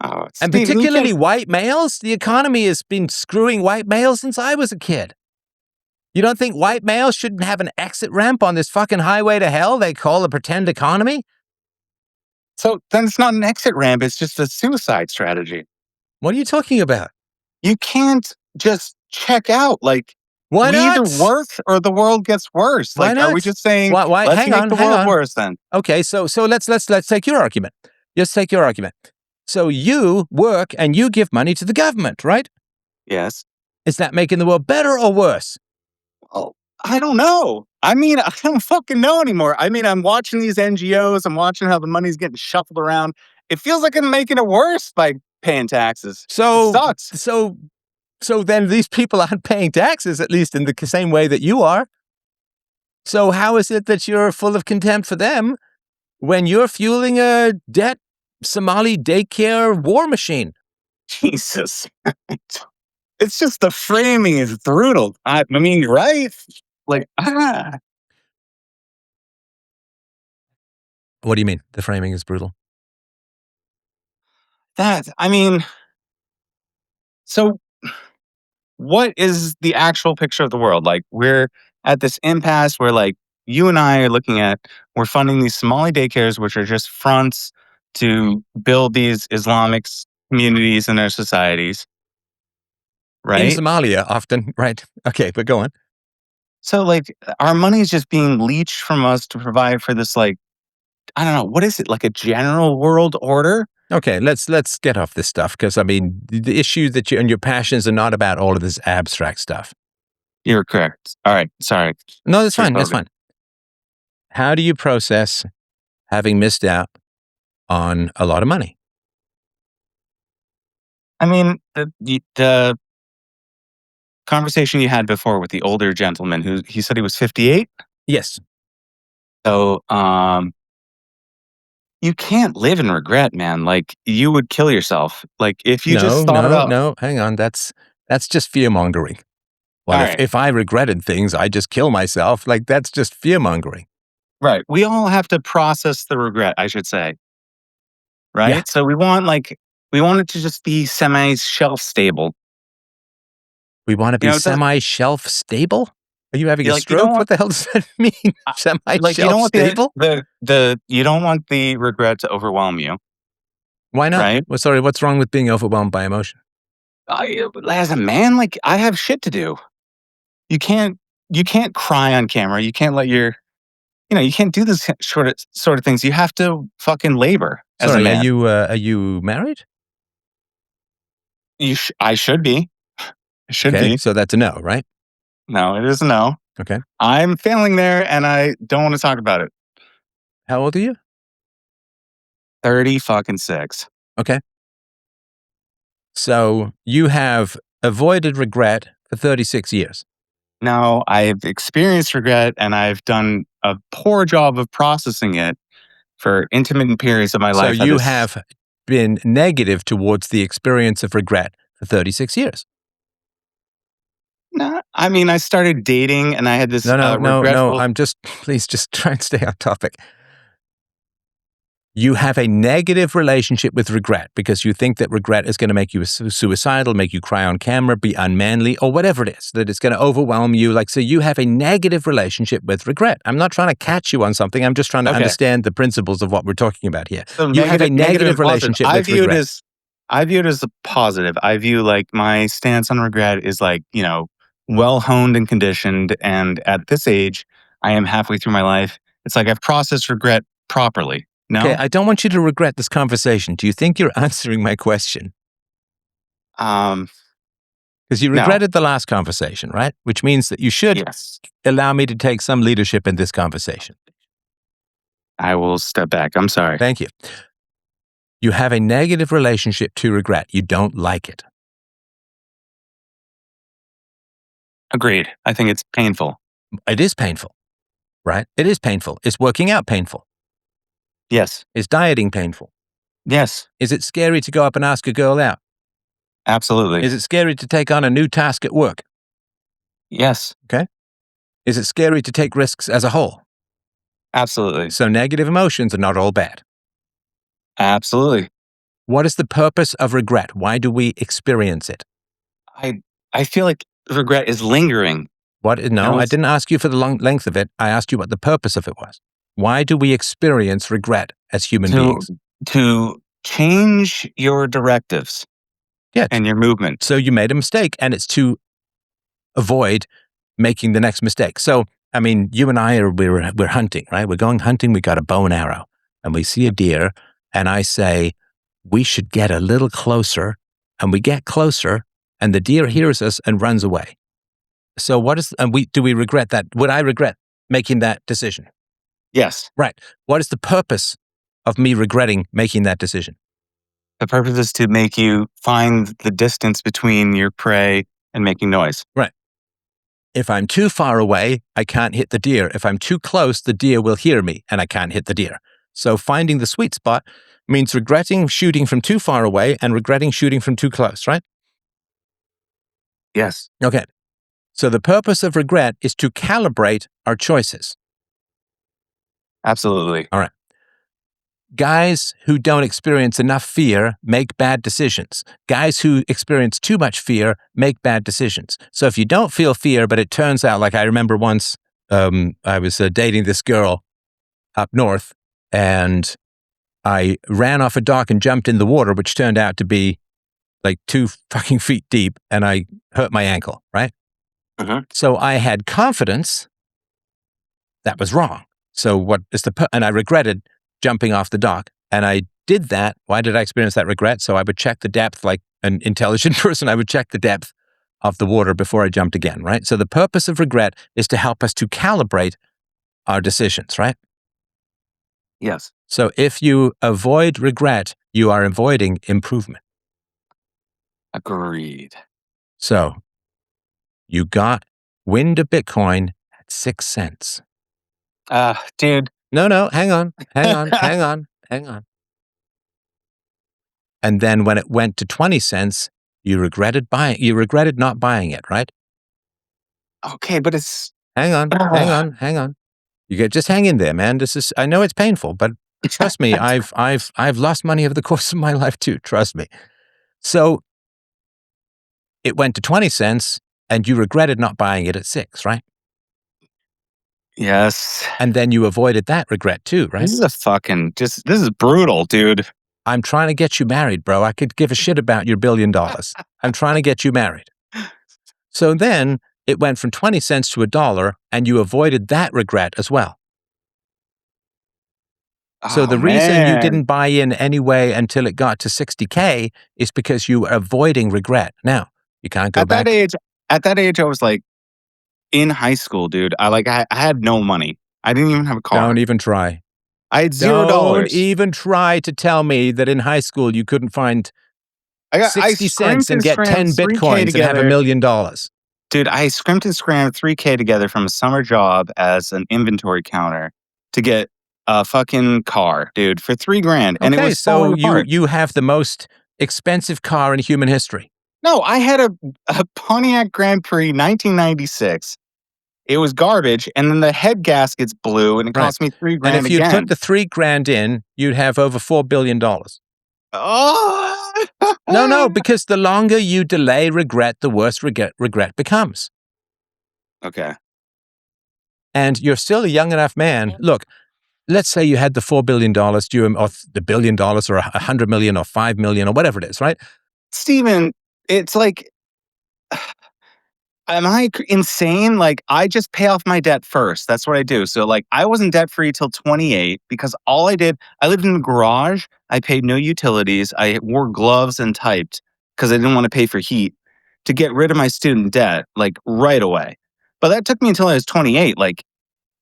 Oh, And Steve, particularly white males. The economy has been screwing white males since I was a kid. You don't think white males shouldn't have an exit ramp on this fucking highway to hell they call a pretend economy? So then it's not an exit ramp, it's just a suicide strategy. What are you talking about? You can't just check out. Like, why we not? either work or the world gets worse. Why like, not? Are we just saying, why? let's hang make on, the hang world on. worse then? Okay, so let's take your argument. Just take your argument. So you work and you give money to the government, right? Yes. Is that making the world better or worse? Oh, I don't know. I mean, I don't fucking know anymore. I mean, I'm watching these NGOs. I'm watching how the money's getting shuffled around. It feels like I'm making it worse by paying taxes. So it sucks. So then these people aren't paying taxes, at least in the same way that you are. So how is it that you're full of contempt for them when you're fueling a debt Somali daycare war machine? Jesus. It's just the framing is brutal. I mean, right? Like, What do you mean? The framing is brutal. So what is the actual picture of the world? Like, we're at this impasse where like you and I are we're funding these Somali daycares, which are just fronts to build these Islamic communities in their societies. Right? In Somalia, often. Right. Okay, but go on. So like our money is just being leached from us to provide for this, like, I don't know, what is it, like a general world order? Okay, let's get off this stuff because I mean the issue that you and your passions are not about all of this abstract stuff. You're correct. All right, sorry. No, that's fine. That's fine. How do you process having missed out on a lot of money? I mean, the conversation you had before with the older gentleman who he said he was 58. Yes. So, you can't live in regret, man. Like, you would kill yourself. Like, if you just thought about... No, hang on. That's just fear mongering. Well, All right. if I regretted things, I just kill myself. Like that's just fear mongering. Right. We all have to process the regret, I should say. Right. Yeah. So we want it to just be semi-shelf stable. We want to be semi-shelf stable? Are you having a stroke? What the hell does that mean? Semi-shelf stable? You don't want the regret to overwhelm you. Why not? Right? Well, sorry, what's wrong with being overwhelmed by emotion? As a man, like, I have shit to do. You can't cry on camera. You can't let you can't do this sort of things. You have to fucking labor as a man. Are you married? I should be. I should be. So that's a no, right? No, it is a no. Okay. I'm failing there, and I don't want to talk about it. How old are you? 36. Okay. So you have avoided regret for 36 years. No, I've experienced regret, and I've done a poor job of processing it for intermittent periods of my life. So you have been negative towards the experience of regret for 36 years. No, I mean, I started dating, and I had this No. Please just try and stay on topic. You have a negative relationship with regret because you think that regret is going to make you suicidal, make you cry on camera, be unmanly, or whatever it is, that it's going to overwhelm you. So you have a negative relationship with regret. I'm not trying to catch you on something. I'm just trying to understand the principles of what we're talking about here. So you have a negative relationship with regret. I view it as a positive. I view like my stance on regret is like, well honed and conditioned. And at this age, I am halfway through my life. It's like I've processed regret properly. No? Okay, I don't want you to regret this conversation. Do you think you're answering my question? Because you No. regretted the last conversation, right? Which means that you should Yes. allow me to take some leadership in this conversation. I will step back. I'm sorry. Thank you. You have a negative relationship to regret. You don't like it. Agreed. I think it's painful. It is painful, right? It is painful. Is working out painful? Yes. Is dieting painful? Yes. Is it scary to go up and ask a girl out? Absolutely. Is it scary to take on a new task at work? Yes. Okay. Is it scary to take risks as a whole? Absolutely. So negative emotions are not all bad. Absolutely. What is the purpose of regret? Why do we experience it? I feel like regret is lingering. What? No, I didn't ask you for the length of it. I asked you what the purpose of it was. Why do we experience regret as human beings? To change your directives and your movement. So you made a mistake, and it's to avoid making the next mistake. So, I mean, you and I we're hunting, right? We're going hunting. We got a bow and arrow, and we see a deer, and I say, we should get a little closer, and we get closer, and the deer hears us and runs away. So do we regret that? Would I regret making that decision? Yes. Right. What is the purpose of me regretting making that decision? The purpose is to make you find the distance between your prey and making noise. Right. If I'm too far away, I can't hit the deer. If I'm too close, the deer will hear me and I can't hit the deer. So finding the sweet spot means regretting shooting from too far away and regretting shooting from too close, right? Yes. Okay. So the purpose of regret is to calibrate our choices. Absolutely. All right. Guys who don't experience enough fear make bad decisions. Guys who experience too much fear make bad decisions. So if you don't feel fear, but it turns out, like I remember once I was dating this girl up north, and I ran off a dock and jumped in the water, which turned out to be like 2 fucking feet deep, and I hurt my ankle, right? Uh-huh. So I had confidence that was wrong. So and I regretted jumping off the dock, and I did that. Why did I experience that regret? So I would check the depth, like an intelligent person, I would check the depth of the water before I jumped again, right? So the purpose of regret is to help us to calibrate our decisions, right? Yes. So if you avoid regret, you are avoiding improvement. Agreed. So you got wind of Bitcoin at 6 cents. Dude. No, hang on. And then when it went to 20 cents, you regretted not buying it, right? Okay, but it's... Hang on. Just hang in there, man. I know it's painful, but trust me, I've lost money over the course of my life too. Trust me. So it went to 20 cents and you regretted not buying it at 6, right? Yes. And then you avoided that regret too, right? This is brutal, dude. I'm trying to get you married, bro. I could give a shit about your $1 billion. I'm trying to get you married. So then it went from 20 cents to $1 and you avoided that regret as well. So the reason you didn't buy in anyway until it got to 60K is because you were avoiding regret. Now, you can't go back. At that age, I was like in high school, dude. I had no money. I didn't even have a car. Don't even try. I had $0. Don't even try to tell me that in high school you couldn't find 60 cents and get 10 Bitcoins and have $1 million. Dude, I scrimped and scrammed $3K together from a summer job as an inventory counter to get a fucking car, dude, for $3,000. And it was so you have the most expensive car in human history. No, I had a Pontiac Grand Prix 1996. It was garbage, and then the head gaskets blew, and it cost me $3,000 again. And if you put the $3,000 in, you'd have over $4 billion. Oh! No, because the longer you delay regret, the worse regret becomes. Okay. And you're still a young enough man. Look, let's say you had the $4 billion due, or the $1 billion or $100 million or $5 million or whatever it is, right? Steven, it's like, am I insane? Like, I just pay off my debt first. That's what I do. So, like, I wasn't debt free till 28 because all I did, I lived in a garage. I paid no utilities. I wore gloves and typed because I didn't want to pay for heat to get rid of my student debt, like, right away. But that took me until I was 28. Like,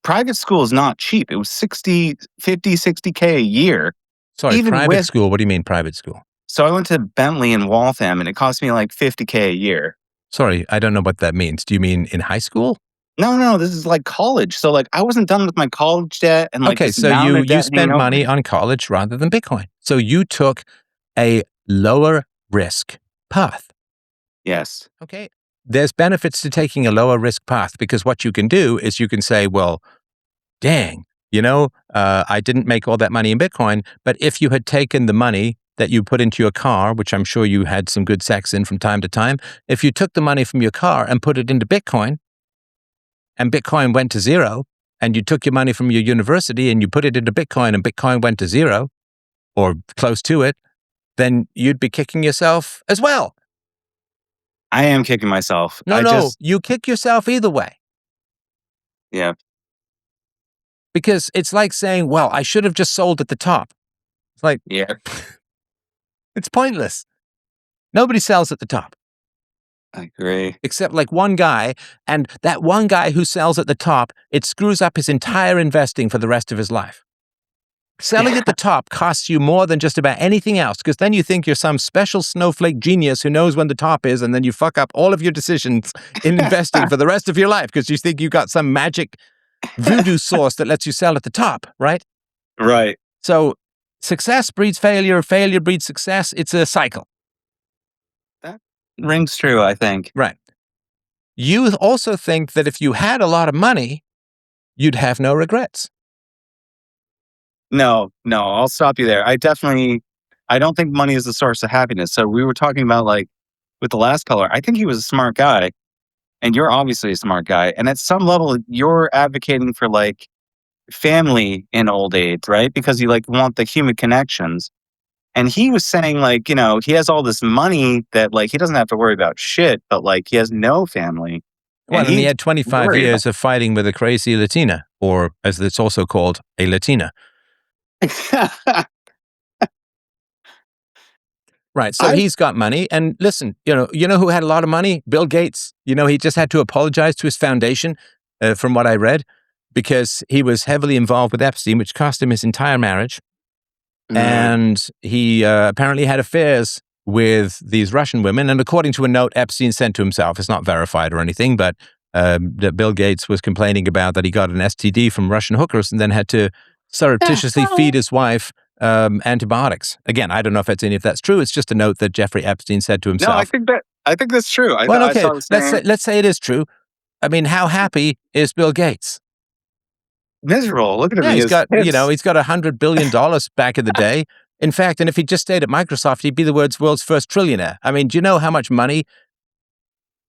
private school is not cheap. It was 60K a year. Sorry, Even private with- school. What do you mean private school? So I went to Bentley in Waltham and it cost me like 50K a year. Sorry, I don't know what that means. Do you mean in high school? No, this is like college. So like I wasn't done with my college debt and like Okay, this so mountain you of debt spent hanging over money me. on college rather than Bitcoin. So you took a lower risk path. Yes. Okay. There's benefits to taking a lower risk path because what you can do is you can say, well, dang, I didn't make all that money in Bitcoin, but if you had taken the money that you put into your car, which I'm sure you had some good sex in from time to time, if you took the money from your car and put it into Bitcoin, and Bitcoin went to zero, and you took your money from your university and you put it into Bitcoin and Bitcoin went to zero, or close to it, then you'd be kicking yourself as well. I am kicking myself. No, you kick yourself either way. Yeah. Because it's like saying, well, I should have just sold at the top. It's like, Yeah. it's pointless. Nobody sells at the top. I agree. Except like one guy, and that one guy who sells at the top, it screws up his entire investing for the rest of his life. Selling at the top costs you more than just about anything else, because then you think you're some special snowflake genius who knows when the top is, and then you fuck up all of your decisions in investing for the rest of your life because you think you got some magic voodoo sauce that lets you sell at the top, right? Right. So success breeds failure, failure breeds success. It's a cycle. That rings true, I think. Right. You also think that if you had a lot of money, you'd have no regrets. No, I'll stop you there. I don't think money is the source of happiness. So we were talking about like with the last caller, I think he was a smart guy and you're obviously a smart guy. And at some level, you're advocating for like family in old age, right? Because you like want the human connections. And he was saying like, he has all this money that like he doesn't have to worry about shit, but like he has no family. Well, and he had 25 worried years of fighting with a crazy Latina, or as it's also called, a Latina. Right. So he's got money. And listen, you know who had a lot of money? Bill Gates. He just had to apologize to his foundation, from what I read, because he was heavily involved with Epstein, which cost him his entire marriage. And he apparently had affairs with these Russian women. And according to a note Epstein sent to himself, it's not verified or anything, but that Bill Gates was complaining about that he got an STD from Russian hookers and then had to surreptitiously feed his wife antibiotics. Again, I don't know if that's true. It's just a note that Jeffrey Epstein said to himself. No, I think that's true. Well, okay, let's say it is true. I mean, how happy is Bill Gates? Miserable. Look at him. Yeah, he's got $100 billion back in the day. In fact, and if he just stayed at Microsoft, he'd be the world's first trillionaire. I mean, do you know how much money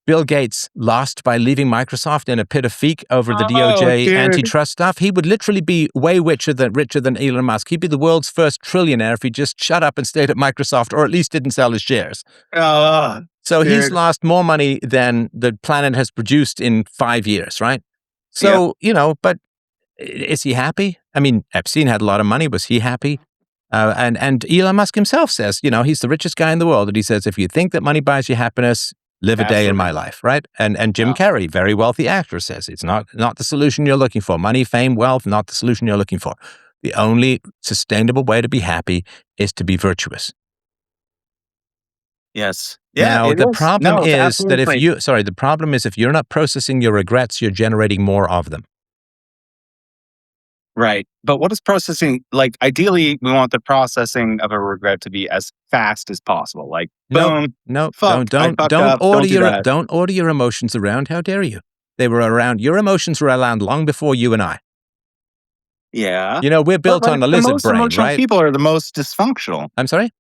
Bill Gates lost by leaving Microsoft in a pit of feek over the DOJ antitrust stuff? He would literally be way richer than Elon Musk. He'd be the world's first trillionaire if he just shut up and stayed at Microsoft, or at least didn't sell his shares. So he's lost more money than the planet has produced in 5 years, right? So, but is he happy? I mean, Epstein had a lot of money. Was he happy? And Elon Musk himself says, he's the richest guy in the world. And he says, if you think that money buys you happiness, live a day in my life, right? And Jim Carrey, very wealthy actor, says it's not the solution you're looking for. Money, fame, wealth, not the solution you're looking for. The only sustainable way to be happy is to be virtuous. Yes. Yeah. Now, the problem is that if you're not processing your regrets, you're generating more of them. Right. But what is processing? Like, ideally, we want the processing of a regret to be as fast as possible. Like, boom. No, fuck, don't order your emotions around. How dare you? They were around. Your emotions were around long before you and I. Yeah. We're built on a lizard brain, right? The most emotional people are the most dysfunctional. I'm sorry?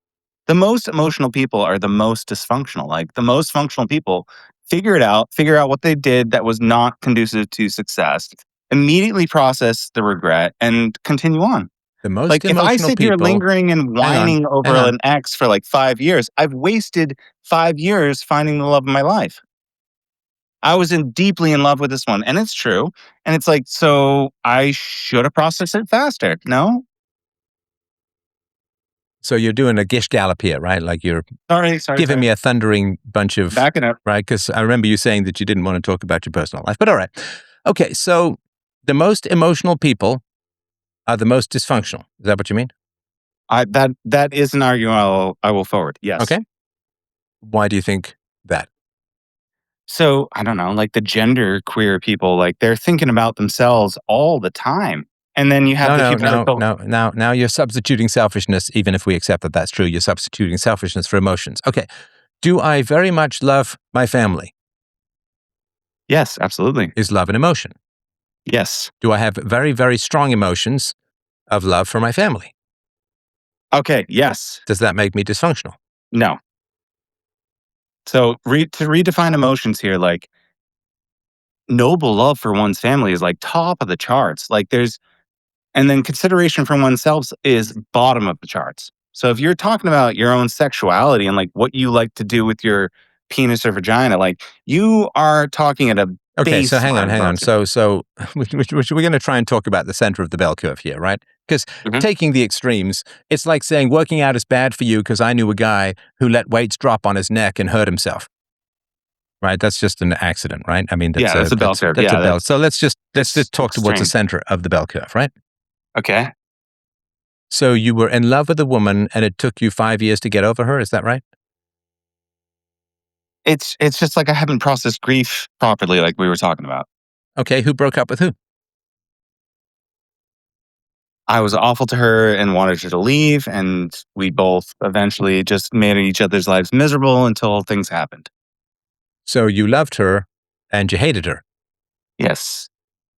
The most emotional people are the most dysfunctional. Like, the most functional people figure out what they did that was not conducive to success. immediately process the regret and continue on. The most Like, if I emotional sit here people. lingering and whining over hang on. an ex for like 5 years, I've wasted 5 years finding the love of my life. I was deeply in love with this one, and it's true. And it's like, so I should have processed it faster. No? So you're doing a gish gallop here, right? Like you're Sorry. giving me a thundering bunch of, Backing up. right? Because I remember you saying that you didn't want to talk about your personal life, but all right. Okay, so the most emotional people are the most dysfunctional. Is that what you mean? That is an argument I will forward. Yes. Okay. Why do you think that? So I don't know, like the gender queer people, like they're thinking about themselves all the time. And then you have the people that don't. Now you're substituting selfishness, even if we accept that that's true. You're substituting selfishness for emotions. Okay. Do I very much love my family? Yes, absolutely. Is love an emotion? Yes. Do I have very, very strong emotions of love for my family? Okay. Yes. Does that make me dysfunctional? No. So to redefine emotions here, like noble love for one's family is like top of the charts. Like and then consideration for oneself is bottom of the charts. So if you're talking about your own sexuality and like what you like to do with your penis or vagina, like you are talking at a Okay, so hang on. baseline. So we're going to try and talk about the center of the bell curve here, right? Because Mhm. taking the extremes, it's like saying working out is bad for you because I knew a guy who let weights drop on his neck and hurt himself. Right, that's just an accident, right? I mean, Yeah, that's a bell curve. That's Yeah, a bell. So let's just talk towards the extreme. center of the bell curve, right? Okay. So you were in love with a woman, and it took you 5 years to get over her. Is that right? It's just like I haven't processed grief properly, like we were talking about. Okay, who broke up with who? I was awful to her and wanted her to leave, and we both eventually just made each other's lives miserable until things happened. So you loved her, and you hated her. Yes.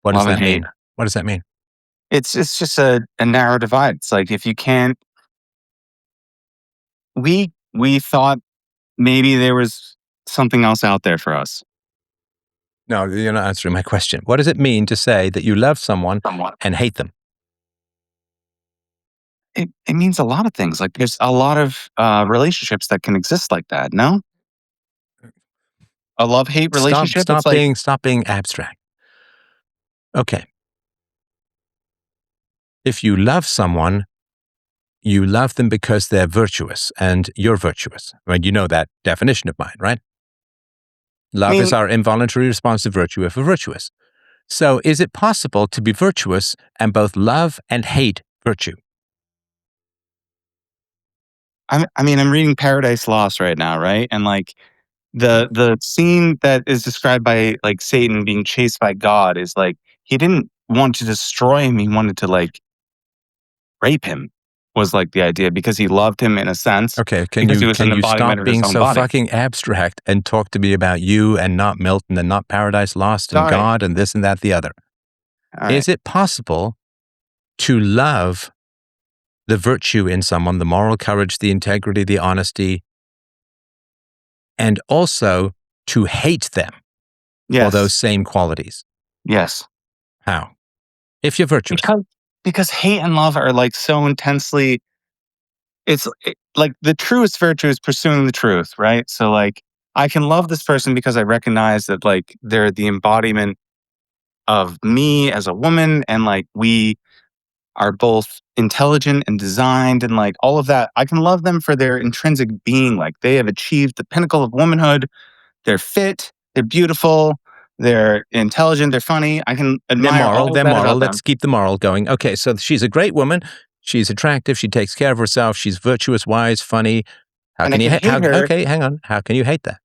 What does Love and that mean? hate. What does that mean? It's just a narrow divide. It's like if you can't we thought maybe there was something else out there for us. No, you're not answering my question. What does it mean to say that you love someone Somewhat. and hate them? It means a lot of things. Like there's a lot of relationships that can exist like that, no? A love-hate relationship, it's like Stop being abstract. Okay. If you love someone, you love them because they're virtuous and you're virtuous. Right? You know that definition of mine, right? Love is our involuntary response to virtue if we're virtuous. So is it possible to be virtuous and both love and hate virtue? I'm reading Paradise Lost right now, right? And like the scene that is described by like Satan being chased by God is like he didn't want to destroy him, he wanted to like rape him was like the idea because he loved him in a sense. Okay, Because he was an you stop embodiment of his being own so body. fucking abstract and talk to me about you and not Milton and not Paradise Lost and Sorry. God and this and that the other? All right. Is it possible to love the virtue in someone, the moral courage, the integrity, the honesty, and also to hate them for Yes. those same qualities? Yes. How? If you're virtuous. Because hate and love are like so intensely like the truest virtue is pursuing the truth, right? So like I can love this person because I recognize that like they're the embodiment of me as a woman and like we are both intelligent and designed and like all of that. I can love them for their intrinsic being. Like they have achieved the pinnacle of womanhood. They're fit, they're beautiful, they're intelligent, they're funny. I can admire all of that about them. Let's keep the moral going. Okay, so she's a great woman. She's attractive. She takes care of herself. She's virtuous, wise, funny. How And can I you can hate her Okay, hang on. How can you hate that?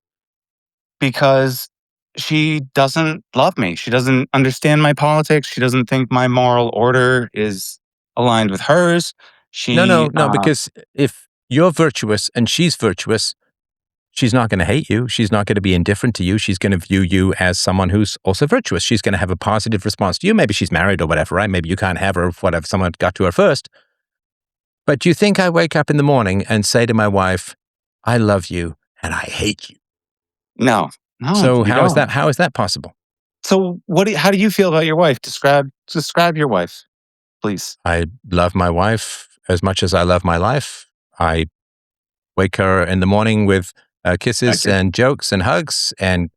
because she doesn't love me. She doesn't understand my politics. She doesn't think my moral order is aligned with hers. No, because if you're virtuous and she's virtuous, she's not going to hate you. She's not going to be indifferent to you. She's going to view you as someone who's also virtuous. She's going to have a positive response to you. Maybe she's married or whatever, right? Maybe you can't have her if whatever, someone got to her first. But do you think I wake up in the morning and say to my wife, I love you and I hate you? No. So you how is don't. that possible? So how do you feel about your wife? Describe your wife, please. I love my wife as much as I love my life. I wake her in the morning with kisses Okay. and jokes and hugs. And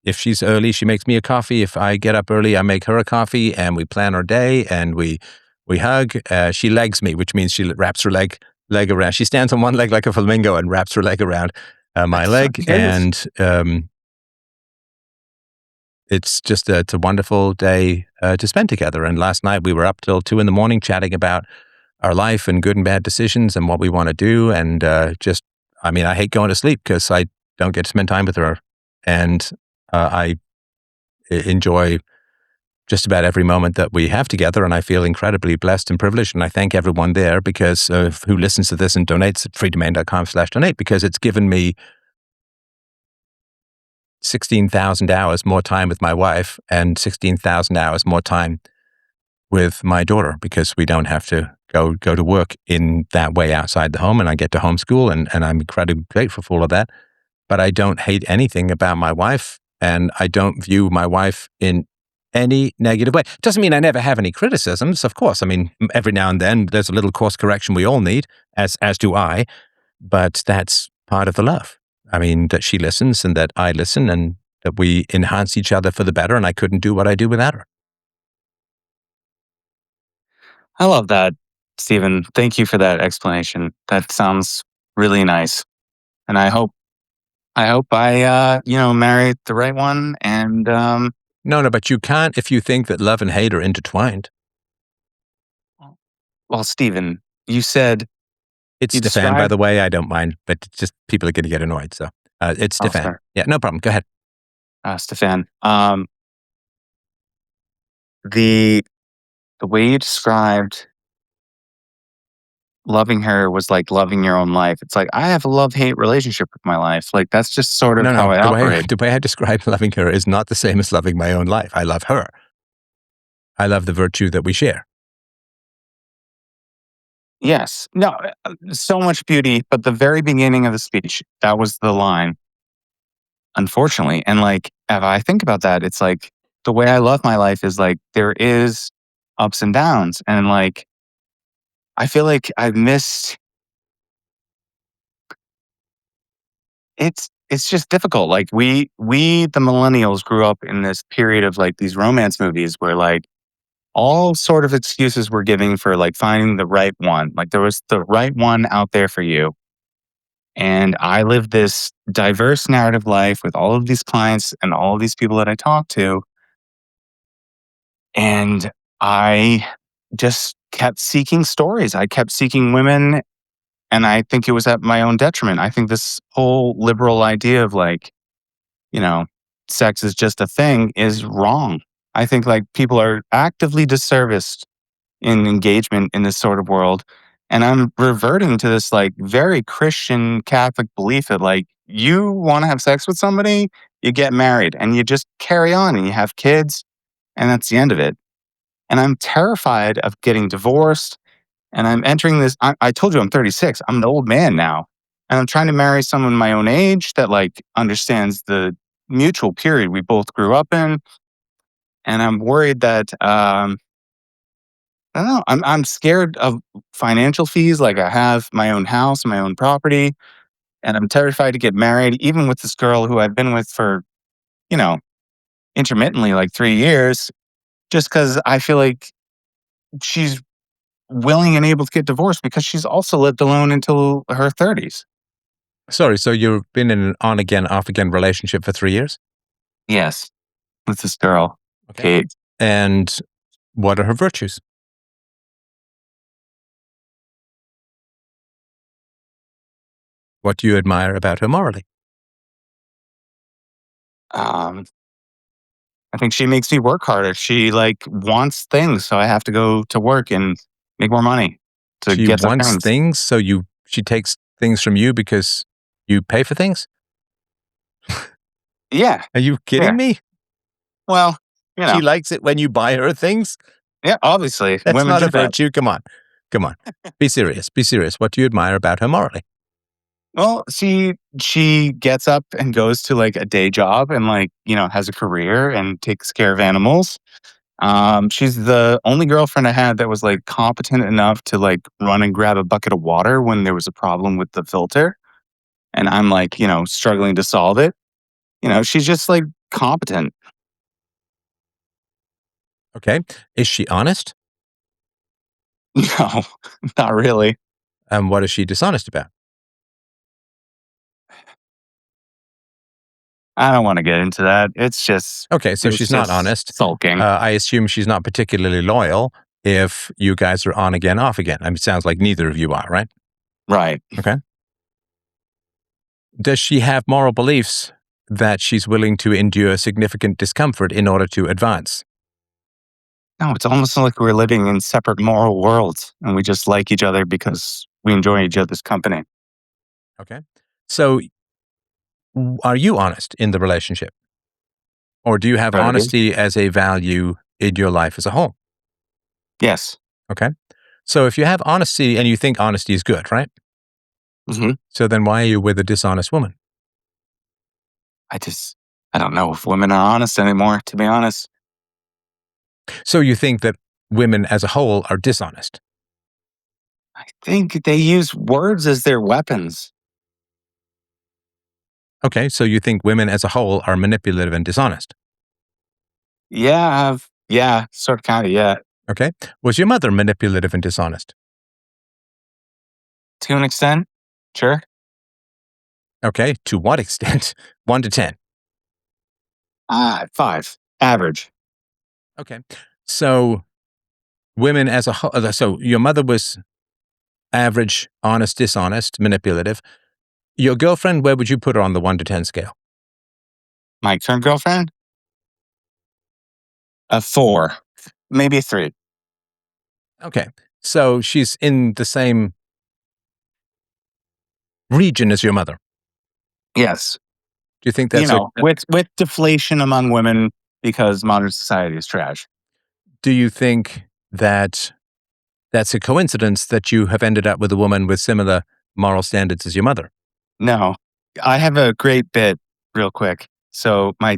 if she's early, she makes me a coffee. If I get up early, I make her a coffee, and we plan our day and we hug. She legs me, which means she wraps her leg around. She stands on one leg like a flamingo and wraps her leg around my That's so leg. cute. And it's just it's a wonderful day to spend together. And last night we were up till 2 a.m. chatting about our life and good and bad decisions and what we want to do. And I hate going to sleep because I don't get to spend time with her. And I enjoy just about every moment that we have together. And I feel incredibly blessed and privileged. And I thank everyone there because who listens to this and donates at freedomain.com/donate, because it's given me 16,000 hours more time with my wife and 16,000 hours more time with my daughter, because we don't have to go to work in that way outside the home, and I get to homeschool, and I'm incredibly grateful for all of that. But I don't hate anything about my wife, and I don't view my wife in any negative way. Doesn't mean I never have any criticisms, of course. I mean, every now and then there's a little course correction we all need, as do I, but that's part of the love. I mean, that she listens and that I listen and that we enhance each other for the better, and I couldn't do what I do without her. I love that, Stephen. Thank you for that explanation. That sounds really nice. And I hope I marry the right one. And No, but you can't if you think that love and hate are intertwined. well, Stephen, you said It's you Stefan, by described. the way. I don't mind, but it's just people are going to get annoyed. So it's Oh, Stefan. sorry, Yeah, no problem. Go ahead. Stefan. The way you described loving her was like loving your own life. It's like I have a love-hate relationship with my life. Like that's just sort of how No. I operate. The way I describe loving her is not the same as loving my own life. I love her. I love the virtue that we share. Yes. No, so much beauty, but the very beginning of the speech, that was the line, unfortunately. And like, if I think about that, it's like the way I love my life is like there is ups and downs. And like, I feel like I've missed it's just difficult. Like the millennials grew up in this period of like these romance movies where like all sort of excuses were giving for like finding the right one. Like there was the right one out there for you. And I lived this diverse narrative life with all of these clients and all of these people that I talk to. And I just kept seeking stories. I kept seeking women. And I think it was at my own detriment. I think this whole liberal idea of like, you know, sex is just a thing is wrong. I think like people are actively disserviced in engagement in this sort of world. And I'm reverting to this like very Christian Catholic belief that like you want to have sex with somebody, you get married and you just carry on and you have kids and that's the end of it. And I'm terrified of getting divorced. And I'm entering this. I told you I'm 36. I'm an old man now. And I'm trying to marry someone my own age that like understands the mutual period we both grew up in. And I'm worried that I don't know. I'm scared of financial fees. Like I have my own house, my own property, and I'm terrified to get married, even with this girl who I've been with for, you know, intermittently like 3 years, just because I feel like she's willing and able to get divorced because she's also lived alone until her 30s. Sorry, so you've been in an on again, off again relationship for 3 years? Yes, with this girl, Okay. Kate. And what are her virtues? What do you admire about her morally? Um, I think she makes me work harder. She like wants things, so I have to go to work and make more money to She get the wants things. things, so she takes things from you because you pay for things? Yeah, Are you yeah. kidding me? Well, you know, She likes it when you buy her things? yeah. Obviously, That's women not do a that. virtue. Come on. Be serious. Be serious. What do you admire about her morally? Well, she gets up and goes to like a day job and like, has a career and takes care of animals. She's the only girlfriend I had that was like competent enough to like run and grab a bucket of water when there was a problem with the filter. And I'm like, struggling to solve it. She's just like competent. Okay. Is she honest? No, not really. And what is she dishonest about? I don't want to get into that. Okay, so she's not honest. Sulking. I assume she's not particularly loyal if you guys are on again, off again. I mean, it sounds like neither of you are, right? Right. Okay. Does she have moral beliefs that she's willing to endure significant discomfort in order to advance? No, it's almost like we're living in separate moral worlds and we just like each other because we enjoy each other's company. Okay. So are you honest in the relationship? Or do you have Try to be. honesty as a value in your life as a whole? Yes. Okay. So if you have honesty and you think honesty is good, right? hmm So then why are you with a dishonest woman? I don't know if women are honest anymore, to be honest. So you think that women as a whole are dishonest? I think they use words as their weapons. Okay. So you think women as a whole are manipulative and dishonest? Yeah, sort of, kind of, yeah. Okay. Was your mother manipulative and dishonest? To an extent, sure. Okay. To what extent? 1 to 10. 5, average. Okay. So women as a whole, so your mother was average, honest, dishonest, manipulative. Your girlfriend, where would you put her on the 1 to 10 scale? My current girlfriend, a 4, maybe a 3. Okay. So she's in the same region as your mother. Yes, Do you think that's with deflation among women because modern society is trash. do you think that that's a coincidence that you have ended up with a woman with similar moral standards as your mother? No, I have a great bit real quick. So my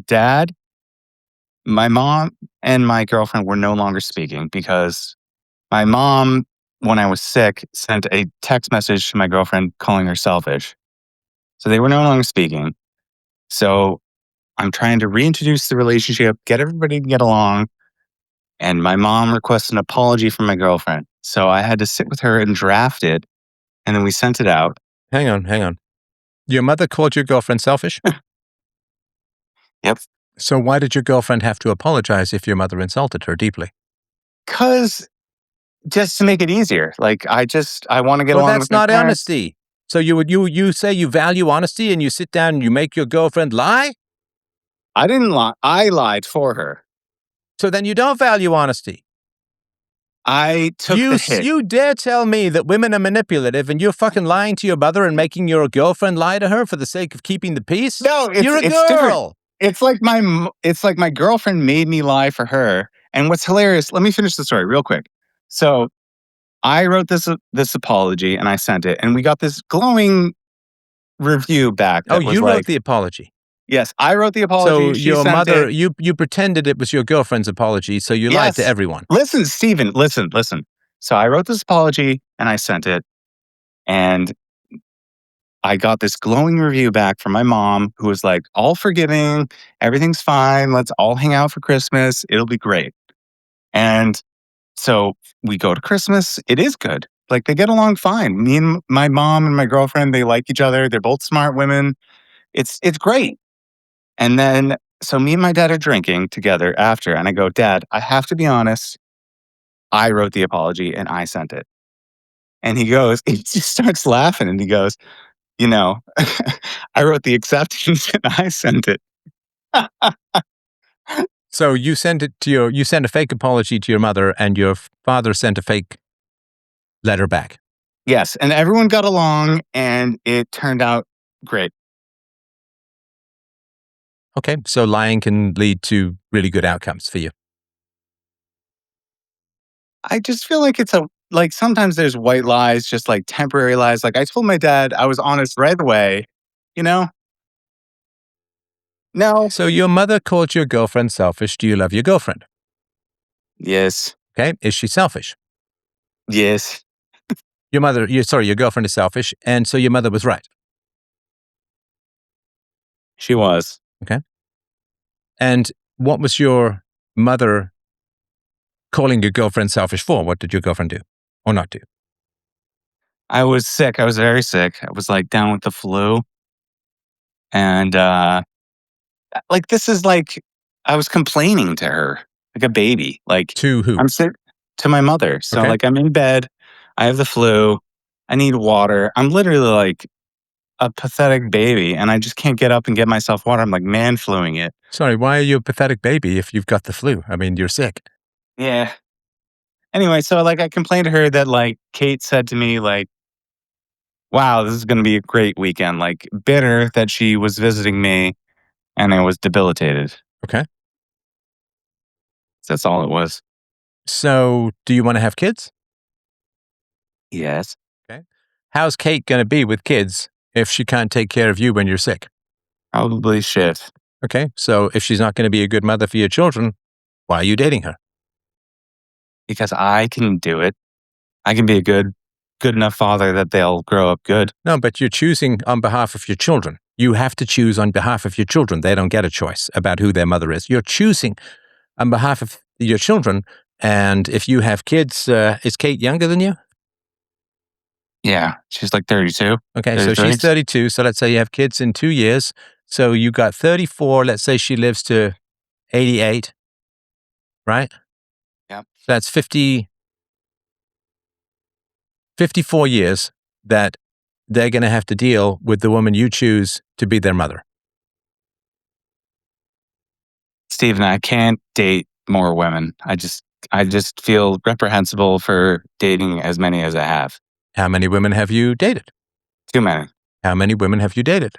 mom and my girlfriend were no longer speaking because my mom, when I was sick, sent a text message to my girlfriend calling her selfish. So they were no longer speaking. So I'm trying to reintroduce the relationship, get everybody to get along. And my mom requested an apology from my girlfriend. So I had to sit with her and draft it. And then we sent it out. Hang on. Your mother called your girlfriend selfish? Yep. So why did your girlfriend have to apologize if your mother insulted her deeply? Because just to make it easier. Like I want to get Well, along that's with my not parents. honesty. So you say you value honesty and you sit down and you make your girlfriend lie? I didn't lie. I lied for her. So then you don't value honesty. I took the hit. You dare tell me that women are manipulative and you're fucking lying to your mother and making your girlfriend lie to her for the sake of keeping the peace? No, You're a it's different. girl. It's like my girlfriend made me lie for her. And what's hilarious, let me finish the story real quick. So I wrote this apology and I sent it, and we got this glowing review back. That was You like, wrote the apology. yes, I wrote the apology. So She your sent mother, it. you pretended it was your girlfriend's apology, so you lied to Yes. everyone. Listen, Stephen, listen. So I wrote this apology and I sent it, and I got this glowing review back from my mom who was like, all forgiving, everything's fine. Let's all hang out for Christmas. It'll be great. And so we go to Christmas. It is good. Like they get along fine. Me and my mom and my girlfriend, they like each other. They're both smart women. It's great. And then so me and my dad are drinking together after, and I go, Dad, I have to be honest. I wrote the apology and I sent it. And he goes, he just starts laughing and he goes, I wrote the acceptance and I sent it. So you sent a fake apology to your mother and your father sent a fake letter back. Yes. And everyone got along and it turned out great. Okay. So lying can lead to really good outcomes for you. I just feel like it's a like sometimes there's white lies, just like temporary lies. Like I told my dad I was honest right away. You know? No. So your mother called your girlfriend selfish. Do you love your girlfriend? Yes. Okay. Is she selfish? Yes. Your girlfriend is selfish. And so your mother was right. She was. Okay. And what was your mother calling your girlfriend selfish for? What did your girlfriend do or not do? I was sick. I was very sick. I was like down with the flu. And like this is like I was complaining to her like a baby. Like To who? I'm sick to my mother. So Okay. like I'm in bed. I have the flu. I need water. I'm literally like a pathetic baby and I just can't get up and get myself water. I'm like man fluing it. Sorry, why are you a pathetic baby if you've got the flu? I mean, you're sick. Yeah. Anyway, so like I complained to her that like Kate said to me like, wow, this is going to be a great weekend. Like bitter that she was visiting me and I was debilitated. Okay. That's all it was. So do you want to have kids? Yes. Okay. How's Kate going to be with kids if she can't take care of you when you're sick? Probably shit. Okay. So if she's not going to be a good mother for your children, why are you dating her? Because I can do it. I can be a good enough father that they'll grow up good. No, but you're choosing on behalf of your children. You have to choose on behalf of your children. They don't get a choice about who their mother is. You're choosing on behalf of your children. And if you have kids, is Kate younger than you? Yeah. She's like 32. Okay, so 33. she's 32. So let's say you have kids in 2 years. So you got 34. Let's say she lives to 88, right? Yep. So that's 54 years that they're going to have to deal with the woman you choose to be their mother. Stephen, I can't date more women. I just feel reprehensible for dating as many as I have. How many women have you dated? Too many. How many women have you dated?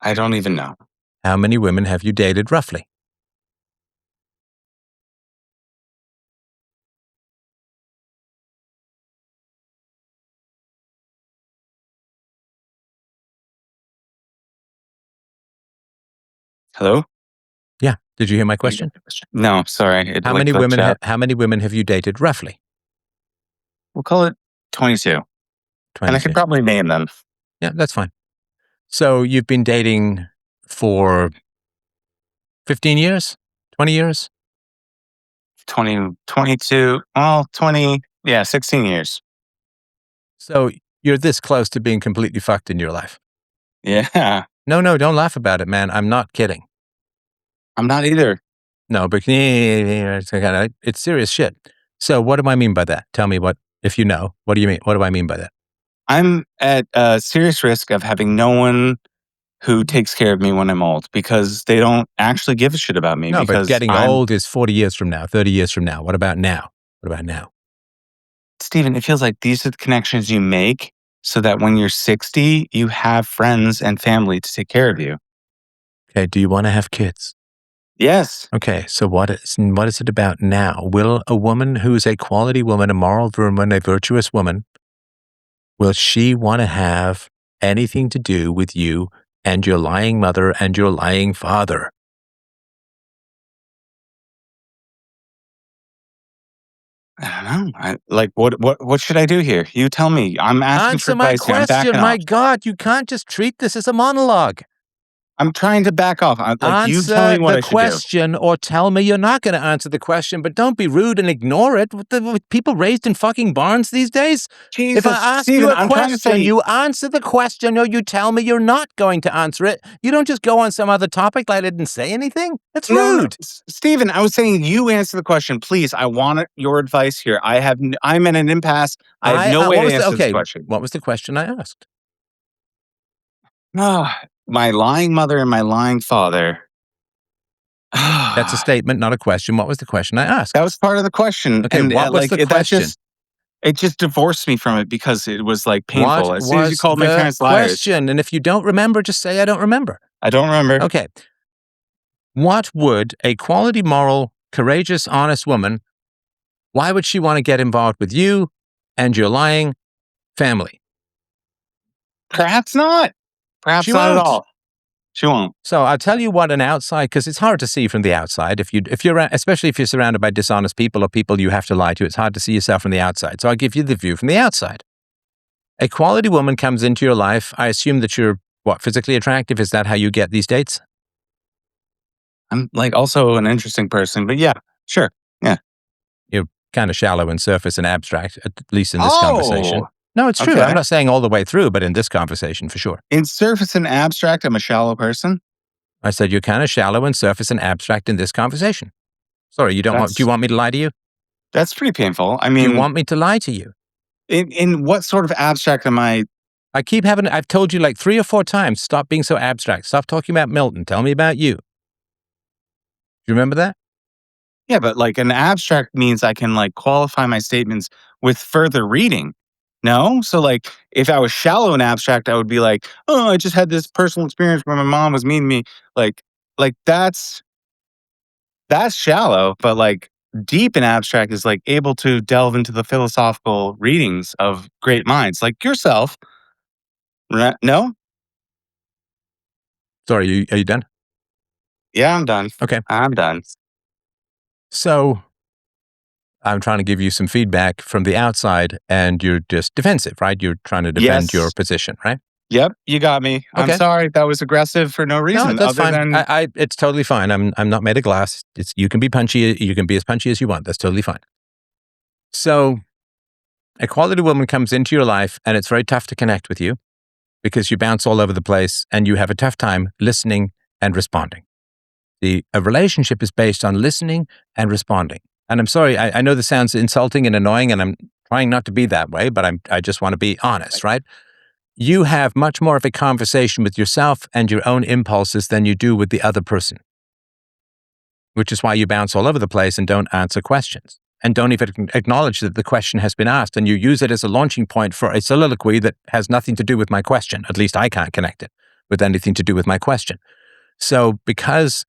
I don't even know. How many women have you dated roughly? Hello? Yeah. Did you hear my question? No, sorry. It How like many glitched women? out. How many women have you dated roughly? We'll call it 22. 22. And I could probably name them. Yeah, that's fine. So you've been dating for 15 years, 20 years? 20, 22, well, 20, yeah, 16 years. So you're this close to being completely fucked in your life. Yeah. No, don't laugh about it, man. I'm not kidding. I'm not either. No, but it's serious shit. So what do I mean by that? Tell me if you know, what do you mean? What do I mean by that? I'm at a serious risk of having no one who takes care of me when I'm old because they don't actually give a shit about me. No, but because getting old is 40 years from now, 30 years from now. What about now? What about now? Stephen, it feels like these are the connections you make so that when you're 60, you have friends and family to take care of you. Okay, do you want to have kids? Yes. Okay, so what is it about now? Will a woman who's a quality woman, a moral woman, a virtuous woman, will she want to have anything to do with you and your lying mother and your lying father? I don't know. What should I do here? You tell me. I'm asking for Answer my advice here. I'm question. backing My off. God, you can't just treat this as a monologue. I'm trying to back off. You tell Answer me what the I should do. question or tell me you're not going to answer the question, but don't be rude and ignore it. With people raised in fucking barns these days? Jesus, If I ask Stephen, you a I'm trying to question, say, you answer the question or you tell me you're not going to answer it. You don't just go on some other topic like I didn't say anything. That's no, rude. Stephen, I was saying you answer the question, please. I want your advice here. I'm in an impasse. I have no way to answer this question. What was the question I asked? My lying mother and my lying father. That's a statement, not a question. What was the question I asked? That was part of the question. Okay, And what was the question? It just divorced me from it because it was like painful. What As soon as you was called my the parents liars. question? And if you don't remember, just say I don't remember. I don't remember. Okay. What would a quality, moral, courageous, honest woman, why would she want to get involved with you and you're lying, family. Perhaps not. Perhaps She not at won't. all. She won't. So I'll tell you what an outside, because it's hard to see from the outside. If you're especially if you're surrounded by dishonest people or people you have to lie to, it's hard to see yourself from the outside. So I'll give you the view from the outside. A quality woman comes into your life. I assume that you're physically attractive. Is that how you get these dates? I'm like also an interesting person, but yeah, sure. Yeah. You're kind of shallow and surface and abstract, at least in this conversation. Oh, No, it's true. okay. I'm not saying all the way through, but in this conversation, for sure. In surface and abstract, I'm a shallow person. I said you're kind of shallow and surface and abstract in this conversation. Sorry, do you want me to lie to you? That's pretty painful. I Do mean, you want me to lie to you? in what sort of abstract am I? I've told you like 3 or 4 times, stop being so abstract. Stop talking about Milton. Tell me about you. Do you remember that? Yeah, but like an abstract means I can like qualify my statements with further reading. No? So like if I was shallow and abstract, I would be like, oh, I just had this personal experience where my mom was mean to me. Like that's shallow, but like deep and abstract is like able to delve into the philosophical readings of great minds like yourself. No? Sorry, are you done? Yeah, I'm done. Okay. I'm done. So I'm trying to give you some feedback from the outside, and you're just defensive, right? You're trying to defend your Yes. position, right? Yep, you got me. I'm Okay. sorry that was aggressive for no reason No, that's other fine. than It's totally fine. I'm not made of glass. You can be punchy. You can be as punchy as you want. That's totally fine. So a quality woman comes into your life, and it's very tough to connect with you because you bounce all over the place and you have a tough time listening and responding. A relationship is based on listening and responding. And I'm sorry, I know this sounds insulting and annoying, and I'm trying not to be that way, but I just want to be honest, right? You have much more of a conversation with yourself and your own impulses than you do with the other person, which is why you bounce all over the place and don't answer questions and don't even acknowledge that the question has been asked, and you use it as a launching point for a soliloquy that has nothing to do with my question. At least I can't connect it with anything to do with my question. So because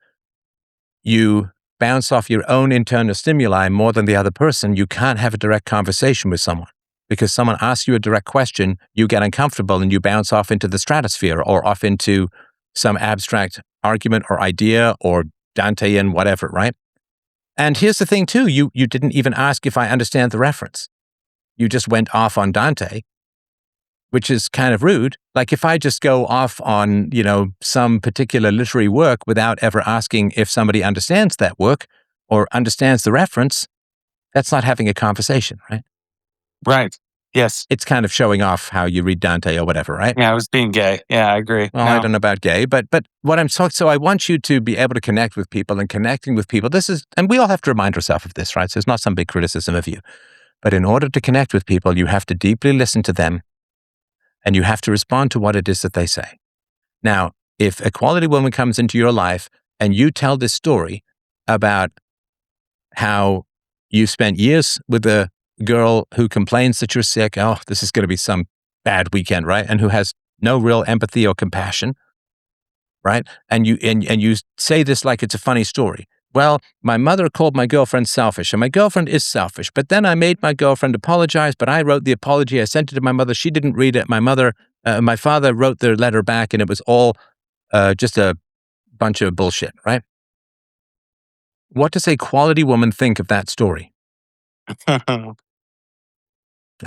you bounce off your own internal stimuli more than the other person, you can't have a direct conversation with someone. Because someone asks you a direct question, you get uncomfortable and you bounce off into the stratosphere or off into some abstract argument or idea or Dantean whatever, right? And here's the thing too, you didn't even ask if I understand the reference. You just went off on Dante, which is kind of rude. Like if I just go off on, some particular literary work without ever asking if somebody understands that work or understands the reference, that's not having a conversation, right? right. Yes. It's kind of showing off how you read Dante or whatever, right? Yeah, I was being gay. Yeah, I agree. Well, I don't know about gay, but what I'm talking, so I want you to be able to connect with people, and connecting with people, and we all have to remind ourselves of this, right? So it's not some big criticism of you. But in order to connect with people, you have to deeply listen to them, and you have to respond to what it is that they say. Now, if a quality woman comes into your life and you tell this story about how you spent years with a girl who complains that you're sick, oh, this is going to be some bad weekend, right? And who has no real empathy or compassion, right? And you say this like it's a funny story. Well, my mother called my girlfriend selfish, and my girlfriend is selfish. But then I made my girlfriend apologize, but I wrote the apology. I sent it to my mother. She didn't read it. My father wrote the letter back, and it was all just a bunch of bullshit, right? What does a quality woman think of that story? I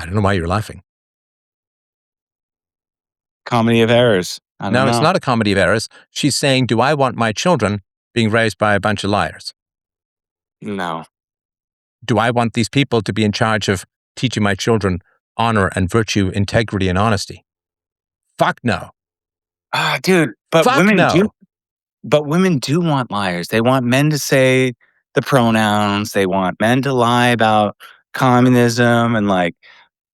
don't know why you're laughing. Comedy of errors. I don't know. No, it's not a comedy of errors. She's saying, do I want my children being raised by a bunch of liars? No. Do I want these people to be in charge of teaching my children honor and virtue, integrity and honesty? Fuck no. Dude, but Fuck women no. do. But women do want liars. They want men to say the pronouns. They want men to lie about communism and like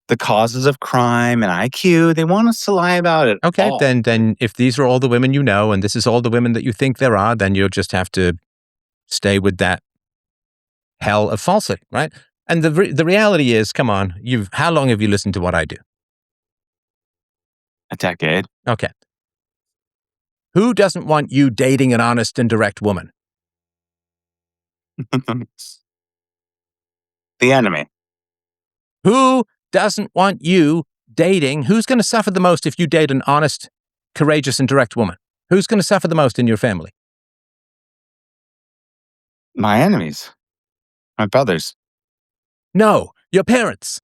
the causes of crime and IQ. They want us to lie about it. Okay, all. then if these are all the women you know, and this is all the women that you think there are, then you'll just have to stay with that hell of falsehood, right? And the reality is, come on, how long have you listened to what I do? A decade. Okay. Who doesn't want you dating an honest and direct woman? The enemy. Who doesn't want you dating. Who's going to suffer the most if you date an honest, courageous, and direct woman? Who's going to suffer the most in your family? My enemies. My brothers. No, your parents.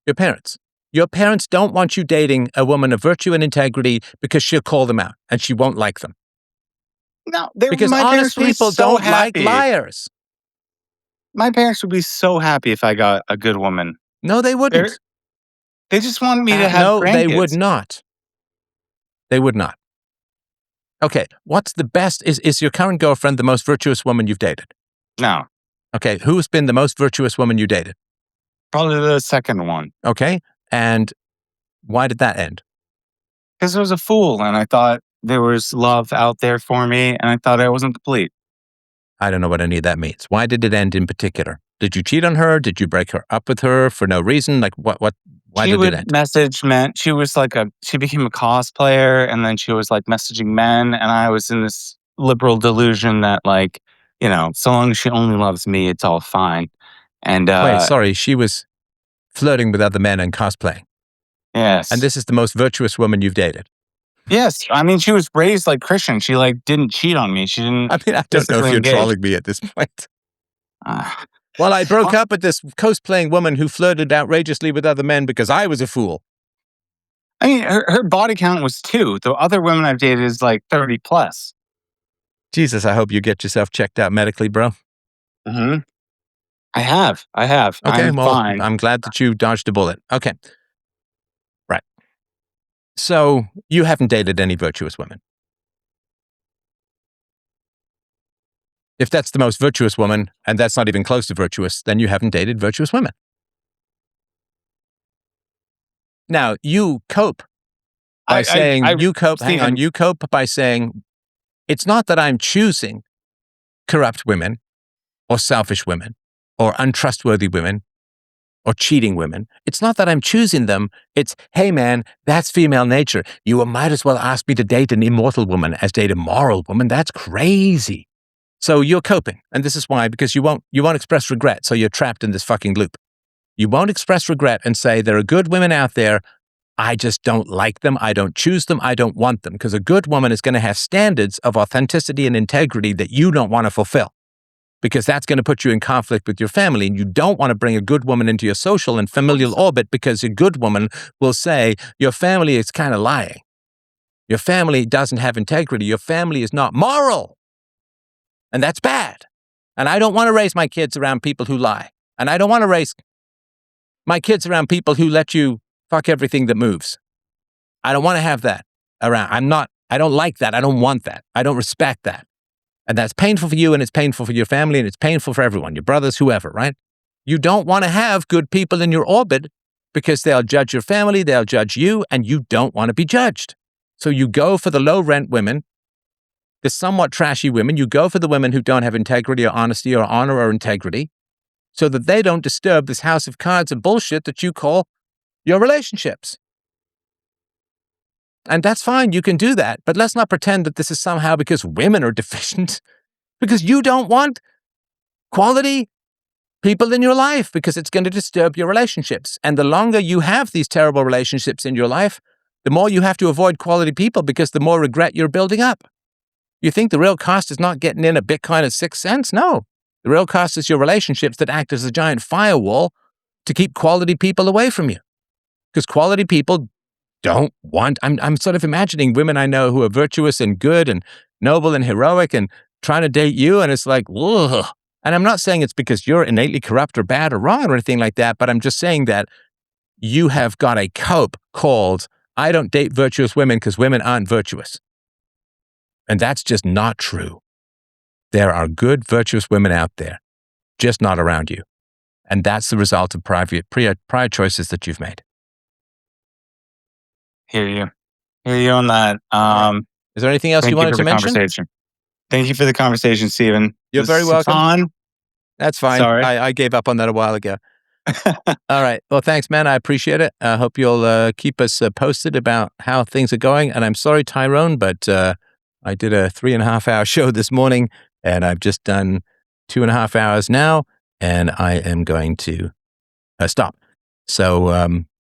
Your parents. Your parents don't want you dating a woman of virtue and integrity because she'll call them out and she won't like them. No, Because my honest parents would be people so don't happy. like liars. My parents would be so happy if I got a good woman. No, they wouldn't. They just want me to have No, grandkids. they would not. They would not. Okay, what's the best? Is your current girlfriend the most virtuous woman you've dated? No, Okay, who's been the most virtuous woman you dated? probably the second one. Okay, and why did that end? Because I was a fool and I thought there was love out there for me and I thought I wasn't complete. I don't know what any of that means. Why did it end in particular? Did you cheat on her? Did you break her up with her for no reason? Like why She did would it end? message men. She became a cosplayer and then she was like messaging men. And I was in this liberal delusion that like, so long as she only loves me, it's all fine. And Wait, sorry, she was flirting with other men and cosplaying. yes. And this is the most virtuous woman you've dated. Yes. I mean, she was raised like Christian. She like didn't cheat on me. She didn't. I mean, I don't know if physically you're engage. trolling me at this point. Uh, Well, I broke up with this cosplaying woman who flirted outrageously with other men because I was a fool. I mean, her body count was 2. The other women I've dated is like 30 plus. Jesus, I hope you get yourself checked out medically, bro. Mm-hmm. I have. Okay, I'm well, fine. I'm glad that you dodged a bullet. Okay. Right. So you haven't dated any virtuous women. If that's the most virtuous woman, and that's not even close to virtuous, then you haven't dated virtuous women. Now, you cope by saying, you cope by saying, it's not that I'm choosing corrupt women or selfish women or untrustworthy women or cheating women. It's not that I'm choosing them. It's, hey man, that's female nature. You might as well ask me to date an immortal woman as date a moral woman. That's crazy. So you're coping. And this is why, because you won't express regret. So you're trapped in this fucking loop. You won't express regret and say, there are good women out there. I just don't like them. I don't choose them. I don't want them. Because a good woman is going to have standards of authenticity and integrity that you don't want to fulfill. Because that's going to put you in conflict with your family. And you don't want to bring a good woman into your social and familial orbit because a good woman will say, your family is kind of lying. Your family doesn't have integrity. Your family is not moral. And that's bad. And I don't want to raise my kids around people who lie. And I don't want to raise my kids around people who let you fuck everything that moves. I don't want to have that around. I don't like that. I don't want that. I don't respect that. And that's painful for you and it's painful for your family and it's painful for everyone, your brothers, whoever, right? You don't want to have good people in your orbit because they'll judge your family, they'll judge you, and you don't want to be judged. So you go for the low rent women, the somewhat trashy women. You go for the women who don't have integrity or honesty or honor or integrity so that they don't disturb this house of cards and bullshit that you call your relationships. And that's fine. You can do that. But let's not pretend that this is somehow because women are deficient, because you don't want quality people in your life because it's going to disturb your relationships. And the longer you have these terrible relationships in your life, the more you have to avoid quality people because the more regret you're building up. You think the real cost is not getting in a Bitcoin at 6 cents? No. The real cost is your relationships that act as a giant firewall to keep quality people away from you. Because quality people don't want, I'm sort of imagining women I know who are virtuous and good and noble and heroic and trying to date you. And it's like, ugh. And I'm not saying it's because you're innately corrupt or bad or wrong or anything like that, but I'm just saying that you have got a cope called, I don't date virtuous women because women aren't virtuous. And that's just not true. There are good, virtuous women out there, just not around you. And that's the result of prior choices that you've made. Hear you on that. Is there anything else you wanted to mention? Conversation. Thank you for the conversation, Stephen. You're very welcome. Fun. That's fine. Sorry. I gave up on that a while ago. All right. Well, thanks, man. I appreciate it. I hope you'll keep us posted about how things are going. And I'm sorry, Tyrone, but I did a 3.5 hour show this morning and I've just done 2.5 hours now. and I am going to stop. So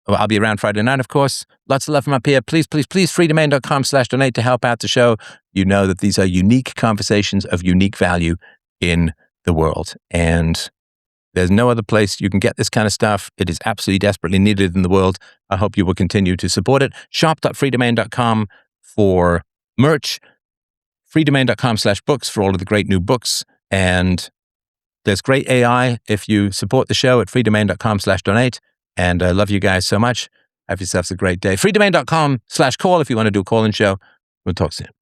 I'll be around Friday night, of course. Lots of love from up here. Please, freedomain.com/donate to help out the show. You know that these are unique conversations of unique value in the world. And there's no other place you can get this kind of stuff. It is absolutely desperately needed in the world. I hope you will continue to support it. Shop.freedomain.com for merch. freedomain.com/books for all of the great new books. And there's great AI if you support the show at freedomain.com/donate. And I love you guys so much. Have yourselves a great day. freedomain.com/call if you want to do a call-in show. We'll talk soon.